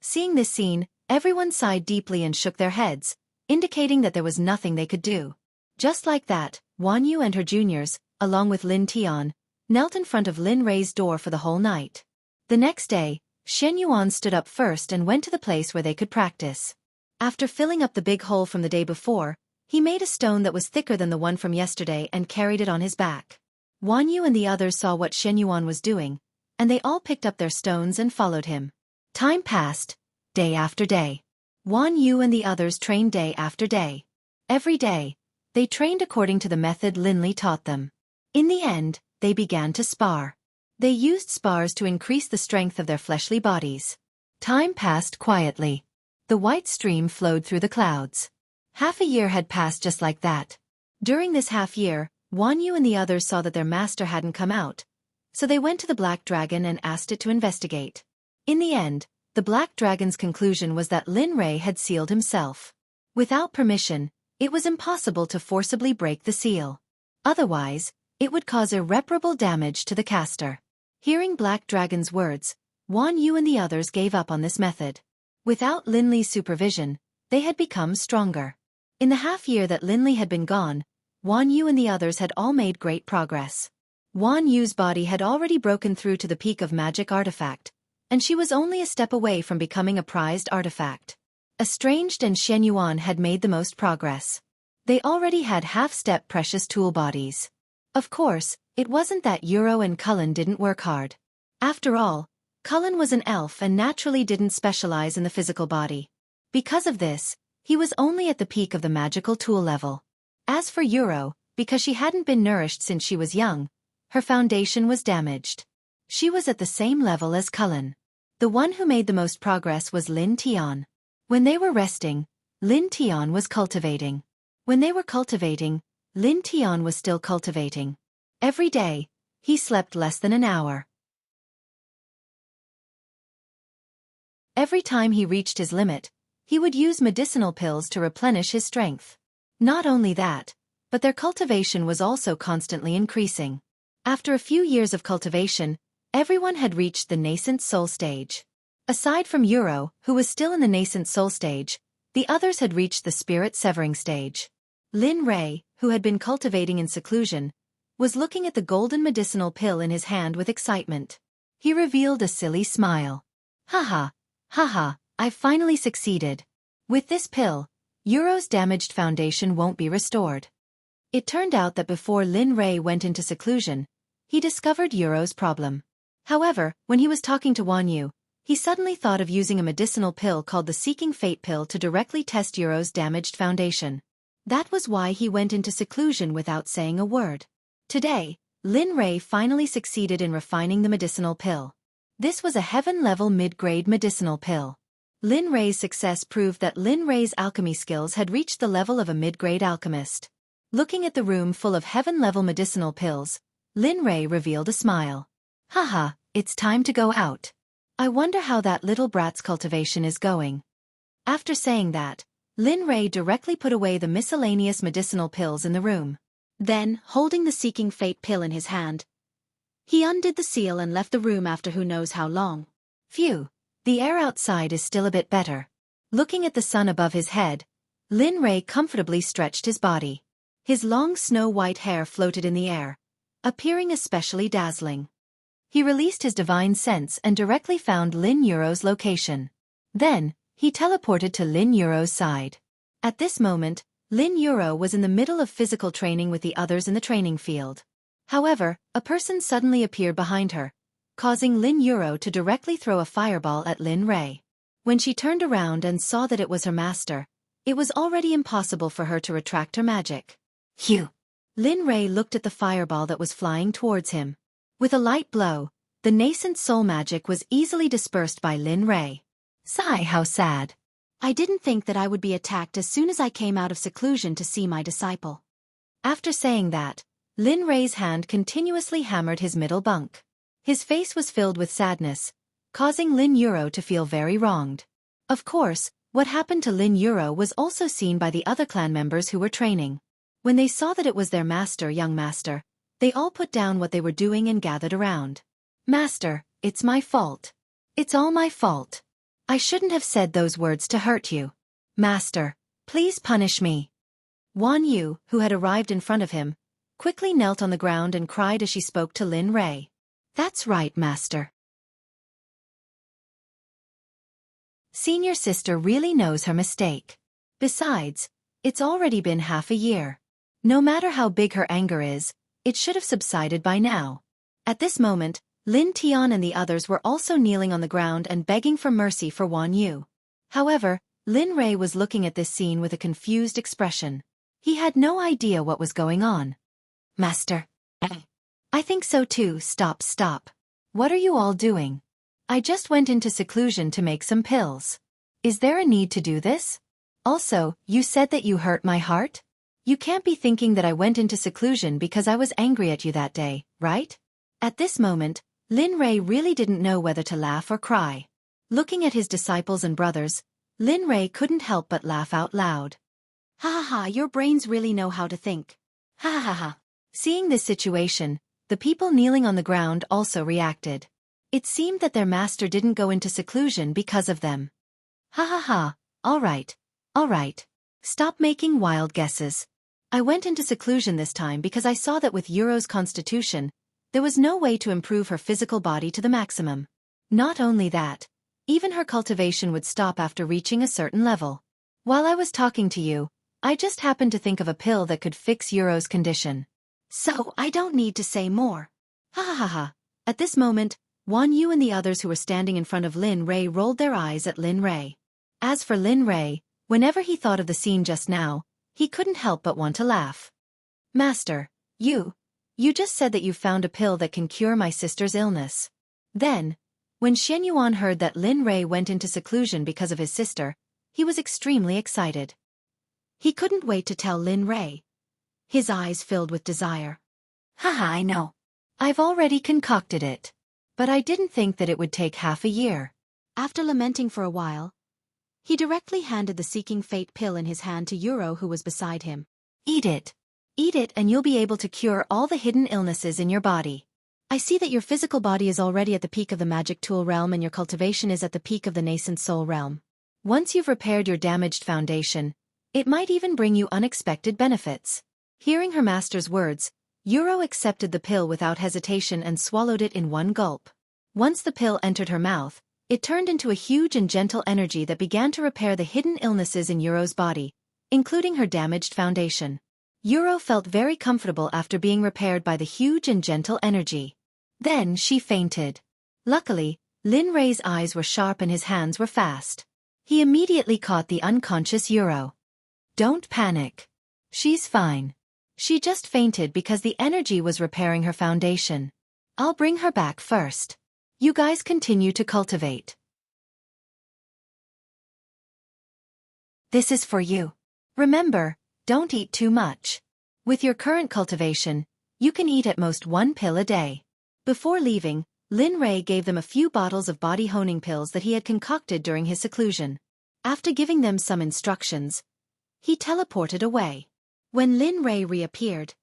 Seeing this scene, everyone sighed deeply and shook their heads, indicating that there was nothing they could do. Just like that, Wan Yu and her juniors, along with Lin Tian, knelt in front of Lin Rei's door for the whole night. The next day, Shen Yuan stood up first and went to the place where they could practice. After filling up the big hole from the day before, he made a stone that was thicker than the one from yesterday and carried it on his back. Wan Yu and the others saw what Shen Yuan was doing, and they all picked up their stones and followed him. Time passed, day after day. Wan Yu and the others trained day after day. Every day, they trained according to the method Linley taught them. In the end, they began to spar. They used spars to increase the strength of their fleshly bodies. Time passed quietly. The white stream flowed through the clouds. Half a year had passed just like that. During this half year, Wan Yu and the others saw that their master hadn't come out, so they went to the Black Dragon and asked it to investigate. In the end, the Black Dragon's conclusion was that Lin Rei had sealed himself. Without permission, it was impossible to forcibly break the seal. Otherwise, it would cause irreparable damage to the caster. Hearing Black Dragon's words, Wan Yu and the others gave up on this method. Without Linley's supervision, they had become stronger. In the half year that Linley had been gone, Wan Yu and the others had all made great progress. Wan Yu's body had already broken through to the peak of magic artifact, and she was only a step away from becoming a prized artifact. Estranged and Shen Yuan had made the most progress. They already had half-step precious tool bodies. Of course, it wasn't that Euro and Cullen didn't work hard. After all, Cullen was an elf and naturally didn't specialize in the physical body. Because of this, he was only at the peak of the magical tool level. As for Euro, because she hadn't been nourished since she was young, her foundation was damaged. She was at the same level as Cullen. The one who made the most progress was Lin Tian. When they were resting, Lin Tian was cultivating. When they were cultivating, Lin Tian was still cultivating. Every day, he slept less than an hour. Every time he reached his limit, he would use medicinal pills to replenish his strength. Not only that, but their cultivation was also constantly increasing. After a few years of cultivation, everyone had reached the nascent soul stage. Aside from Euro, who was still in the nascent soul stage, the others had reached the spirit-severing stage. Lin Rei, who had been cultivating in seclusion, was looking at the golden medicinal pill in his hand with excitement. He revealed a silly smile. Haha, haha, I've finally succeeded. With this pill, Euro's damaged foundation won't be restored. It turned out that before Lin Rei went into seclusion, he discovered Euro's problem. However, when he was talking to Wan Yu, he suddenly thought of using a medicinal pill called the Seeking Fate pill to directly test Euro's damaged foundation. That was why he went into seclusion without saying a word. Today, Lin Rei finally succeeded in refining the medicinal pill. This was a heaven-level mid-grade medicinal pill. Lin Rei's success proved that Lin Rei's alchemy skills had reached the level of a mid-grade alchemist. Looking at the room full of heaven-level medicinal pills, Lin Rei revealed a smile. Haha, it's time to go out. I wonder how that little brat's cultivation is going. After saying that, Lin Rei directly put away the miscellaneous medicinal pills in the room. Then, holding the Seeking Fate pill in his hand, he undid the seal and left the room after who knows how long. Phew, the air outside is still a bit better. Looking at the sun above his head, Lin Rei comfortably stretched his body. His long snow-white hair floated in the air, appearing especially dazzling. He released his divine sense and directly found Lin Euro's location. Then, he teleported to Lin Euro's side. At this moment, Lin Euro was in the middle of physical training with the others in the training field. However, a person suddenly appeared behind her, causing Lin Euro to directly throw a fireball at Lin Rei. When she turned around and saw that it was her master, it was already impossible for her to retract her magic. Phew! Lin Rei looked at the fireball that was flying towards him. With a light blow, the nascent soul magic was easily dispersed by Lin Rei. Sigh, how sad. I didn't think that I would be attacked as soon as I came out of seclusion to see my disciple. After saying that, Lin Rei's hand continuously hammered his middle bunk. His face was filled with sadness, causing Lin Euro to feel very wronged. Of course, what happened to Lin Euro was also seen by the other clan members who were training. When they saw that it was their master, young master, they all put down what they were doing and gathered around. Master, it's my fault. It's all my fault. I shouldn't have said those words to hurt you. Master, please punish me. Wan Yu, who had arrived in front of him, quickly knelt on the ground and cried as she spoke to Lin Rei. That's right, master. Senior sister really knows her mistake. Besides, it's already been half a year. No matter how big her anger is, it should have subsided by now. At this moment, Lin Tian and the others were also kneeling on the ground and begging for mercy for Wan Yu. However, Lin Rei was looking at this scene with a confused expression. He had no idea what was going on. Master. I think so too. Stop. What are you all doing? I just went into seclusion to make some pills. Is there a need to do this? Also, you said that you hurt my heart? You can't be thinking that I went into seclusion because I was angry at you that day, right? At this moment, Lin Rei really didn't know whether to laugh or cry. Looking at his disciples and brothers, Lin Rei couldn't help but laugh out loud. Ha ha ha, your brains really know how to think. Ha ha ha ha. Seeing this situation, the people kneeling on the ground also reacted. It seemed that their master didn't go into seclusion because of them. Ha ha ha, all right. Stop making wild guesses. I went into seclusion this time because I saw that with Euro's constitution, there was no way to improve her physical body to the maximum. Not only that, even her cultivation would stop after reaching a certain level. While I was talking to you, I just happened to think of a pill that could fix Euro's condition. So I don't need to say more. Ha ha ha ha. At this moment, Wan Yu and the others who were standing in front of Lin Rei rolled their eyes at Lin Rei. As for Lin Rei, whenever he thought of the scene just now, he couldn't help but want to laugh. Master, you just said that you found a pill that can cure my sister's illness. Then, when Xueqi heard that Lin Rei went into seclusion because of his sister, he was extremely excited. He couldn't wait to tell Lin Rei. His eyes filled with desire. Haha, I know. I've already concocted it. But I didn't think that it would take half a year. After lamenting for a while, he directly handed the Seeking Fate pill in his hand to Euro, who was beside him. Eat it. Eat it and you'll be able to cure all the hidden illnesses in your body. I see that your physical body is already at the peak of the magic tool realm and your cultivation is at the peak of the nascent soul realm. Once you've repaired your damaged foundation, it might even bring you unexpected benefits. Hearing her master's words, Euro accepted the pill without hesitation and swallowed it in one gulp. Once the pill entered her mouth, it turned into a huge and gentle energy that began to repair the hidden illnesses in Euro's body, including her damaged foundation. Euro felt very comfortable after being repaired by the huge and gentle energy. Then she fainted. Luckily, Lin Rei's eyes were sharp and his hands were fast. He immediately caught the unconscious Euro. Don't panic. She's fine. She just fainted because the energy was repairing her foundation. I'll bring her back first. You guys continue to cultivate. This is for you. Remember, don't eat too much. With your current cultivation, you can eat at most 1 pill a day. Before leaving, Lin Rei gave them a few bottles of body honing pills that he had concocted during his seclusion. After giving them some instructions, he teleported away. When Lin Rei reappeared,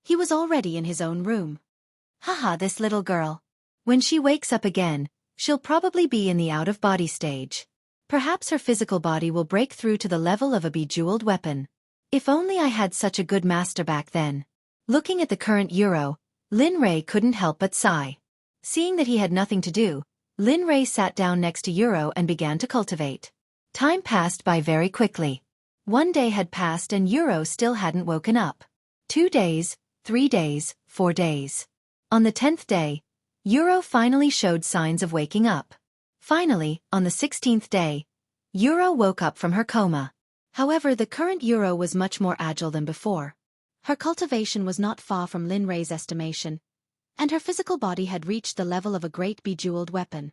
he was already in his own room. Haha, this little girl. When she wakes up again, she'll probably be in the out-of-body stage. Perhaps her physical body will break through to the level of a bejeweled weapon. If only I had such a good master back then. Looking at the current Euro, Lin Rei couldn't help but sigh. Seeing that he had nothing to do, Lin Rei sat down next to Euro and began to cultivate. Time passed by very quickly. 1 day had passed and Euro still hadn't woken up. 2 days, 3 days, 4 days. On the 10th day, Euro finally showed signs of waking up. Finally, on the 16th day, Euro woke up from her coma. However, the current Euro was much more agile than before. Her cultivation was not far from Lin Rei's estimation, and her physical body had reached the level of a great bejeweled weapon.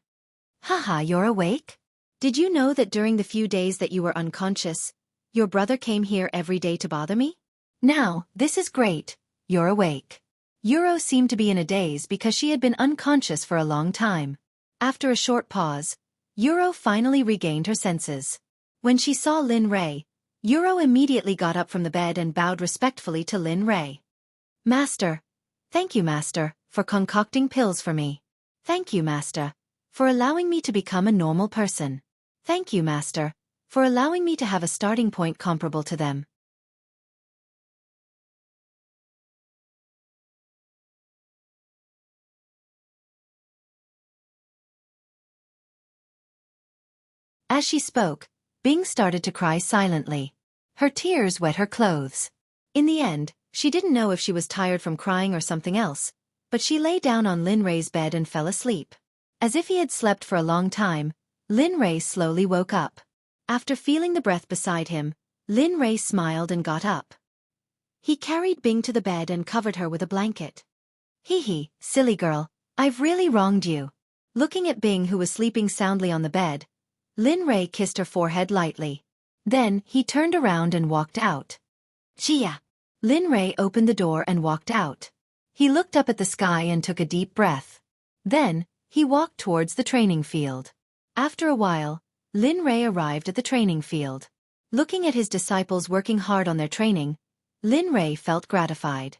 Haha, you're awake? Did you know that during the few days that you were unconscious, your brother came here every day to bother me? Now, this is great. You're awake. Euro seemed to be in a daze because she had been unconscious for a long time. After a short pause, Euro finally regained her senses. When she saw Lin Rei, Euro immediately got up from the bed and bowed respectfully to Lin Rei. Master. Thank you, Master, for concocting pills for me. Thank you, Master, for allowing me to become a normal person. Thank you, Master, for allowing me to have a starting point comparable to them. As she spoke, Bing started to cry silently. Her tears wet her clothes. In the end, she didn't know if she was tired from crying or something else, but she lay down on Lin Rei's bed and fell asleep. As if he had slept for a long time, Lin Rei slowly woke up. After feeling the breath beside him, Lin Rei smiled and got up. He carried Bing to the bed and covered her with a blanket. Hee, silly girl, I've really wronged you. Looking at Bing, who was sleeping soundly on the bed, Lin Rei kissed her forehead lightly. Then, he turned around and walked out. Chia! Lin Rei opened the door and walked out. He looked up at the sky and took a deep breath. Then, he walked towards the training field. After a while, Lin Rei arrived at the training field. Looking at his disciples working hard on their training, Lin Rei felt gratified.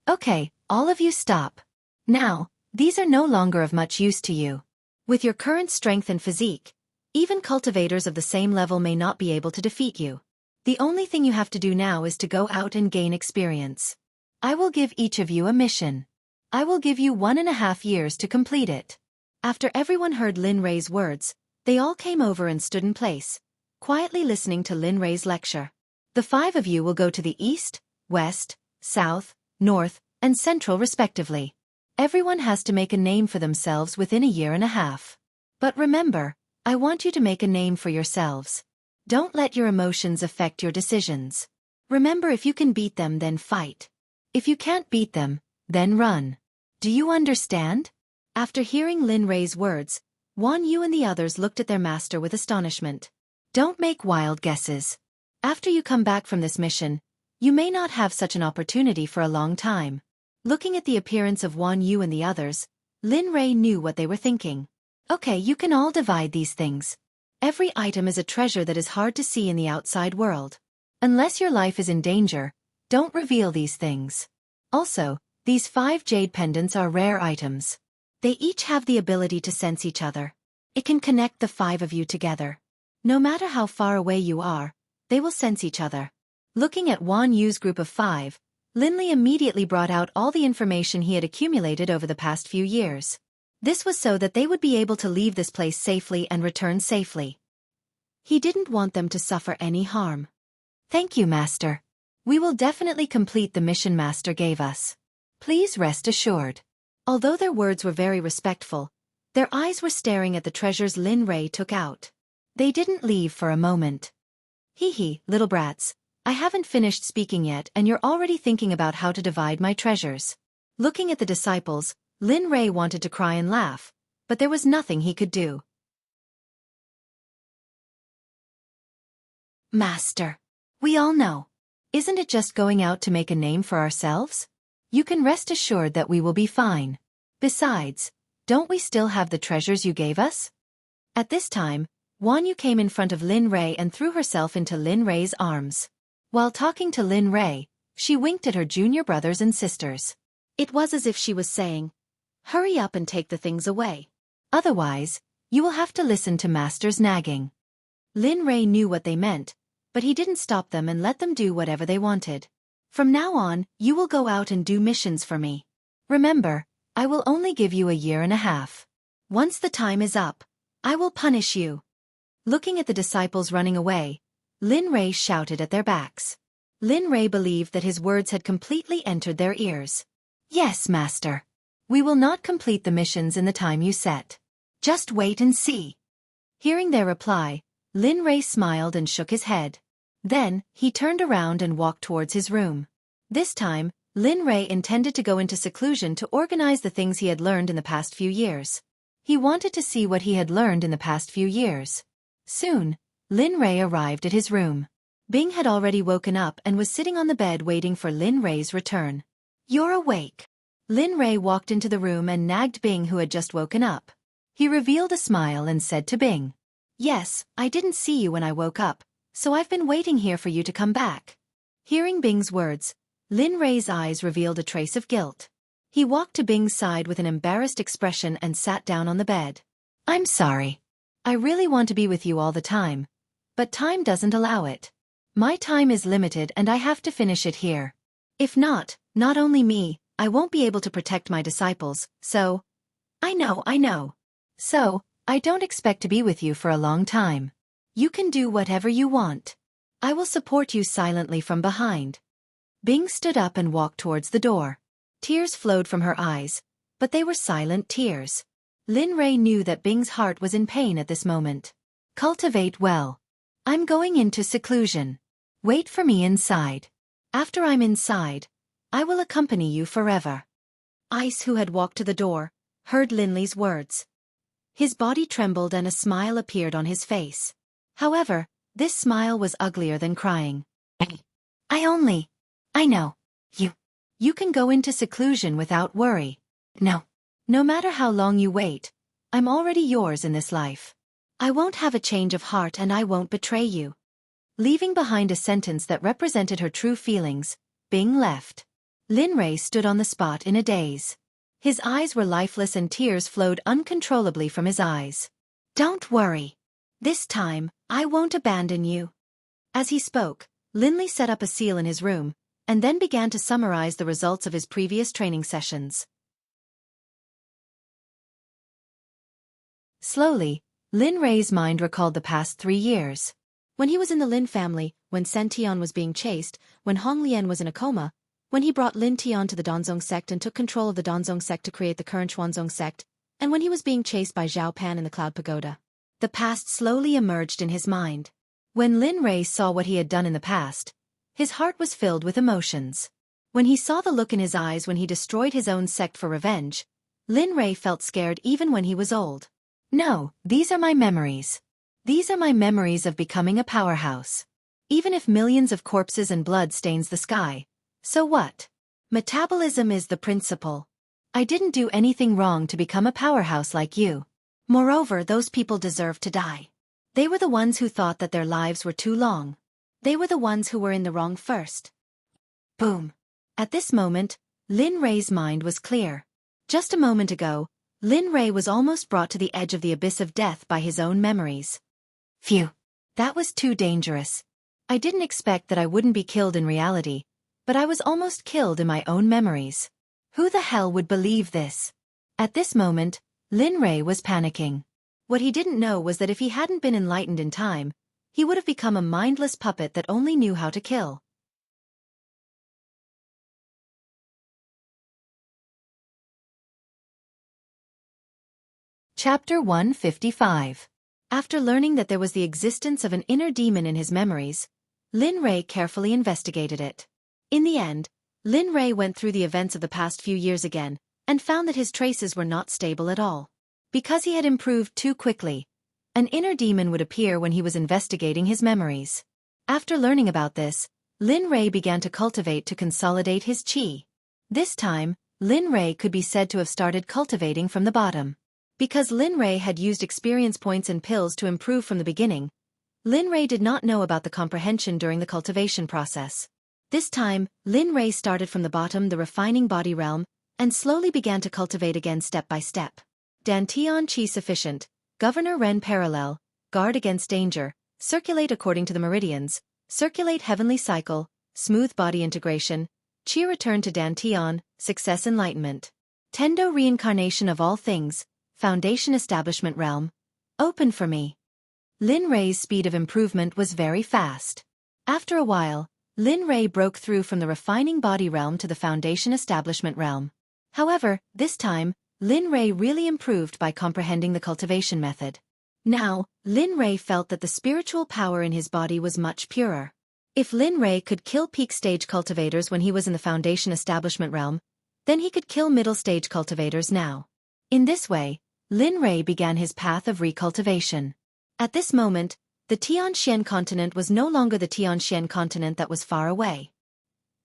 Okay, all of you stop. Now, these are no longer of much use to you. With your current strength and physique, even cultivators of the same level may not be able to defeat you. The only thing you have to do now is to go out and gain experience. I will give each of you a mission. I will give you 1.5 years to complete it. After everyone heard Lin Rei's words, they all came over and stood in place, quietly listening to Lin Rei's lecture. The 5 of you will go to the east, west, south, north, and central respectively. Everyone has to make a name for themselves within a year and a half. But remember, I want you to make a name for yourselves. Don't let your emotions affect your decisions. Remember, if you can beat them, then fight. If you can't beat them, then run. Do you understand? After hearing Lin Rei's words, Wan Yu and the others looked at their master with astonishment. Don't make wild guesses. After you come back from this mission, you may not have such an opportunity for a long time. Looking at the appearance of Wan Yu and the others, Lin Rei knew what they were thinking. Okay, you can all divide these things. Every item is a treasure that is hard to see in the outside world. Unless your life is in danger, don't reveal these things. Also, these 5 jade pendants are rare items. They each have the ability to sense each other. It can connect the 5 of you together. No matter how far away you are, they will sense each other. Looking at Wan Yu's group of 5, Linley immediately brought out all the information he had accumulated over the past few years. This was so that they would be able to leave this place safely and return safely. He didn't want them to suffer any harm. Thank you, Master. We will definitely complete the mission Master gave us. Please rest assured. Although their words were very respectful, their eyes were staring at the treasures Lin Rei took out. They didn't leave for a moment. Hee, little brats, I haven't finished speaking yet and you're already thinking about how to divide my treasures. Looking at the disciples, Lin Rei wanted to cry and laugh, but there was nothing he could do. Master, we all know. Isn't it just going out to make a name for ourselves? You can rest assured that we will be fine. Besides, don't we still have the treasures you gave us? At this time, Wan Yu came in front of Lin Rei and threw herself into Lin Rei's arms. While talking to Lin Rei, she winked at her junior brothers and sisters. It was as if she was saying, "Hurry up and take the things away. Otherwise, you will have to listen to Master's nagging." Lin Rei knew what they meant, but he didn't stop them and let them do whatever they wanted. From now on, you will go out and do missions for me. Remember, I will only give you a year and a half. Once the time is up, I will punish you. Looking at the disciples running away, Lin Rei shouted at their backs. Lin Rei believed that his words had completely entered their ears. Yes, Master. We will not complete the missions in the time you set. Just wait and see. Hearing their reply, Lin Rei smiled and shook his head. Then, he turned around and walked towards his room. This time, Lin Rei intended to go into seclusion to organize the things he had learned in the past few years. He wanted to see what he had learned in the past few years. Soon, Lin Rei arrived at his room. Bing had already woken up and was sitting on the bed waiting for Lin Rei's return. You're awake. Lin Rei walked into the room and nagged Bing, who had just woken up. He revealed a smile and said to Bing, "Yes, I didn't see you when I woke up, so I've been waiting here for you to come back." Hearing Bing's words, Lin Rei's eyes revealed a trace of guilt. He walked to Bing's side with an embarrassed expression and sat down on the bed. "I'm sorry. I really want to be with you all the time, but time doesn't allow it. My time is limited and I have to finish it here. If not, not only me, I won't be able to protect my disciples, so—" I know. "So, I don't expect to be with you for a long time. You can do whatever you want. I will support you silently from behind." Bing stood up and walked towards the door. Tears flowed from her eyes, but they were silent tears. Lin Rei knew that Bing's heart was in pain at this moment. "Cultivate well. I'm going into seclusion. Wait for me inside. After I'm inside, I will accompany you forever." Ice, who had walked to the door, heard Linley's words. His body trembled and a smile appeared on his face. However, this smile was uglier than crying. I know. You can go into seclusion without worry. No matter how long you wait, I'm already yours in this life. I won't have a change of heart and I won't betray you. Leaving behind a sentence that represented her true feelings, Bing left. Lin Rei stood on the spot in a daze. His eyes were lifeless and tears flowed uncontrollably from his eyes. "Don't worry. This time, I won't abandon you." As he spoke, Linley set up a seal in his room, and then began to summarize the results of his previous training sessions. Slowly, Lin Rei's mind recalled the past 3 years. When he was in the Lin family, when Sentian was being chased, when Hong Lian was in a coma, when he brought Lin Tian to the Danzong Sect and took control of the Danzong Sect to create the current Xuanzong Sect, and when he was being chased by Zhao Pan in the Cloud Pagoda. The past slowly emerged in his mind. When Lin Rei saw what he had done in the past, his heart was filled with emotions. When he saw the look in his eyes when he destroyed his own sect for revenge, Lin Rei felt scared even when he was old. No, these are my memories. These are my memories of becoming a powerhouse. Even if millions of corpses and blood stains the sky, so what? Metabolism is the principle. I didn't do anything wrong to become a powerhouse like you. Moreover, those people deserve to die. They were the ones who thought that their lives were too long. They were the ones who were in the wrong first. Boom. At this moment, Lin Rei's mind was clear. Just a moment ago, Lin Rei was almost brought to the edge of the abyss of death by his own memories. Phew. That was too dangerous. I didn't expect that I wouldn't be killed in reality, but I was almost killed in my own memories. Who the hell would believe this? At this moment, Lin Rei was panicking. What he didn't know was that if he hadn't been enlightened in time, he would have become a mindless puppet that only knew how to kill. Chapter 155. After learning that there was the existence of an inner demon in his memories, Lin Rei carefully investigated it. In the end, Lin Rei went through the events of the past few years again, and found that his traces were not stable at all. Because he had improved too quickly, an inner demon would appear when he was investigating his memories. After learning about this, Lin Rei began to cultivate to consolidate his qi. This time, Lin Rei could be said to have started cultivating from the bottom. Because Lin Rei had used experience points and pills to improve from the beginning, Lin Rei did not know about the comprehension during the cultivation process. This time, Lin Rei started from the bottom, the refining body realm, and slowly began to cultivate again step by step. Dantian Qi sufficient, Governor Ren parallel, guard against danger, circulate according to the meridians, circulate heavenly cycle, smooth body integration, Qi return to Dantian, success enlightenment. Tendo reincarnation of all things, foundation establishment realm, open for me. Lin Rei's speed of improvement was very fast. After a while, Lin Rei broke through from the refining body realm to the foundation establishment realm. However, this time, Lin Rei really improved by comprehending the cultivation method. Now, Lin Rei felt that the spiritual power in his body was much purer. If Lin Rei could kill peak stage cultivators when he was in the foundation establishment realm, then he could kill middle stage cultivators now. In this way, Lin Rei began his path of recultivation. At this moment, the Tianxian continent was no longer the Tianxian continent that was far away.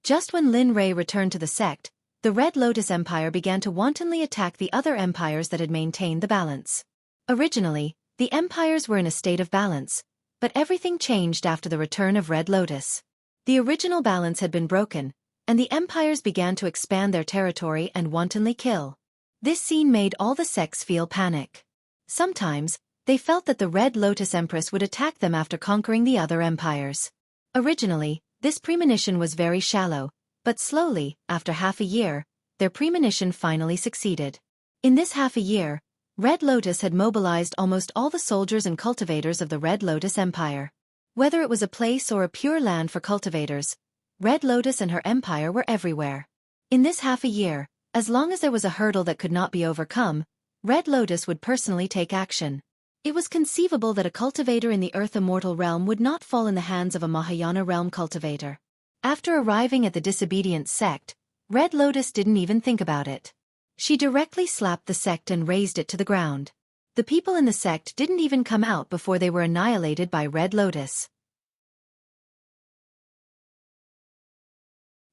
Just when Lin Rei returned to the sect, the Red Lotus Empire began to wantonly attack the other empires that had maintained the balance. Originally, the empires were in a state of balance, but everything changed after the return of Red Lotus. The original balance had been broken, and the empires began to expand their territory and wantonly kill. This scene made all the sects feel panic. Sometimes, they felt that the Red Lotus Empress would attack them after conquering the other empires. Originally, this premonition was very shallow, but slowly, after half a year, their premonition finally succeeded. In this half a year, Red Lotus had mobilized almost all the soldiers and cultivators of the Red Lotus Empire. Whether it was a place or a pure land for cultivators, Red Lotus and her empire were everywhere. In this half a year, as long as there was a hurdle that could not be overcome, Red Lotus would personally take action. It was conceivable that a cultivator in the Earth Immortal realm would not fall in the hands of a Mahayana realm cultivator. After arriving at the disobedient sect, Red Lotus didn't even think about it. She directly slapped the sect and razed it to the ground. The people in the sect didn't even come out before they were annihilated by Red Lotus.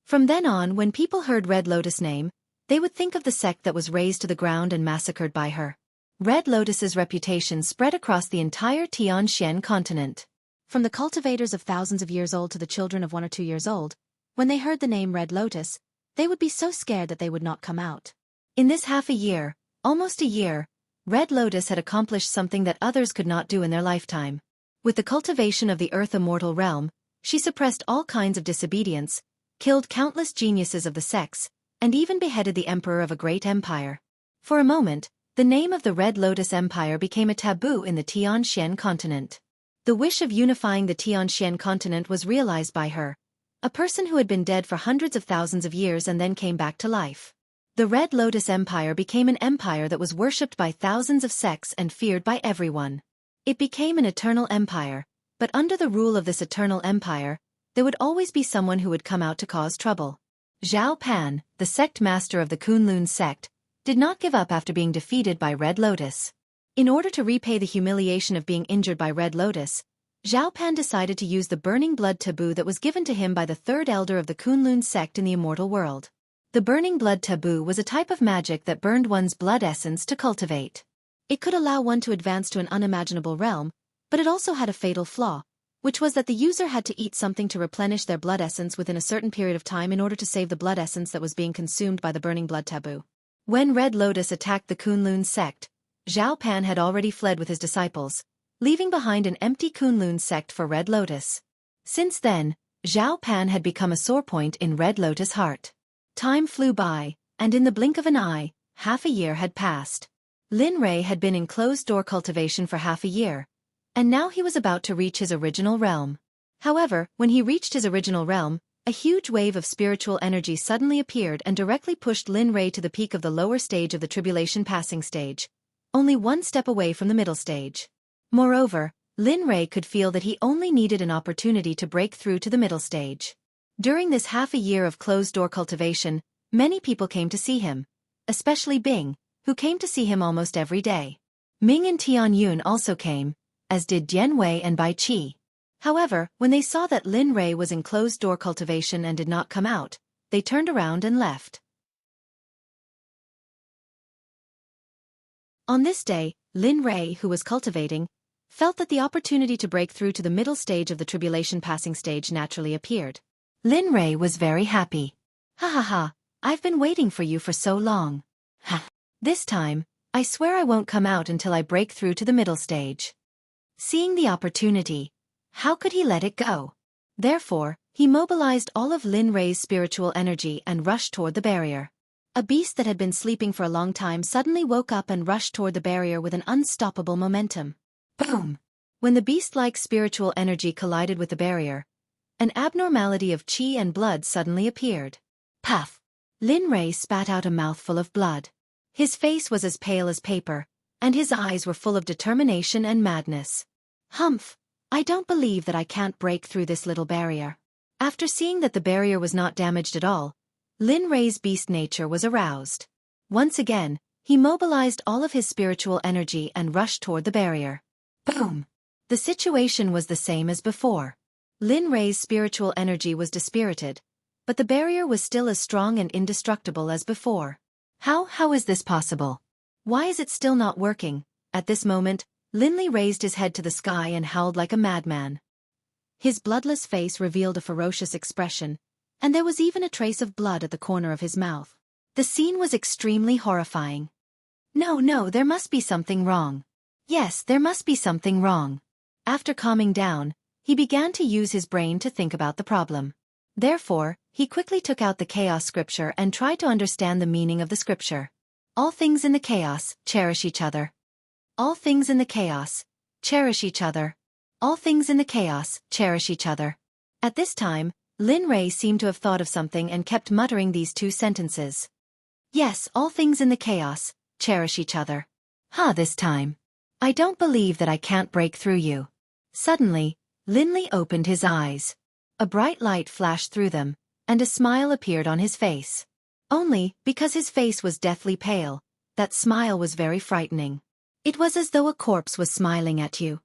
From then on, when people heard Red Lotus' name, they would think of the sect that was razed to the ground and massacred by her. Red Lotus's reputation spread across the entire Tianxian continent. From the cultivators of thousands of years old to the children of 1 or 2 years old, when they heard the name Red Lotus, they would be so scared that they would not come out. In this half a year, almost a year, Red Lotus had accomplished something that others could not do in their lifetime. With the cultivation of the Earth Immortal realm, she suppressed all kinds of disobedience, killed countless geniuses of the sects, and even beheaded the emperor of a great empire. For a moment, the name of the Red Lotus Empire became a taboo in the Tianxian continent. The wish of unifying the Tianxian continent was realized by her, a person who had been dead for hundreds of thousands of years and then came back to life. The Red Lotus Empire became an empire that was worshipped by thousands of sects and feared by everyone. It became an eternal empire, but under the rule of this eternal empire, there would always be someone who would come out to cause trouble. Zhao Pan, the sect master of the Kunlun sect, did not give up after being defeated by Red Lotus. In order to repay the humiliation of being injured by Red Lotus, Zhao Pan decided to use the burning blood taboo that was given to him by the third elder of the Kunlun sect in the immortal world. The burning blood taboo was a type of magic that burned one's blood essence to cultivate. It could allow one to advance to an unimaginable realm, but it also had a fatal flaw, which was that the user had to eat something to replenish their blood essence within a certain period of time in order to save the blood essence that was being consumed by the burning blood taboo. When Red Lotus attacked the Kunlun sect, Zhao Pan had already fled with his disciples, leaving behind an empty Kunlun sect for Red Lotus. Since then, Zhao Pan had become a sore point in Red Lotus' heart. Time flew by, and in the blink of an eye, half a year had passed. Lin Rei had been in closed-door cultivation for half a year, and now he was about to reach his original realm. However, when he reached his original realm, a huge wave of spiritual energy suddenly appeared and directly pushed Lin Rei to the peak of the lower stage of the tribulation passing stage, only one step away from the middle stage. Moreover, Lin Rei could feel that he only needed an opportunity to break through to the middle stage. During this half a year of closed-door cultivation, many people came to see him, especially Bing, who came to see him almost every day. Ming and Tian Yun also came, as did Dian Wei and Bai Qi. However, when they saw that Lin Rei was in closed-door cultivation and did not come out, they turned around and left. On this day, Lin Rei, who was cultivating, felt that the opportunity to break through to the middle stage of the tribulation passing stage naturally appeared. Lin Rei was very happy. Ha ha ha, I've been waiting for you for so long. Ha. This time, I swear I won't come out until I break through to the middle stage. Seeing the opportunity, how could he let it go? Therefore, he mobilized all of Lin Rei's spiritual energy and rushed toward the barrier. A beast that had been sleeping for a long time suddenly woke up and rushed toward the barrier with an unstoppable momentum. Boom! When the beast-like spiritual energy collided with the barrier, an abnormality of qi and blood suddenly appeared. Puff! Lin Rei spat out a mouthful of blood. His face was as pale as paper, and his eyes were full of determination and madness. Humph! I don't believe that I can't break through this little barrier. After seeing that the barrier was not damaged at all, Lin Rei's beast nature was aroused. Once again, he mobilized all of his spiritual energy and rushed toward the barrier. Boom! The situation was the same as before. Lin Rei's spiritual energy was dispirited, but the barrier was still as strong and indestructible as before. How is this possible? Why is it still not working? At this moment, Lin Li raised his head to the sky and howled like a madman. His bloodless face revealed a ferocious expression, and there was even a trace of blood at the corner of his mouth. The scene was extremely horrifying. No, there must be something wrong. Yes, there must be something wrong. After calming down, he began to use his brain to think about the problem. Therefore, he quickly took out the chaos scripture and tried to understand the meaning of the scripture. All things in the chaos, cherish each other. All things in the chaos, cherish each other. All things in the chaos, cherish each other. At this time, Lin Rei seemed to have thought of something and kept muttering these two sentences. Yes, all things in the chaos, cherish each other. This time. I don't believe that I can't break through you. Suddenly, Lin Li opened his eyes. A bright light flashed through them, and a smile appeared on his face. Only, because his face was deathly pale, that smile was very frightening. It was as though a corpse was smiling at you.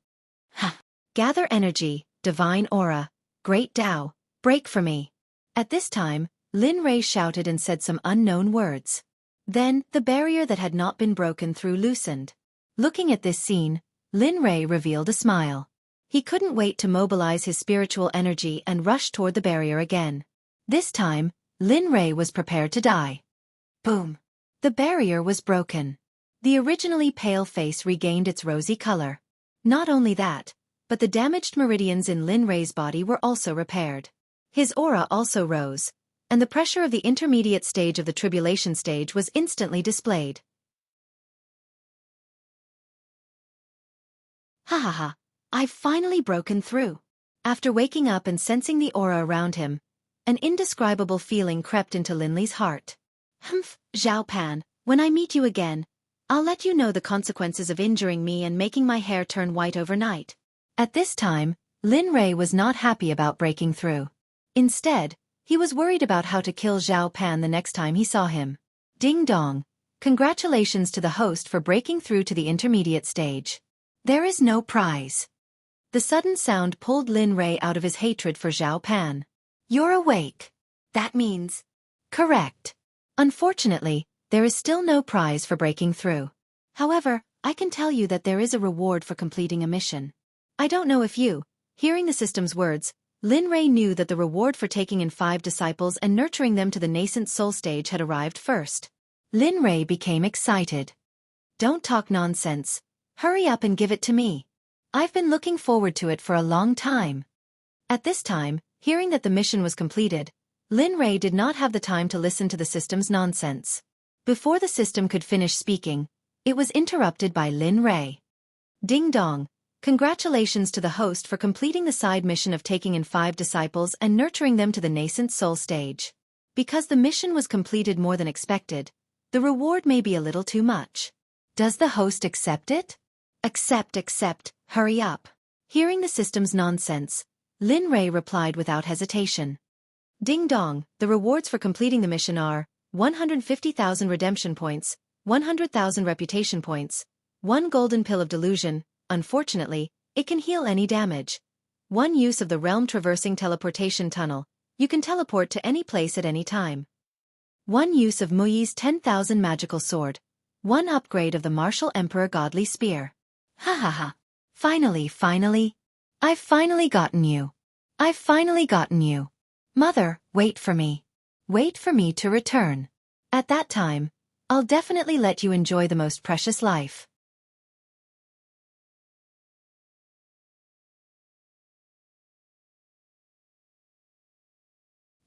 Gather energy, divine aura, great Tao, break for me. At this time, Lin Rei shouted and said some unknown words. Then, the barrier that had not been broken through loosened. Looking at this scene, Lin Rei revealed a smile. He couldn't wait to mobilize his spiritual energy and rush toward the barrier again. This time, Lin Rei was prepared to die. Boom! The barrier was broken. The originally pale face regained its rosy color. Not only that, but the damaged meridians in Lin Rei's body were also repaired. His aura also rose, and the pressure of the intermediate stage of the tribulation stage was instantly displayed. I've finally broken through. After waking up and sensing the aura around him, An indescribable feeling crept into Linley's heart. Humph, Zhao Pan, when I meet you again, I'll let you know the consequences of injuring me and making my hair turn white overnight. At this time, Lin Rei was not happy about breaking through. Instead, he was worried about how to kill Zhao Pan the next time he saw him. Ding dong. Congratulations to the host for breaking through to the intermediate stage. There is no prize. The sudden sound pulled Lin Rei out of his hatred for Zhao Pan. You're awake. That means... Correct. Unfortunately, there is still no prize for breaking through. However, I can tell you that there is a reward for completing a mission. I don't know if you, hearing the system's words, Lin Rei knew that the reward for taking in 5 disciples and nurturing them to the nascent soul stage had arrived first. Lin Rei became excited. Don't talk nonsense. Hurry up and give it to me. I've been looking forward to it for a long time. At this time, hearing that the mission was completed, Lin Rei did not have the time to listen to the system's nonsense. Before the system could finish speaking, it was interrupted by Lin Rei. Ding dong. Congratulations to the host for completing the side mission of taking in 5 disciples and nurturing them to the nascent soul stage. Because the mission was completed more than expected, the reward may be a little too much. Does the host accept it? Accept, hurry up. Hearing the system's nonsense, Lin Rei replied without hesitation. Ding dong, the rewards for completing the mission are 150,000 redemption points, 100,000 reputation points, 1 golden pill of delusion. Unfortunately, it can heal any damage. 1 use of the realm-traversing teleportation tunnel. You can teleport to any place at any time. 1 use of Muyi's 10,000 magical sword. 1 upgrade of the Martial Emperor Godly Spear. Ha ha ha. Finally. I've finally gotten you. Mother, wait for me. Wait for me to return. At that time, I'll definitely let you enjoy the most precious life.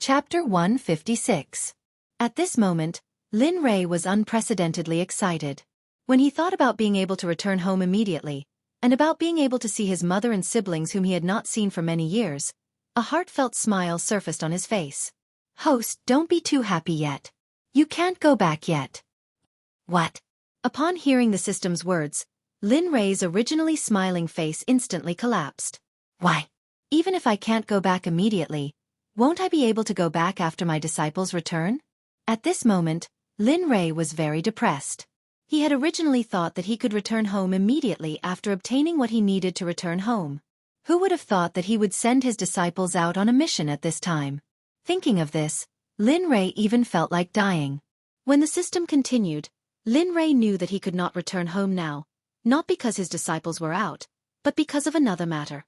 Chapter 156. At this moment, Lin Rei was unprecedentedly excited. When he thought about being able to return home immediately, and about being able to see his mother and siblings whom he had not seen for many years, a heartfelt smile surfaced on his face. Host, don't be too happy yet. You can't go back yet. What? Upon hearing the system's words, Lin Rei's originally smiling face instantly collapsed. Why? Even if I can't go back immediately, won't I be able to go back after my disciples return? At this moment, Lin Rei was very depressed. He had originally thought that he could return home immediately after obtaining what he needed to return home. Who would have thought that he would send his disciples out on a mission at this time? Thinking of this, Lin Rei even felt like dying. When the system continued, Lin Rei knew that he could not return home now, not because his disciples were out, but because of another matter.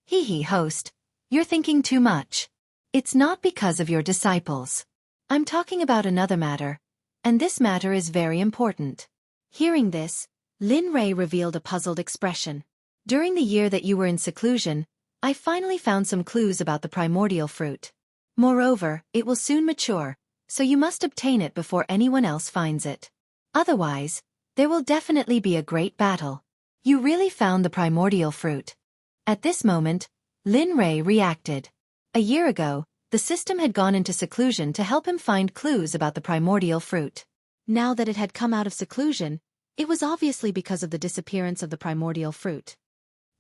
Hee host, you're thinking too much. It's not because of your disciples. I'm talking about another matter, and this matter is very important. Hearing this, Lin Rei revealed a puzzled expression. During the year that you were in seclusion, I finally found some clues about the primordial fruit. Moreover, it will soon mature, so you must obtain it before anyone else finds it. Otherwise, there will definitely be a great battle. You really found the primordial fruit. At this moment, Lin Rei reacted. A year ago, the system had gone into seclusion to help him find clues about the primordial fruit. Now that it had come out of seclusion, it was obviously because of the disappearance of the primordial fruit.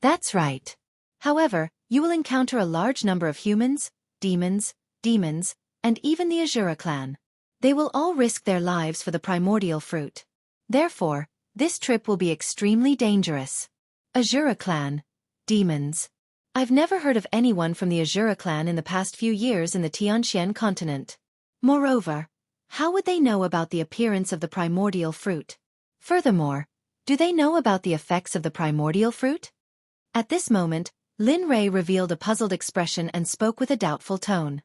That's right. However, you will encounter a large number of humans, demons, and even the Azura clan. They will all risk their lives for the primordial fruit. Therefore, this trip will be extremely dangerous. Azura clan, demons. I've never heard of anyone from the Azura clan in the past few years in the Tianxian continent. Moreover, how would they know about the appearance of the primordial fruit? Furthermore, do they know about the effects of the primordial fruit? At this moment, Lin Rei revealed a puzzled expression and spoke with a doubtful tone.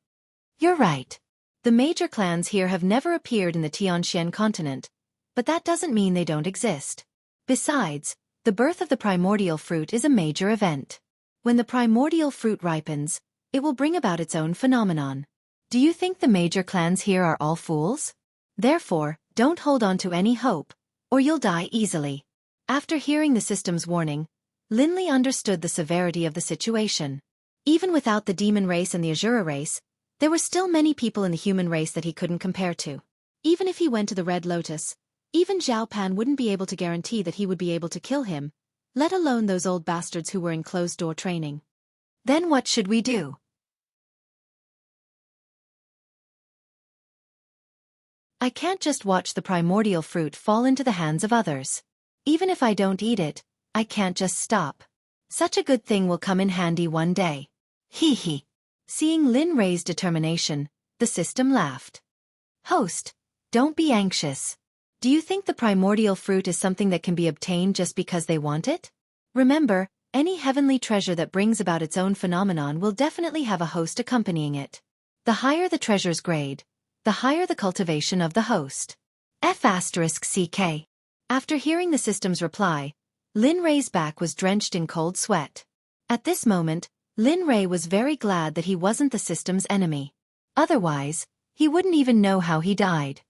You're right. The major clans here have never appeared in the Tianxian continent, but that doesn't mean they don't exist. Besides, the birth of the primordial fruit is a major event. When the primordial fruit ripens, it will bring about its own phenomenon. Do you think the major clans here are all fools? Therefore, don't hold on to any hope, or you'll die easily. After hearing the system's warning, Linley understood the severity of the situation. Even without the demon race and the Azura race, There were still many people in the human race that he couldn't compare to. Even if he went to the Red Lotus, even Zhao Pan wouldn't be able to guarantee that he would be able to kill him, let alone those old bastards who were in closed-door training. Then what should we do? I can't just watch the primordial fruit fall into the hands of others. Even if I don't eat it, I can't just stop. Such a good thing will come in handy one day. Hee hee. Seeing Lin Rei's determination, the system laughed. Host, don't be anxious. Do you think the primordial fruit is something that can be obtained just because they want it? Remember, any heavenly treasure that brings about its own phenomenon will definitely have a host accompanying it. The higher the treasure's grade, the higher the cultivation of the host. F***CK. After hearing the system's reply, Lin Rei's back was drenched in cold sweat. At this moment, Lin Rei was very glad that he wasn't the system's enemy. Otherwise, he wouldn't even know how he died.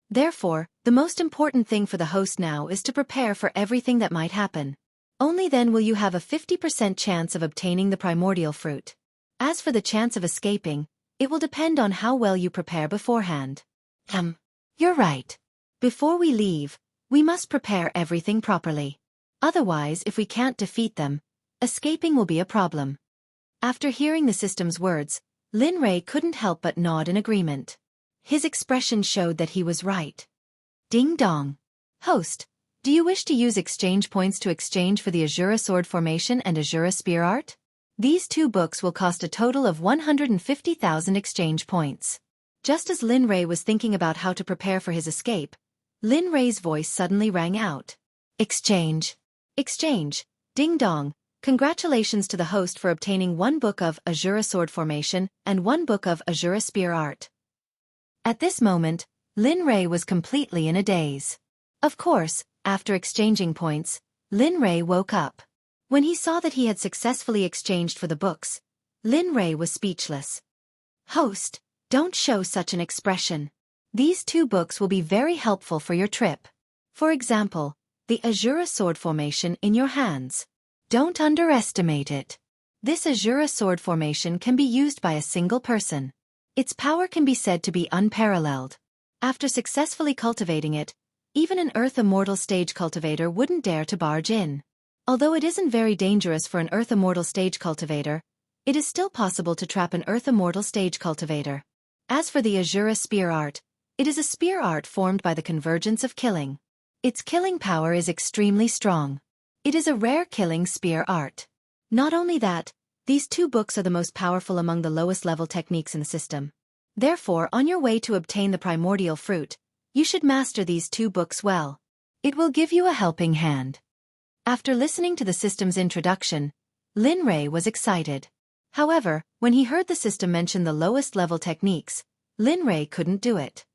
Therefore, the most important thing for the host now is to prepare for everything that might happen. Only then will you have a 50% chance of obtaining the primordial fruit. As for the chance of escaping, it will depend on how well you prepare beforehand. You're right. Before we leave, we must prepare everything properly. Otherwise, if we can't defeat them, escaping will be a problem. After hearing the system's words, Lin Rei couldn't help but nod in agreement. His expression showed that he was right. Ding dong. Host, do you wish to use exchange points to exchange for the Azura Sword Formation and Azura Spear Art? These two books will cost a total of 150,000 exchange points. Just as Lin Rei was thinking about how to prepare for his escape, Lin Rei's voice suddenly rang out. Exchange. Exchange. Ding dong. Congratulations to the host for obtaining one book of Azura Sword Formation and one book of Azura Spear Art. At this moment, Lin Rei was completely in a daze. Of course, after exchanging points, Lin Rei woke up. When he saw that he had successfully exchanged for the books, Lin Rei was speechless. Host, don't show such an expression. These two books will be very helpful for your trip. For example, the Azura Sword Formation in your hands. Don't underestimate it. This Azura Sword Formation can be used by a single person. Its power can be said to be unparalleled. After successfully cultivating it, even an Earth Immortal stage cultivator wouldn't dare to barge in. Although it isn't very dangerous for an Earth Immortal stage cultivator, it is still possible to trap an Earth Immortal stage cultivator. As for the Azura Spear Art, it is a spear art formed by the convergence of killing. Its killing power is extremely strong. It is a rare killing spear art. Not only that, these two books are the most powerful among the lowest level techniques in the system. Therefore, on your way to obtain the primordial fruit, you should master these two books well. It will give you a helping hand. After listening to the system's introduction, Lin Rei was excited. However, when he heard the system mention the lowest level techniques, Lin Rei couldn't do it.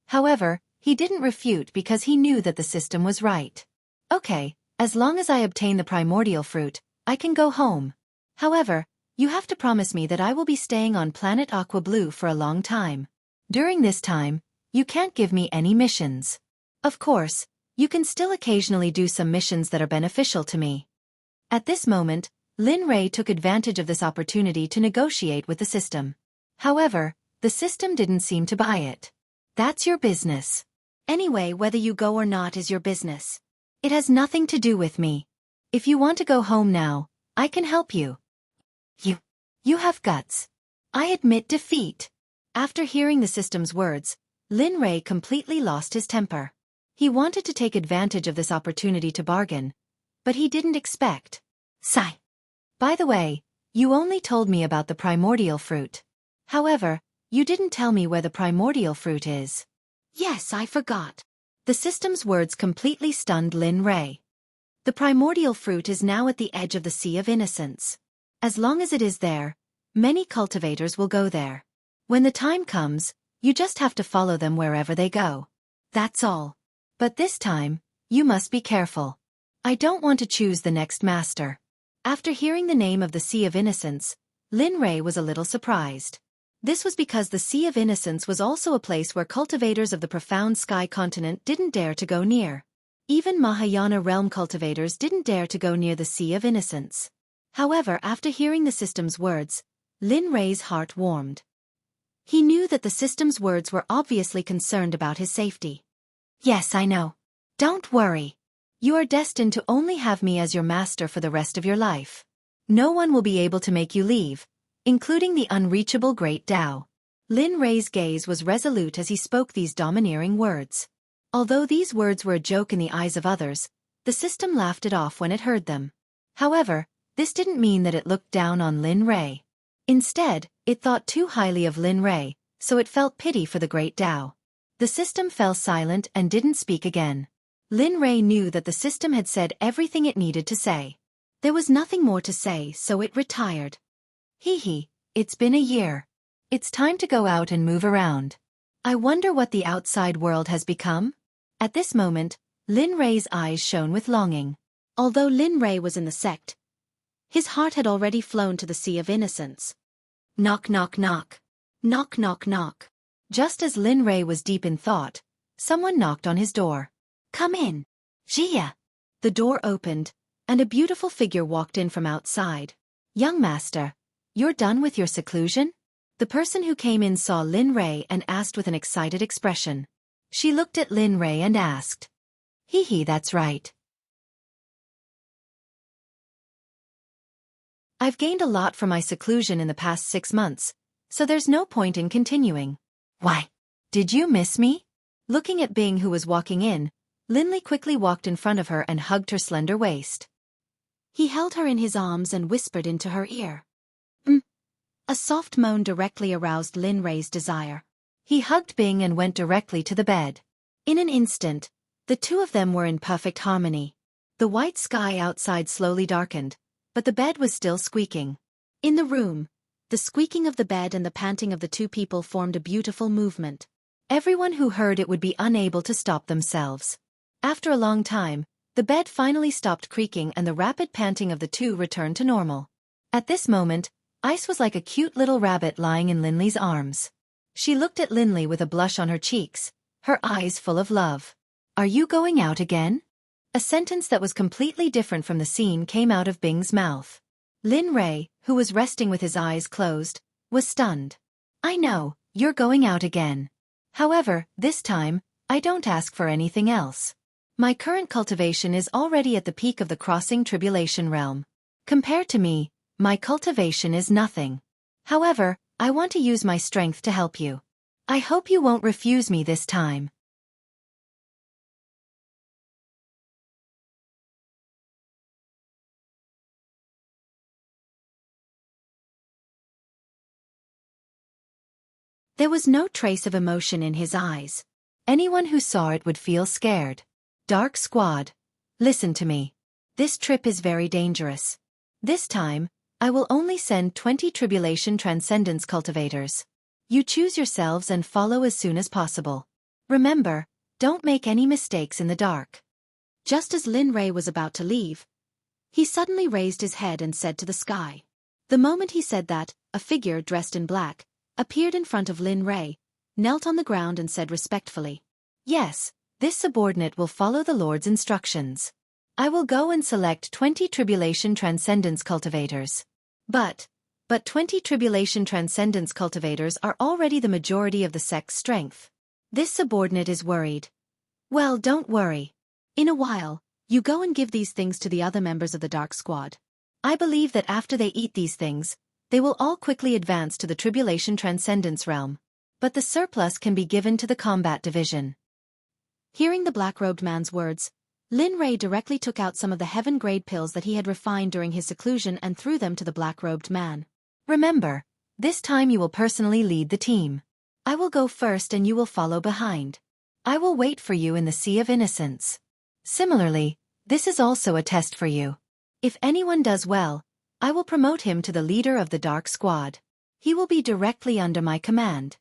However, he didn't refute because he knew that the system was right. Okay, as long as I obtain the primordial fruit, I can go home. However, you have to promise me that I will be staying on planet Aqua Blue for a long time. During this time, you can't give me any missions. Of course, you can still occasionally do some missions that are beneficial to me. At this moment, Lin Rei took advantage of this opportunity to negotiate with the system. However, the system didn't seem to buy it. That's your business. Anyway, whether you go or not is your business. It has nothing to do with me. If you want to go home now, I can help you. You have guts. I admit defeat. After hearing the system's words, Lin Rei completely lost his temper. He wanted to take advantage of this opportunity to bargain, but he didn't expect. Sigh. By the way, you only told me about the primordial fruit. However, you didn't tell me where the primordial fruit is. Yes, I forgot. The system's words completely stunned Lin Rei. The primordial fruit is now at the edge of the Sea of Innocence. As long as it is there, many cultivators will go there. When the time comes, you just have to follow them wherever they go. That's all. But this time, you must be careful. I don't want to choose the next master. After hearing the name of the Sea of Innocence, Lin Rei was a little surprised. This was because the Sea of Innocence was also a place where cultivators of the profound sky continent didn't dare to go near. Even Mahayana realm cultivators didn't dare to go near the Sea of Innocence. However, after hearing the system's words, Lin Rei's heart warmed. He knew that the system's words were obviously concerned about his safety. Yes, I know. Don't worry. You are destined to only have me as your master for the rest of your life. No one will be able to make you leave, including the unreachable Great Tao. Lin Rei's gaze was resolute as he spoke these domineering words. Although these words were a joke in the eyes of others, the system laughed it off when it heard them. However, this didn't mean that it looked down on Lin Rei. Instead, it thought too highly of Lin Rei, so it felt pity for the Great Tao. The system fell silent and didn't speak again. Lin Rei knew that the system had said everything it needed to say. There was nothing more to say, so it retired. Hee, it's been a year. It's time to go out and move around. I wonder what the outside world has become? At this moment, Lin Rei's eyes shone with longing. Although Lin Rei was in the sect, his heart had already flown to the Sea of Innocence. Knock, knock, knock. Knock, knock, knock. Just as Lin Rei was deep in thought, someone knocked on his door. Come in. Jia. The door opened, and a beautiful figure walked in from outside. Young master, you're done with your seclusion? The person who came in saw Lin Rei and asked with an excited expression. She looked at Lin Rei and asked. Hee, that's right. I've gained a lot from my seclusion in the past 6 months, so there's no point in continuing. Why? Did you miss me? Looking at Bing who was walking in, Linley quickly walked in front of her and hugged her slender waist. He held her in his arms and whispered into her ear. A soft moan directly aroused Lin Rei's desire. He hugged Bing and went directly to the bed. In an instant, the two of them were in perfect harmony. The white sky outside slowly darkened, but the bed was still squeaking. In the room, the squeaking of the bed and the panting of the two people formed a beautiful movement. Everyone who heard it would be unable to stop themselves. After a long time, the bed finally stopped creaking and the rapid panting of the two returned to normal. At this moment, Ice was like a cute little rabbit lying in Linley's arms. She looked at Linley with a blush on her cheeks, her eyes full of love. Are you going out again? A sentence that was completely different from the scene came out of Bing's mouth. Lin Rei, who was resting with his eyes closed, was stunned. I know, you're going out again. However, this time, I don't ask for anything else. My current cultivation is already at the peak of the crossing tribulation realm. Compared to me, my cultivation is nothing. However, I want to use my strength to help you. I hope you won't refuse me this time. There was no trace of emotion in his eyes. Anyone who saw it would feel scared. Dark Squad, listen to me. This trip is very dangerous. This time, I will only send 20 Tribulation Transcendence cultivators. You choose yourselves and follow as soon as possible. Remember, don't make any mistakes in the dark. Just as Lin Rei was about to leave, he suddenly raised his head and said to the sky. The moment he said that, a figure dressed in black appeared in front of Lin Rei, knelt on the ground and said respectfully, Yes, this subordinate will follow the Lord's instructions. I will go and select 20 Tribulation Transcendence cultivators. But 20 Tribulation Transcendence cultivators are already the majority of the sect's strength. This subordinate is worried. Well, don't worry. In a while, you go and give these things to the other members of the Dark Squad. I believe that after they eat these things, they will all quickly advance to the Tribulation Transcendence realm. But the surplus can be given to the Combat Division. Hearing the black-robed man's words, Lin Rei directly took out some of the heaven-grade pills that he had refined during his seclusion and threw them to the black-robed man. Remember, this time you will personally lead the team. I will go first and you will follow behind. I will wait for you in the Sea of Innocence. Similarly, this is also a test for you. If anyone does well, I will promote him to the leader of the Dark Squad. He will be directly under my command.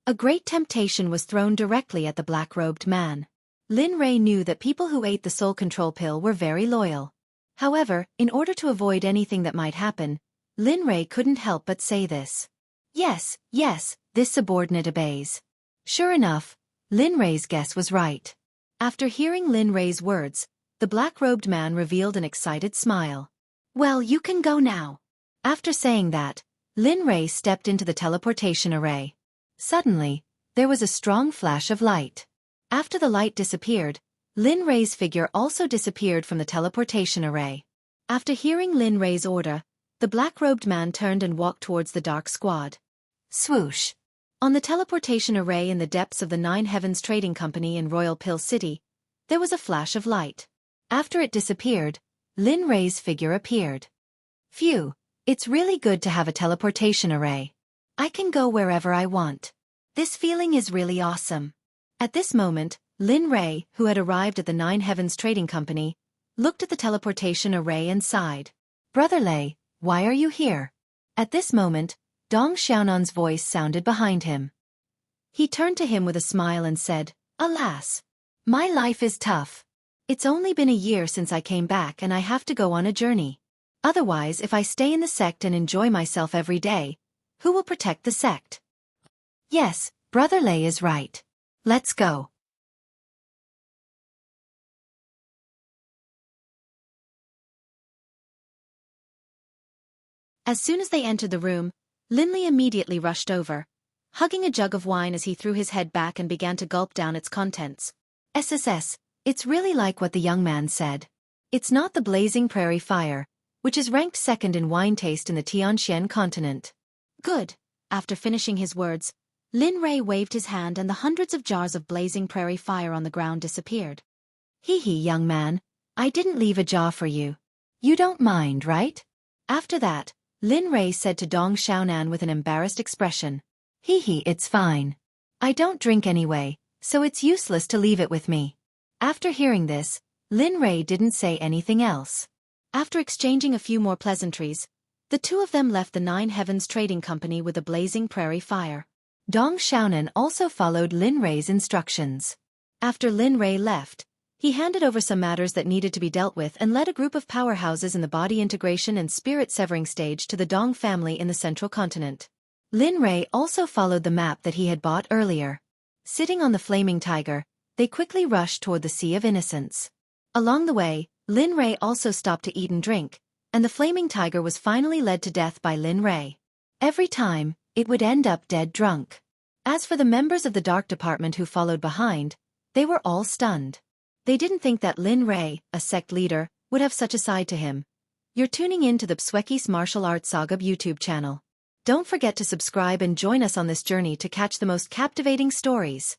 A great temptation was thrown directly at the black-robed man. Lin Rei knew that people who ate the soul control pill were very loyal. However, in order to avoid anything that might happen, Lin Rei couldn't help but say this. Yes, this subordinate obeys. Sure enough, Lin Rei's guess was right. After hearing Lin Rei's words, the black-robed man revealed an excited smile. Well, you can go now. After saying that, Lin Rei stepped into the teleportation array. Suddenly, there was a strong flash of light. After the light disappeared, Lin Rei's figure also disappeared from the teleportation array. After hearing Lin Rei's order, the black-robed man turned and walked towards the dark squad. Swoosh! On the teleportation array in the depths of the Nine Heavens Trading Company in Royal Pill City, there was a flash of light. After it disappeared, Lin Rei's figure appeared. Phew, it's really good to have a teleportation array. I can go wherever I want. This feeling is really awesome. At this moment, Lin Rei, who had arrived at the Nine Heavens Trading Company, looked at the teleportation array and sighed. Brother Lei, why are you here? At this moment, Dong Xiaonan's voice sounded behind him. He turned to him with a smile and said, Alas! My life is tough. It's only been a year since I came back and I have to go on a journey. Otherwise, if I stay in the sect and enjoy myself every day, who will protect the sect? Yes, Brother Lei is right. Let's go. As soon as they entered the room, Linley immediately rushed over, hugging a jug of wine as he threw his head back and began to gulp down its contents. SSS, it's really like what the young man said. It's not the blazing prairie fire, which is ranked second in wine taste in the Tianxian continent. Good. After finishing his words, Lin Rei waved his hand and the hundreds of jars of blazing prairie fire on the ground disappeared. Hee, young man, I didn't leave a jar for you. You don't mind, right? After that, Lin Rei said to Dong Xiaonan with an embarrassed expression. Hee, it's fine. I don't drink anyway, so it's useless to leave it with me. After hearing this, Lin Rei didn't say anything else. After exchanging a few more pleasantries, the two of them left the Nine Heavens Trading Company with the blazing prairie fire. Dong Xiaonan also followed Lin Rei's instructions. After Lin Rei left, he handed over some matters that needed to be dealt with and led a group of powerhouses in the body integration and spirit severing stage to the Dong family in the central continent. Lin Rei also followed the map that he had bought earlier. Sitting on the flaming tiger, they quickly rushed toward the Sea of Innocence. Along the way, Lin Rei also stopped to eat and drink, and the flaming tiger was finally led to death by Lin Rei. Every time, it would end up dead drunk. As for the members of the Dark Department who followed behind, they were all stunned. They didn't think that Lin Rei, a sect leader, would have such a side to him. You're tuning in to the Xueqi's Martial Arts Saga YouTube channel. Don't forget to subscribe and join us on this journey to catch the most captivating stories.